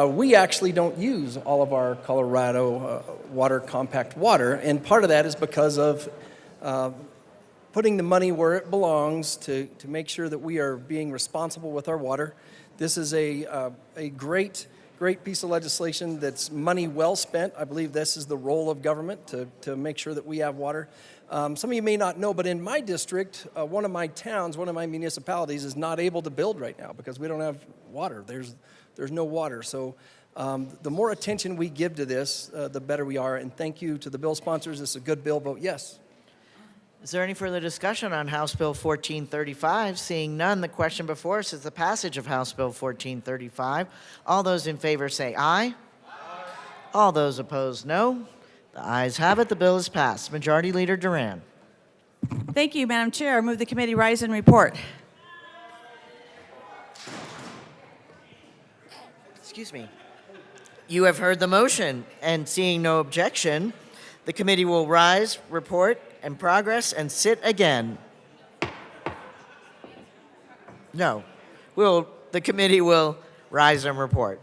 we actually don't use all of our Colorado water compact water, and part of that is because of putting the money where it belongs to make sure that we are being responsible with our water. This is a great piece of legislation that's money well spent. I believe this is the role of government to make sure that we have water. Some of you may not know, but in my district, one of my towns, one of my municipalities is not able to build right now because we don't have water. There's no water. So The more attention we give to this, the better we are. And thank you to the bill sponsors. This is a good bill. Vote yes. Is there any further discussion on House Bill 1435? Seeing none, the question before us is the passage of House Bill 1435. All those in favor say aye. All those opposed, no. The ayes have it. The bill is passed. Majority Leader Duran. Thank you, Madam Chair. I move the committee rise and report. Excuse me. You have heard the motion, and seeing no objection, the committee will rise, report, and progress, and sit again. No. The committee will rise and report.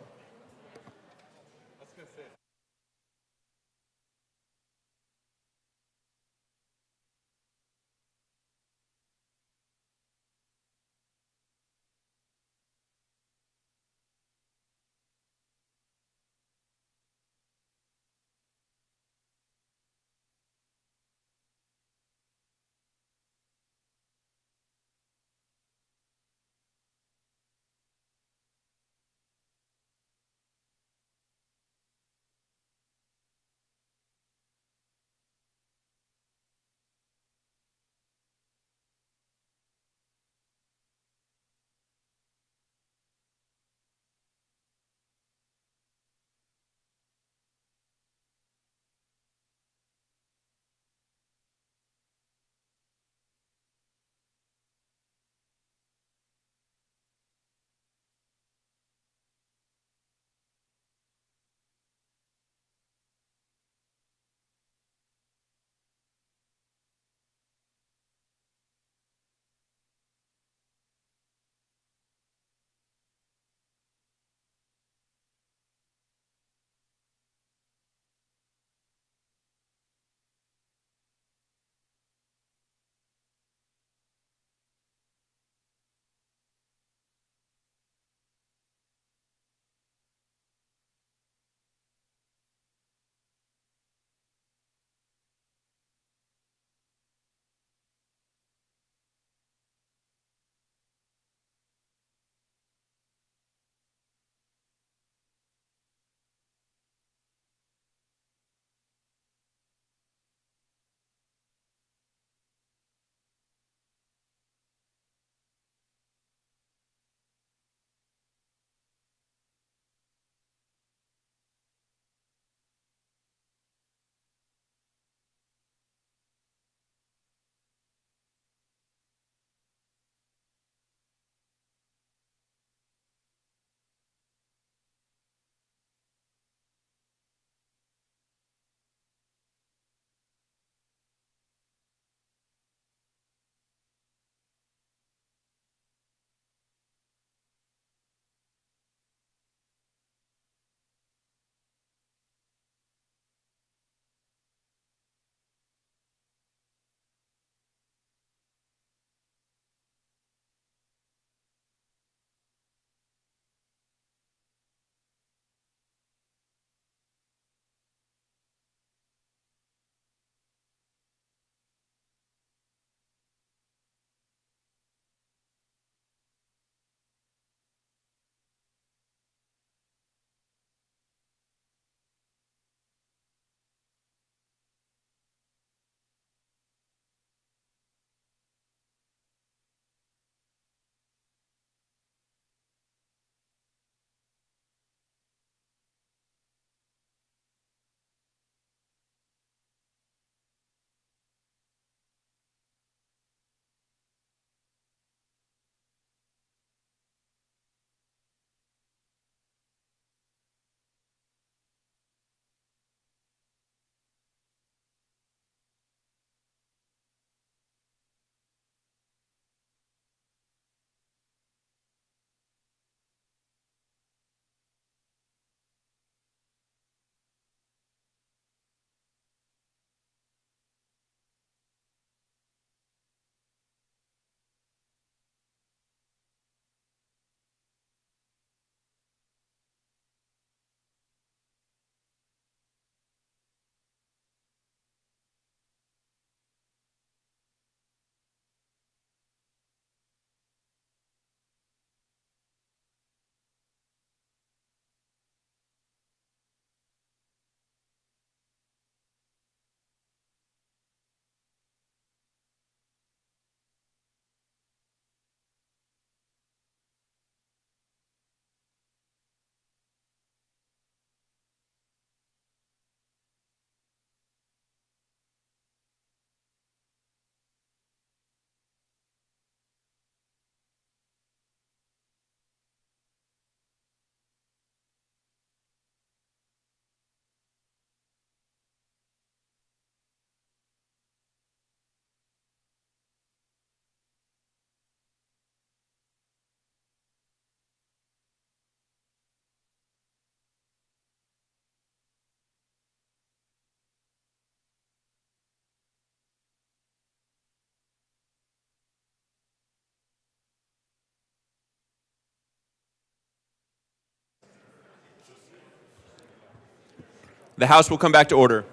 The House will come back to order.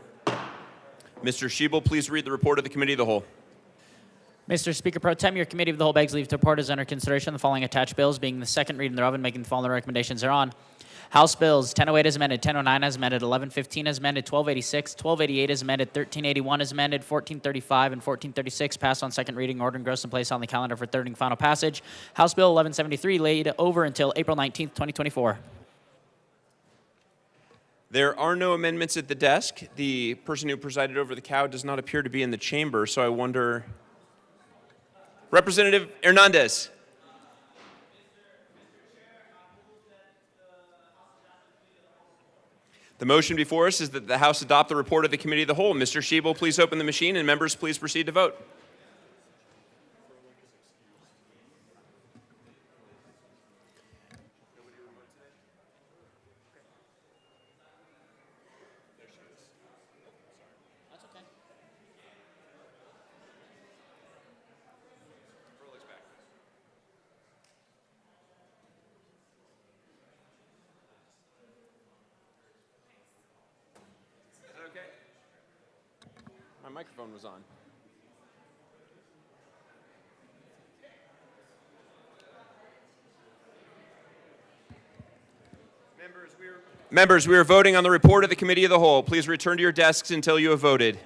Mr. Schiebel, please read the report of the Committee of the Whole. Mr. Speaker Pro Tem, your Committee of the Whole begs leave to report as under consideration the following attached bills, being the second reading thereof and making the following recommendations thereon. House Bills 1008 as amended, 1009 as amended, 1115 as amended, 1286, 1288 as amended, 1381 as amended, 1435 and 1436 passed on second reading, ordered, engrossed, and placed on the calendar for third and final passage. House Bill 1173 laid over until April 19th, 2024. There are no amendments at the desk. The person who presided over the cow does not appear to be in the chamber, so I wonder... Representative Hernandez. The motion before us is that the House adopt the report of the Committee of the Whole. Mr. Schiebel, please open the machine, and members, please proceed to vote. My microphone was on. Members, we are voting on the report of the Committee of the Whole. Please return to your desks until you have voted.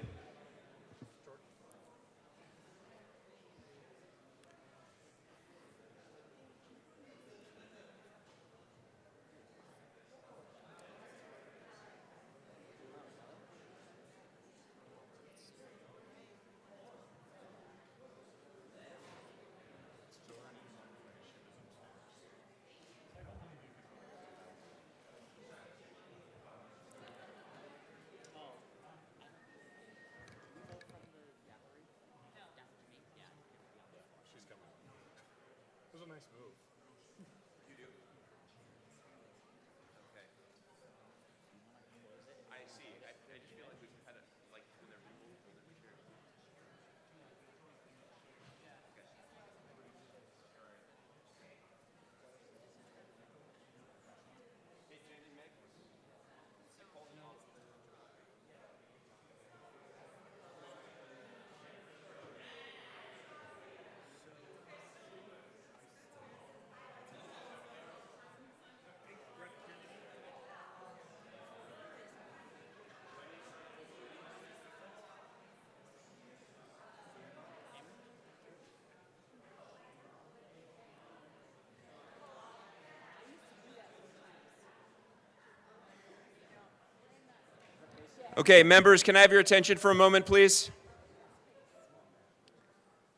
Okay, members, can I have your attention for a moment, please?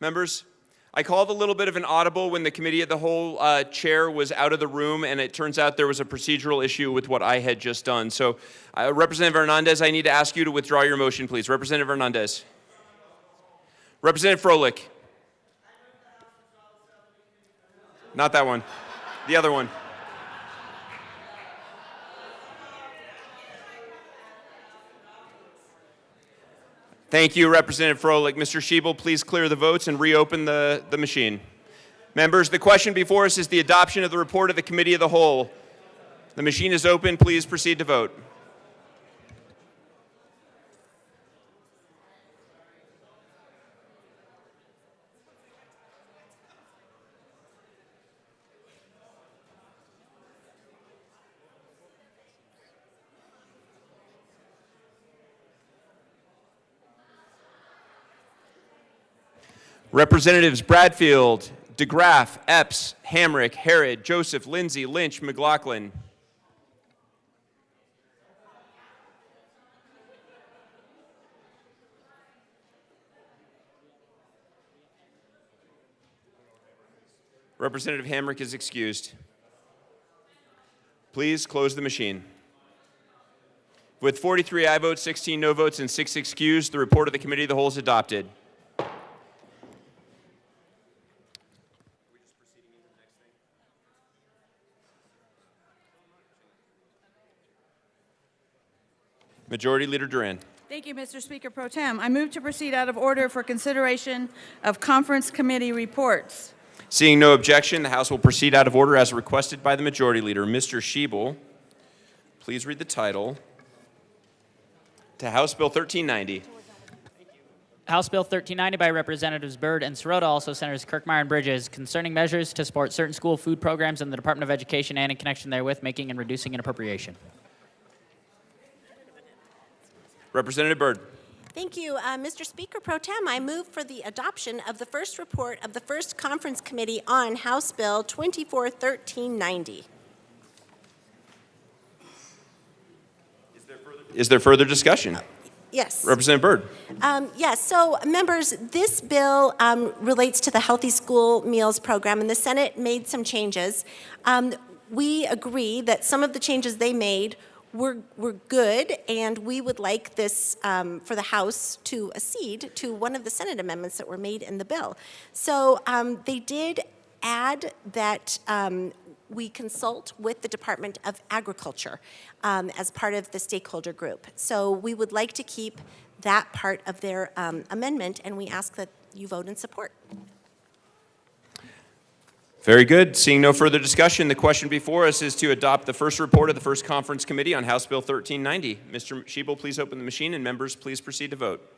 Members, I called a little bit of an audible when the Committee of the Whole chair was out of the room, and it turns out there was a procedural issue with what I had just done. So, Representative Hernandez, I need to ask you to withdraw your motion, please. Representative Hernandez. Representative Froelich. Not that one. The other one. Thank you, Representative Froelich. Mr. Schiebel, please clear the votes and reopen the machine. Members, the question before us is the adoption of the report of the Committee of the Whole. The machine is open. Please proceed to vote. Representatives Bradfield, DeGraff, Epps, Hamrick, Herod, Joseph, Lindsay, Lynch, McLaughlin. Representative Hamrick is excused. Please close the machine. With 43 aye votes, 16 no votes, and 6 excused, the report of the Committee of the Whole is adopted. Majority Leader Duran. Thank you, Mr. Speaker Pro Tem. I move to proceed out of order for consideration of conference committee reports. Seeing no objection, the House will proceed out of order as requested by the Majority Leader. Mr. Schiebel, please read the title to House Bill 1390. House Bill 1390 by Representatives Byrd and Sirota, also Senators Kirkmeyer and Bridges, concerning measures to support certain school food programs in the Department of Education and in connection therewith, making and reducing an appropriation. Representative Byrd. Thank you, Mr. Speaker Pro Tem. I move for the adoption of the first report of the First Conference Committee on House Bill 241390. Is there further discussion? Yes. Representative Byrd. Yes, so members, this bill relates to the Healthy School Meals Program, and the Senate made some changes. We agree that some of the changes they made were good, and we would like this for the House to accede to one of the Senate amendments that were made in the bill. So they did add that we consult with the Department of Agriculture as part of the stakeholder group. So we would like to keep that part of their amendment, and we ask that you vote in support. Very good. Seeing no further discussion, the question before us is to adopt the first report of the First Conference Committee on House Bill 1390. Mr. Schiebel, please open the machine, and members, please proceed to vote.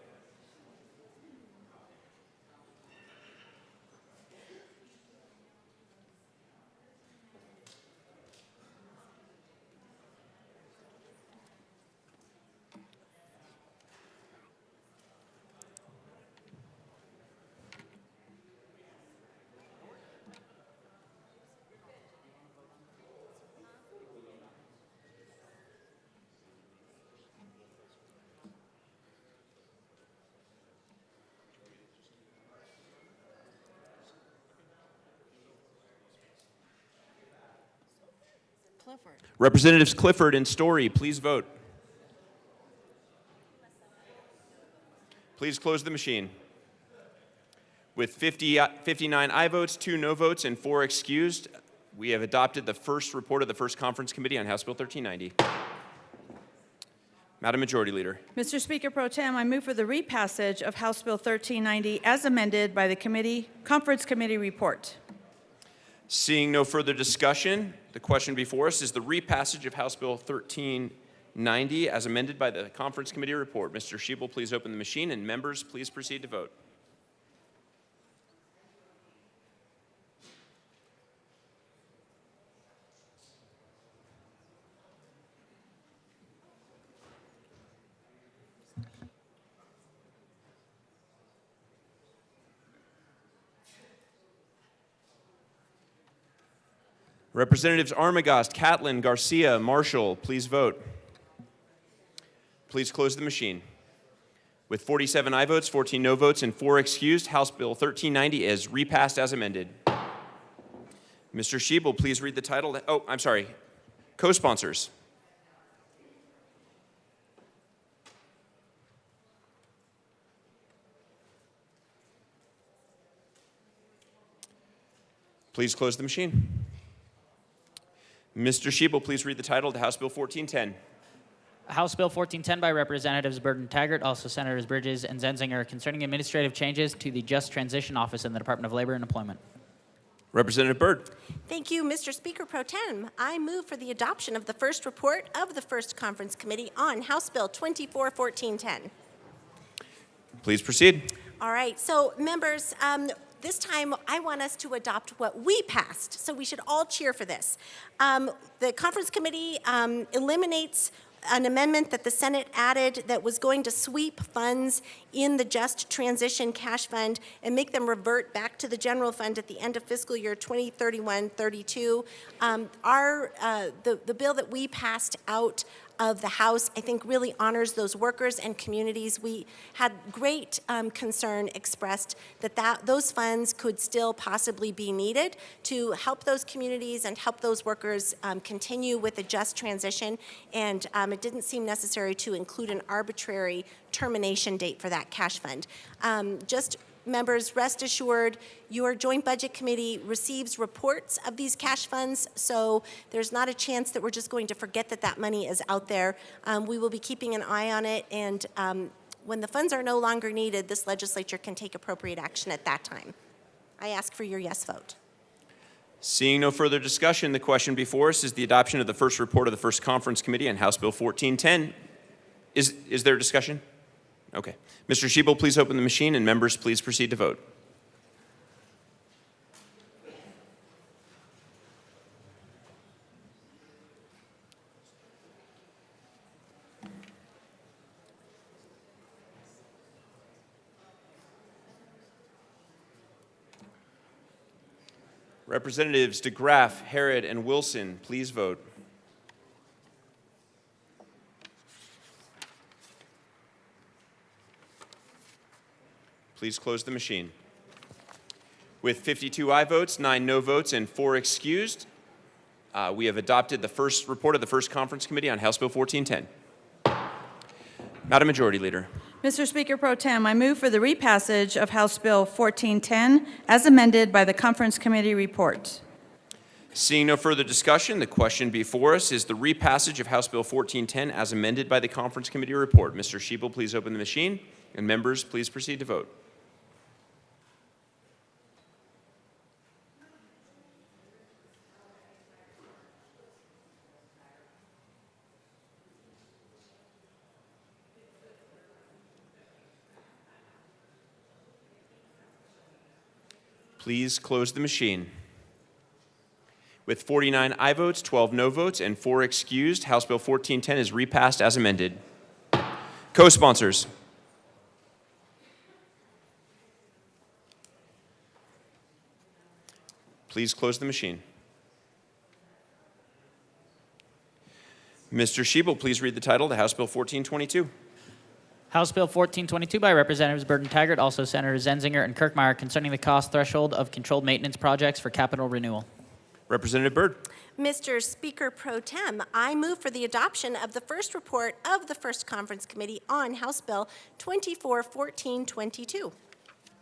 Representatives Clifford and Story, please vote. Please close the machine. With 59 aye votes, 2 no votes, and 4 excused, we have adopted the first report of the First Conference Committee on House Bill 1390. Madam Majority Leader. Mr. Speaker Pro Tem, I move for the repassage of House Bill 1390 as amended by the Conference Committee report. Seeing no further discussion, the question before us is the repassage of House Bill 1390 as amended by the Conference Committee report. Mr. Schiebel, please open the machine, and members, please proceed to vote. Representatives Armagost, Catlin, Garcia, Marshall, please vote. Please close the machine. With 47 aye votes, 14 no votes, and 4 excused, House Bill 1390 is repassed as amended. Mr. Schiebel, please read the title. Oh, I'm sorry. Co-sponsors. Please close the machine. Mr. Schiebel, please read the title to House Bill 1410. House Bill 1410 by Representatives Byrd and Taggart, also Senators Bridges and Zenzinger, concerning administrative changes to the Just Transition Office in the Department of Labor and Employment. Representative Byrd. Thank you, Mr. Speaker Pro Tem. I move for the adoption of the first report of the First Conference Committee on House Bill 241410. Please proceed. All right, so members, this time I want us to adopt what we passed, so we should all cheer for this. The Conference Committee eliminates an amendment that the Senate added that was going to sweep funds in the Just Transition Cash Fund and make them revert back to the general fund at the end of fiscal year 2031-32. The bill that we passed out of the House, I think, really honors those workers and communities. We had great concern expressed that those funds could still possibly be needed to help those communities and help those workers continue with a just transition, and it didn't seem necessary to include an arbitrary termination date for that cash fund. Members, rest assured, your Joint Budget Committee receives reports of these cash funds, so there's not a chance that we're just going to forget that that money is out there. We will be keeping an eye on it, and when the funds are no longer needed, this legislature can take appropriate action at that time. I ask for your yes vote. Seeing no further discussion, the question before us is the adoption of the first report of the First Conference Committee on House Bill 1410. Is there discussion? Okay. Mr. Schiebel, please open the machine, and members, please proceed to vote. Representatives DeGraff, Harrod, and Wilson, please vote. Please close the machine. With 52 aye votes, 9 no votes, and 4 excused, we have adopted the first report of the First Conference Committee on House Bill 1410. Madam Majority Leader. Mr. Speaker Pro Tem, I move for the repassage of House Bill 1410 as amended by the Conference Committee report. Seeing no further discussion, the question before us is the repassage of House Bill 1410 as amended by the Conference Committee report. Mr. Schiebel, please open the machine, and members, please proceed to vote. Please close the machine. With 49 aye votes, 12 no votes, and 4 excused, House Bill 1410 is repassed as amended. Co-sponsors. Please close the machine. Mr. Schiebel, please read the title to House Bill 1422. House Bill 1422 by Representatives Burton Taggart, also Senators Zenzinger and Kirkmeyer, concerning the cost threshold of controlled maintenance projects for capital renewal. Representative Byrd. Mr. Speaker Pro Tem, I move for the adoption of the first report of the First Conference Committee on House Bill 241422.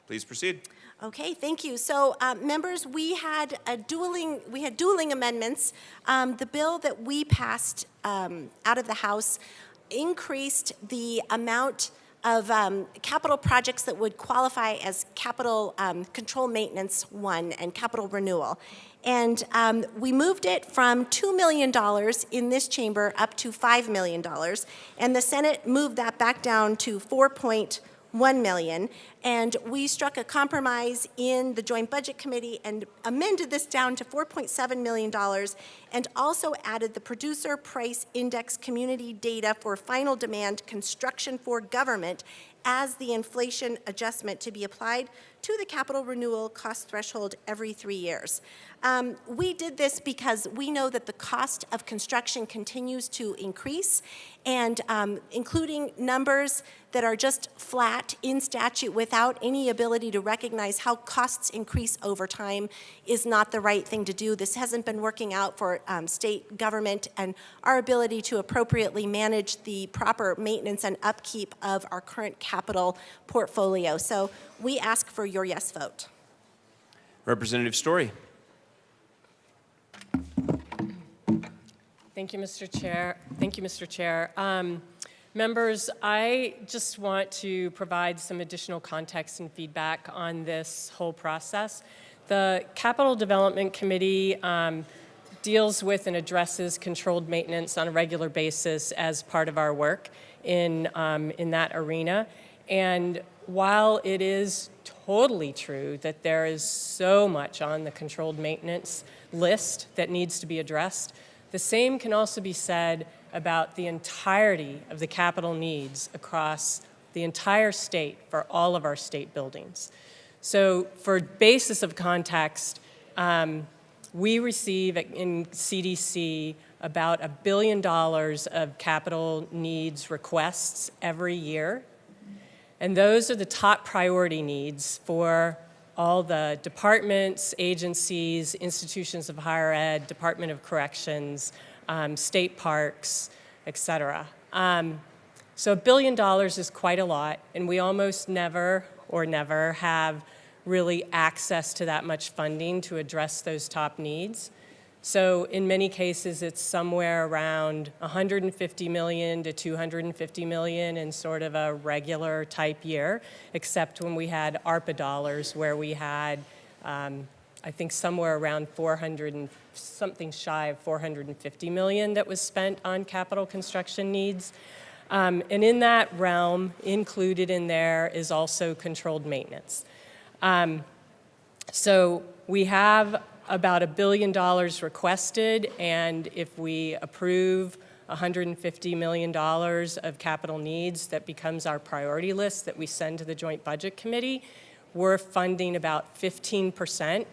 Please proceed. Okay, thank you. So, members, we had dueling amendments. The bill that we passed out of the House increased the amount of capital projects that would qualify as capital control maintenance 1 and capital renewal. And we moved it from $2 million in this chamber up to $5 million. And the Senate moved that back down to $4.1 million. And we struck a compromise in the Joint Budget Committee and amended this down to $4.7 million and also added the Producer Price Index community data for final demand construction for government as the inflation adjustment to be applied to the capital renewal cost threshold every 3 years. We did this because we know that the cost of construction continues to increase, and including numbers that are just flat in statute without any ability to recognize how costs increase over time is not the right thing to do. This hasn't been working out for state government and our ability to appropriately manage the proper maintenance and upkeep of our current capital portfolio. So we ask for your yes vote. Representative Story. Thank you, Mr. Chair. Thank you, Mr. Chair. Members, I just want to provide some additional context and feedback on this whole process. The Capital Development Committee deals with and addresses controlled maintenance on a regular basis as part of our work in that arena. And while it is totally true that there is so much on the controlled maintenance list that needs to be addressed, the same can also be said about the entirety of the capital needs across the entire state for all of our state buildings. So for basis of context, we receive in CDC about $1 billion of capital needs requests every year. And those are the top priority needs for all the departments, agencies, institutions of higher ed, Department of Corrections, state parks, et cetera. So $1 billion is quite a lot, and we almost never have really access to that much funding to address those top needs. So in many cases, it's somewhere around $150 million to $250 million in sort of a regular type year, except when we had ARPA dollars where we had, I think somewhere around something shy of $450 million that was spent on capital construction needs. And in that realm, included in there is also controlled maintenance. So we have about $1 billion requested, and if we approve $150 million of capital needs, that becomes our priority list that we send to the Joint Budget Committee. We're funding about 15%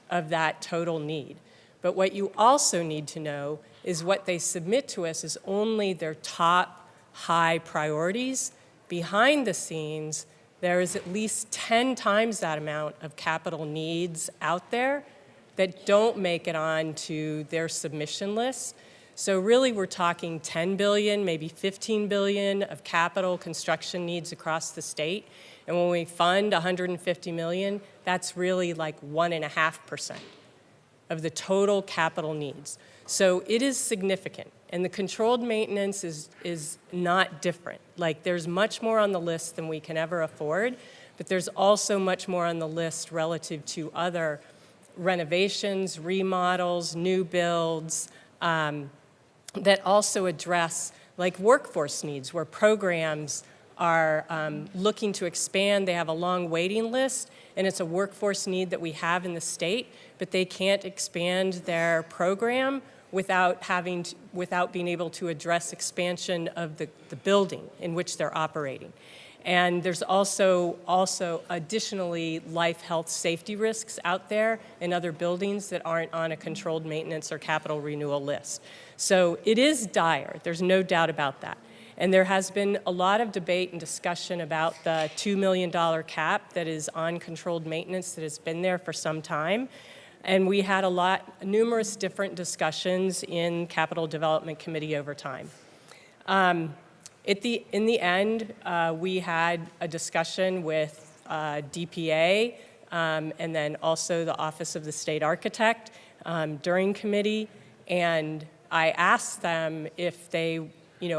of that total need. But what you also need to know is what they submit to us is only their top high priorities. Behind the scenes, there is at least 10 times that amount of capital needs out there that don't make it onto their submission list. So really we're talking 10 billion, maybe 15 billion of capital construction needs across the state. And when we fund 150 million, that's really like 1.5% of the total capital needs. So it is significant. And the controlled maintenance is not different. Like there's much more on the list than we can ever afford, but there's also much more on the list relative to other renovations, remodels, new builds, that also address like workforce needs where programs are looking to expand. They have a long waiting list, and it's a workforce need that we have in the state, but they can't expand their program without being able to address expansion of the building in which they're operating. And there's also additionally life, health, safety risks out there in other buildings that aren't on a controlled maintenance or capital renewal list. So it is dire, there's no doubt about that. And there has been a lot of debate and discussion about the $2 million cap that is on controlled maintenance that has been there for some time. And we had numerous different discussions in Capital Development Committee over time. In the end, we had a discussion with DPA and then also the Office of the State Architect during committee, and I asked them if they,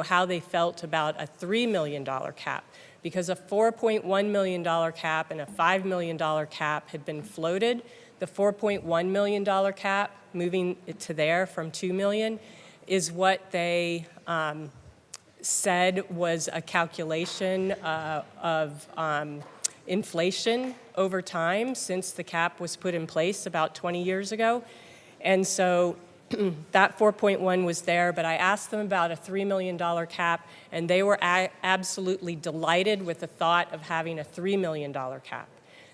how they felt about a $3 million cap, because a $4.1 million cap and a $5 million cap had been floated. The $4.1 million cap, moving it to there from $2 million, is what they said was a calculation of inflation over time since the cap was put in place about 20 years ago. And so that 4.1 was there, but I asked them about a $3 million cap, and they were absolutely delighted with the thought of having a $3 million cap.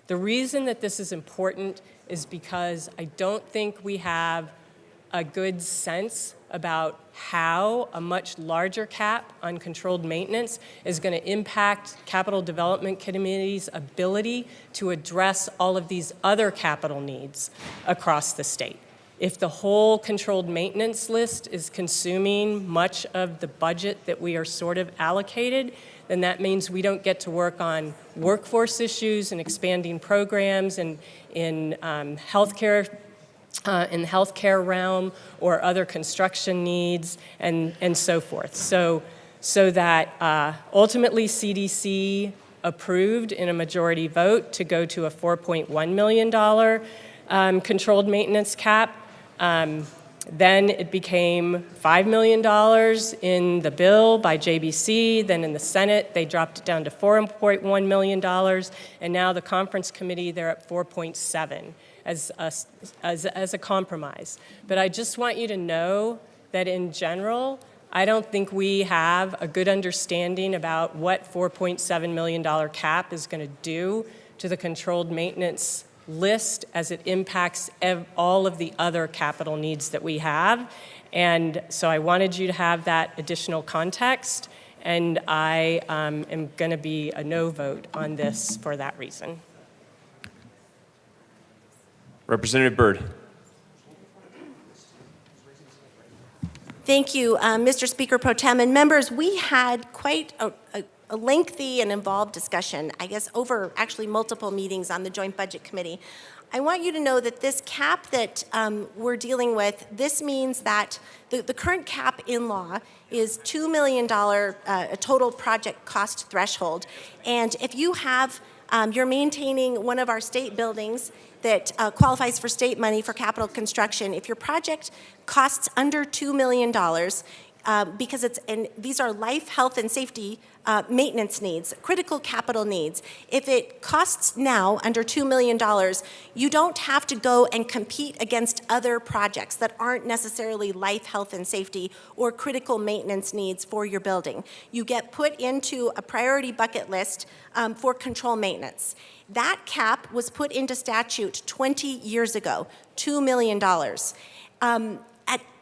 The reason that this is important is because I don't think we have a good sense about how a much larger cap on controlled maintenance is going to impact Capital Development Committee's ability to address all of these other capital needs across the state. If the whole controlled maintenance list is consuming much of the budget that we are sort of allocated, then that means we don't get to work on workforce issues and expanding programs and in healthcare in the healthcare realm or other construction needs and so forth. So that ultimately CDC approved in a majority vote to go to a $4.1 million controlled maintenance cap. Then it became $5 million in the bill by JBC. Then in the Senate, they dropped it down to $4.1 million. And now the conference committee, they're at 4.7 as a compromise. But I just want you to know that in general, I don't think we have a good understanding about what $4.7 million cap is going to do to the controlled maintenance list as it impacts all of the other capital needs that we have. And so I wanted you to have that additional context, and I am going to be a no vote on this for that reason. Representative Byrd. Thank you, Mr. Speaker Pro Tem. And members, we had quite a lengthy and involved discussion, I guess over actually multiple meetings on the Joint Budget Committee. I want you to know that this cap that we're dealing with, this means that the current cap in law is $2 million a total project cost threshold. And if you have, you're maintaining one of our state buildings that qualifies for state money for capital construction, if your project costs under $2 million, because these are life, health, and safety maintenance needs, critical capital needs. If it costs now under $2 million, you don't have to go and compete against other projects that aren't necessarily life, health, and safety or critical maintenance needs for your building. You get put into a priority bucket list for control maintenance. That cap was put into statute 20 years ago, $2 million.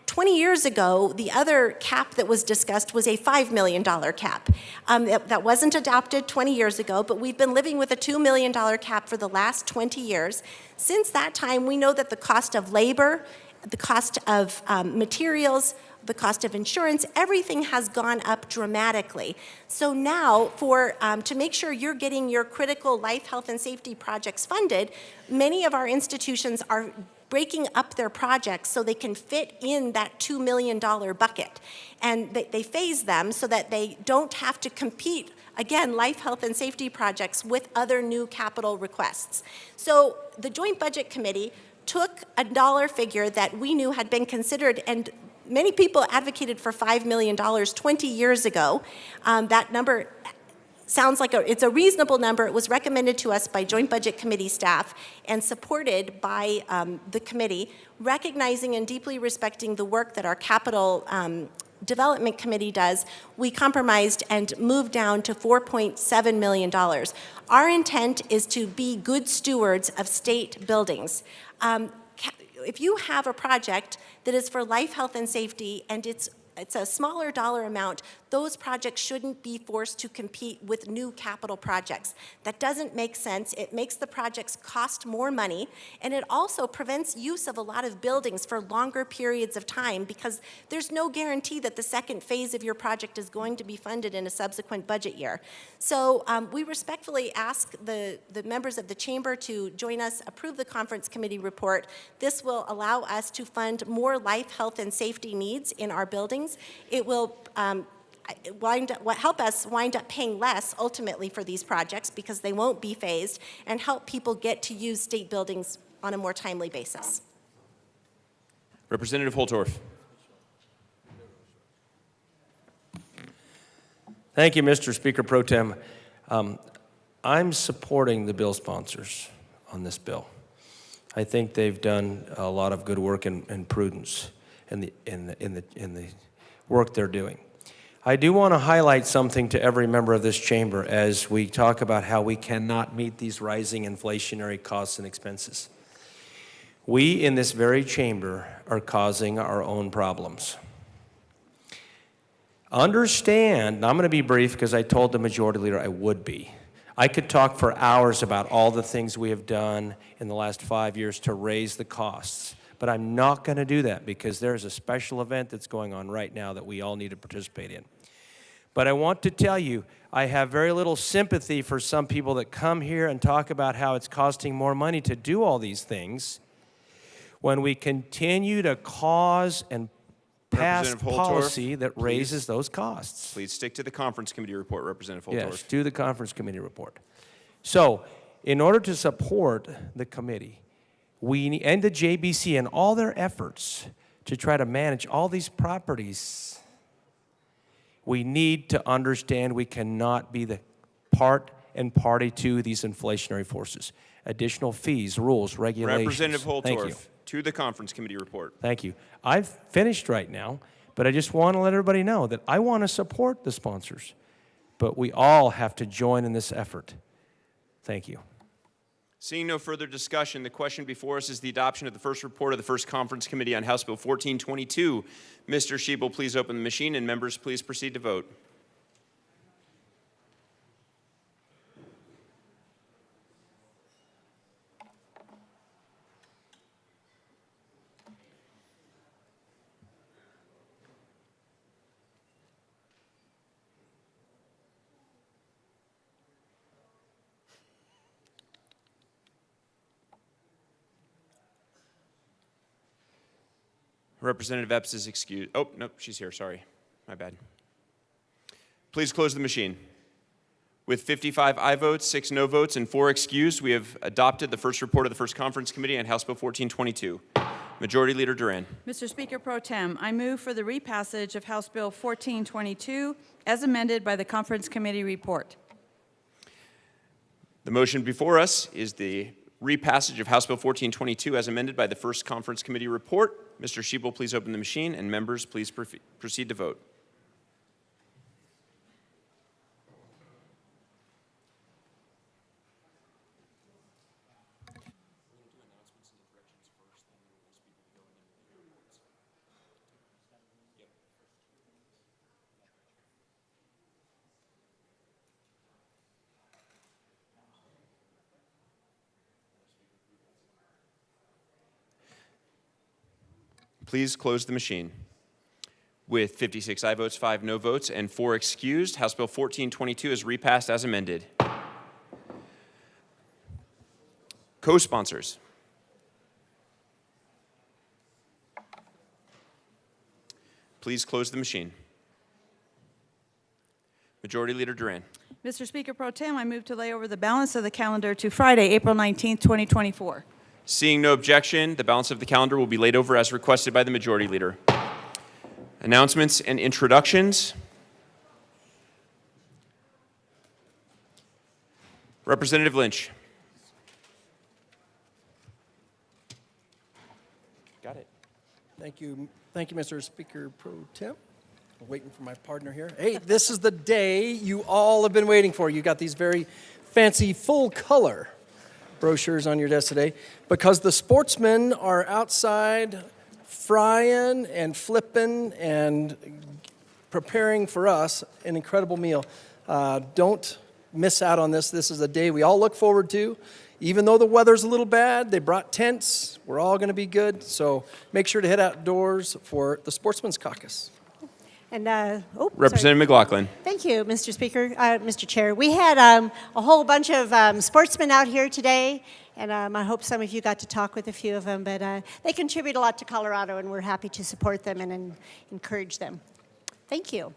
20 years ago, the other cap that was discussed was a $5 million cap. That wasn't adopted 20 years ago, but we've been living with a $2 million cap for the last 20 years. Since that time, we know that the cost of labor, the cost of materials, the cost of insurance, everything has gone up dramatically. So now, to make sure you're getting your critical life, health, and safety projects funded, many of our institutions are breaking up their projects so they can fit in that $2 million bucket. And they phase them so that they don't have to compete, again, life, health, and safety projects with other new capital requests. So the Joint Budget Committee took a dollar figure that we knew had been considered, and many people advocated for $5 million 20 years ago. That number sounds like it's a reasonable number. It was recommended to us by Joint Budget Committee staff and supported by the committee, recognizing and deeply respecting the work that our Capital Development Committee does. We compromised and moved down to $4.7 million. Our intent is to be good stewards of state buildings. If you have a project that is for life, health, and safety, and it's a smaller dollar amount, those projects shouldn't be forced to compete with new capital projects. That doesn't make sense. It makes the projects cost more money, and it also prevents use of a lot of buildings for longer periods of time because there's no guarantee that the second phase of your project is going to be funded in a subsequent budget year. So we respectfully ask the members of the chamber to join us, approve the conference committee report. This will allow us to fund more life, health, and safety needs in our buildings. It will help us wind up paying less ultimately for these projects because they won't be phased, and help people get to use state buildings on a more timely basis. Representative Holtorf. Thank you, Mr. Speaker Pro Tem. I'm supporting the bill sponsors on this bill. I think they've done a lot of good work in prudence in the work they're doing. I do want to highlight something to every member of this chamber as we talk about how we cannot meet these rising inflationary costs and expenses. We in this very chamber are causing our own problems. Understand, and I'm going to be brief because I told the majority leader I would be. I could talk for hours about all the things we have done in the last 5 years to raise the costs. But I'm not going to do that because there's a special event that's going on right now that we all need to participate in. But I want to tell you, I have very little sympathy for some people that come here and talk about how it's costing more money to do all these things when we continue to cause and pass policy that raises those costs. Please stick to the conference committee report, Representative Holtorf. Yes, do the conference committee report. So, in order to support the committee, and the JBC and all their efforts to try to manage all these properties, we need to understand we cannot be the part and party to these inflationary forces. Additional fees, rules, regulations. Representative Thank you. Holtorf, to the conference committee report. Thank you. I've finished right now, but I just want to let everybody know that I want to support the sponsors, but we all have to join in this effort. Thank you. Seeing no further discussion, the question before us is the adoption of the first report of the first conference committee on House Bill 1422. Mr. Schiebel, please open the machine, and members, please proceed to vote. Representative Epps is excused. Oh, no, she's here. Sorry. My bad. Please close the machine. With 55 aye votes, 6 no votes, and 4 excused, we have adopted the first report of the first conference committee on House Bill 1422. Majority Leader Duran. Mr. Speaker Pro Tem, I move for the repassage of House Bill 1422 as amended by the Conference Committee report. The motion before us is the repassage of House Bill 1422 as amended by the First Conference Committee report. Mr. Schiebel, please open the machine, and members, please proceed to vote. Please close the machine. With 56 aye votes, 5 no votes, and 4 excused, House Bill 1422 is repassed as amended. Co-sponsors. Please close the machine. Majority Leader Duran. Mr. Speaker Pro Tem, I move to lay over the balance of the calendar to Friday, April 19th, 2024. Seeing no objection, the balance of the calendar will be laid over as requested by the Majority Leader. Announcements and introductions. Representative Lynch. Got it. Thank you, Mr. Speaker Pro Tem. I'm waiting for my partner here. Hey, this is the day you all have been waiting for. You got these very fancy full color brochures on your desk today because the sportsmen are outside frying and flipping and preparing for us an incredible meal. Don't miss out on this. This is a day we all look forward to. Even though the weather's a little bad, they brought tents. We're all going to be good. So make sure to head outdoors for the Sportsman's Caucus. And, Representative McLaughlin. Thank you, Mr. Speaker, Mr. Chair. We had a whole bunch of sportsmen out here today, and I hope some of you got to talk with a few of them, but they contribute a lot to Colorado, and we're happy to support them and encourage them. Thank you.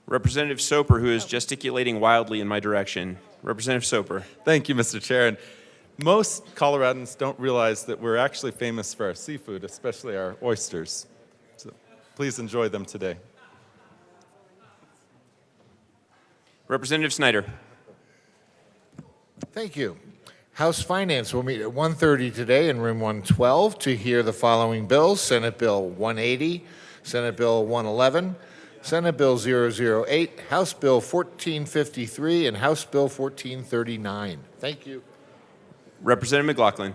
Representative Soper, who is gesticulating wildly in my direction. Representative Soper. Thank you, Mr. Chair. And most Coloradans don't realize that we're actually famous for our seafood, especially our oysters. So please enjoy them today. Representative Snyder. Thank you. House Finance will meet at 1:30 today in room 112 to hear the following bills: Senate Bill 180, Senate Bill 111, Senate Bill 008, House Bill 1453, and House Bill 1439. Thank you. Representative McLaughlin.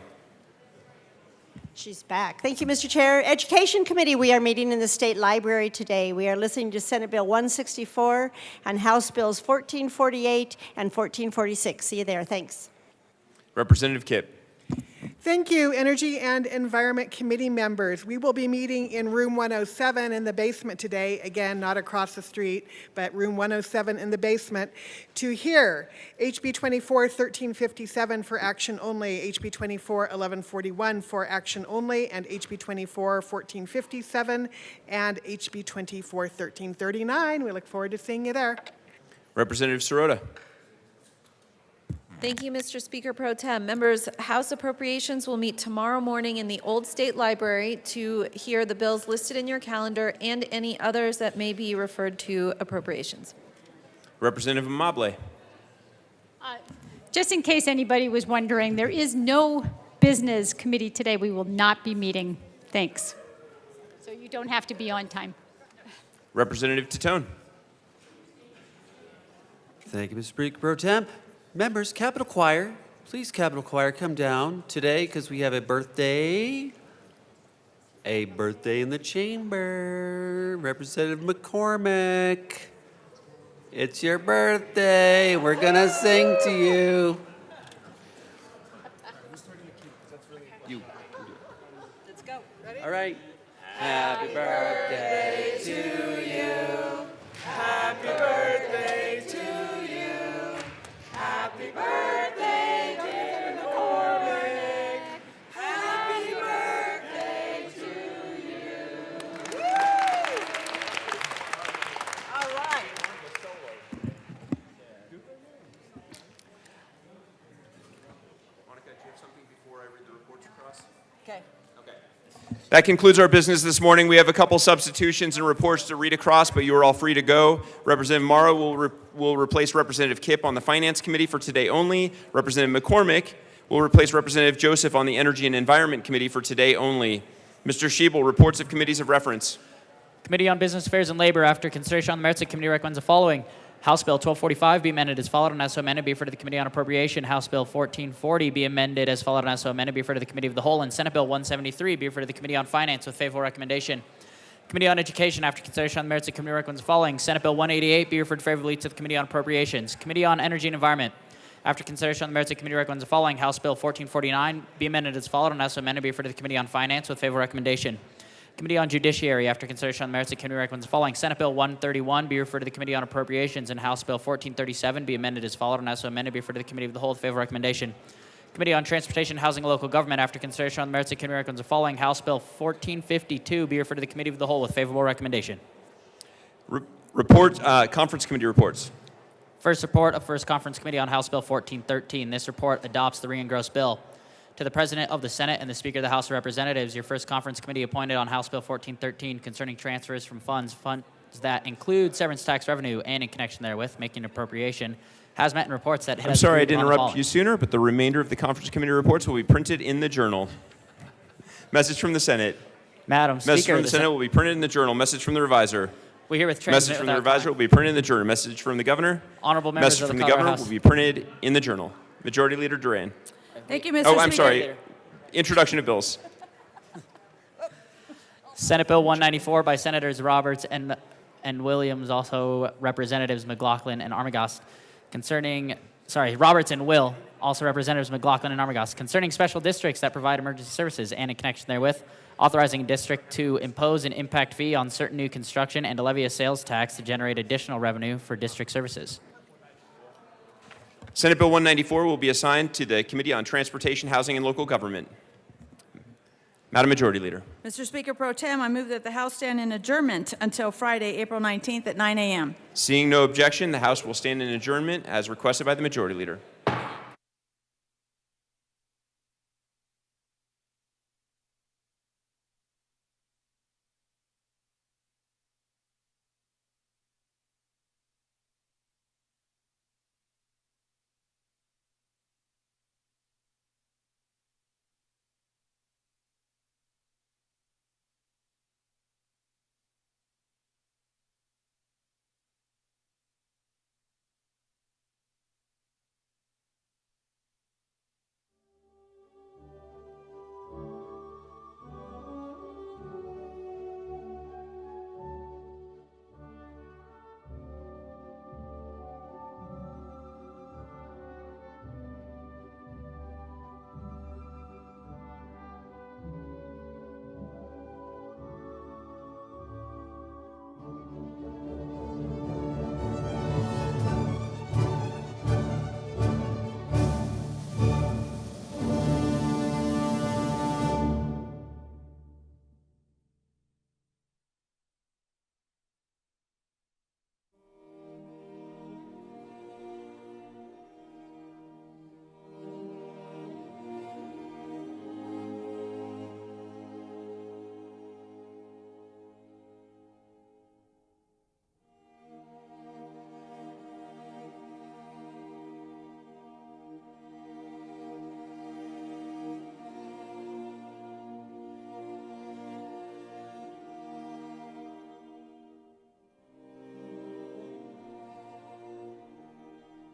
She's back. Thank you, Mr. Chair. Education Committee, we are meeting in the State Library today. We are listening to Senate Bill 164 and House Bills 1448 and 1446. See you there. Thanks. Representative Kipp. Thank you, Energy and Environment Committee members. We will be meeting in room 107 in the basement today, again, not across the street, but room 107 in the basement, to hear HB 24-1357 for action only, HB 24-1141 for action only, and HB 24-1457 and HB 24-1339. We look forward to seeing you there. Representative Sirota. Thank you, Mr. Speaker Pro Tem. Members, House Appropriations will meet tomorrow morning in the Old State Library to hear the bills listed in your calendar and any others that may be referred to appropriations. Representative Amable. Just in case anybody was wondering, there is no business committee today. We will not be meeting. Thanks. So you don't have to be on time. Representative Titone. Thank you, Mr. Speaker Pro Tem. Members, Capitol Choir, please, Capitol Choir, come down today because we have a birthday in the chamber. Representative McCormick, it's your birthday. We're going to sing to you. Let's go. Ready? All right. Happy birthday to you. Happy birthday to you. Happy birthday, dear McCormick. Happy birthday to you. Woo! All right. Monica, do you have something before I read the reports across? Okay. Okay. That concludes our business this morning. We have a couple substitutions and reports to read across, but you are all free to go. Representative Morrow will replace Representative Kipp on the Finance Committee for today only. Representative McCormick will replace Representative Joseph on the Energy and Environment Committee for today only. Mr. Schiebel, reports of committees of reference. Committee on Business Affairs and Labor, after consideration on the merits, the committee recommends the following. House Bill 1245 be amended as followed and as so amended be referred to the Committee on Appropriation. House Bill 1440 be amended as followed and as so amended be referred to the Committee of the Whole. And Senate Bill 173 be referred to the Committee on Finance with favorable recommendation. Committee on Education, after consideration on the merits, the committee recommends the following. Senate Bill 188 be referred favorably to the Committee on Appropriations. Committee on Energy and Environment, after consideration on the merits, the committee recommends the following. House Bill 1449 be amended as followed and as so amended be referred to the Committee on Finance with favorable recommendation. Committee on Judiciary, after consideration on the merits, the committee recommends the following. Senate Bill 131 be referred to the Committee on Appropriations, and House Bill 1437 be amended as followed and as so amended be referred to the Committee of the Whole with favorable recommendation. Committee on Transportation, Housing, and Local Government, after consideration on the merits, the committee recommends the following. House Bill 1452 be referred to the Committee of the Whole with favorable recommendation. Conference Committee reports. First report of First Conference Committee on House Bill 1413. This report adopts the re-engrossed bill. To the President of the Senate and the Speaker of the House of Representatives, your First Conference Committee appointed on House Bill 1413 concerning transfers from funds that include severance tax revenue and in connection therewith, making appropriation, has met and reports that it I'm has sorry I agreed didn't upon the interrupt you sooner, but the remainder of the Conference Committee reports will be printed in the Journal. Message from the Senate. Madam Message Speaker, from the Senate will be printed in the Journal. Message from the Reviser. We hear with Message transmit from the without Reviser will be printed in the Journal. Message from the Governor. Honorable members Message of from the the Governor House. will be printed in the Journal. Majority Leader Duran. Thank you, Mr. Oh, I'm Speaker. sorry. Introduction of bills. Senate Bill 194 by Senators Roberts and Williams, also Representatives McLaughlin and Armagast, Roberts and Will, also Representatives McLaughlin and Armagast, concerning special districts that provide emergency services and in connection therewith, authorizing a district to impose an impact fee on certain new construction and to levy a sales tax to generate additional revenue for district services. Senate Bill 194 will be assigned to the Committee on Transportation, Housing, and Local Government. Madam Majority Leader. Mr. Speaker Pro Tem, I move that the House stand in adjournment until Friday, April 19th at 9 a.m. Seeing no objection, the House will stand in adjournment as requested by the Majority Leader.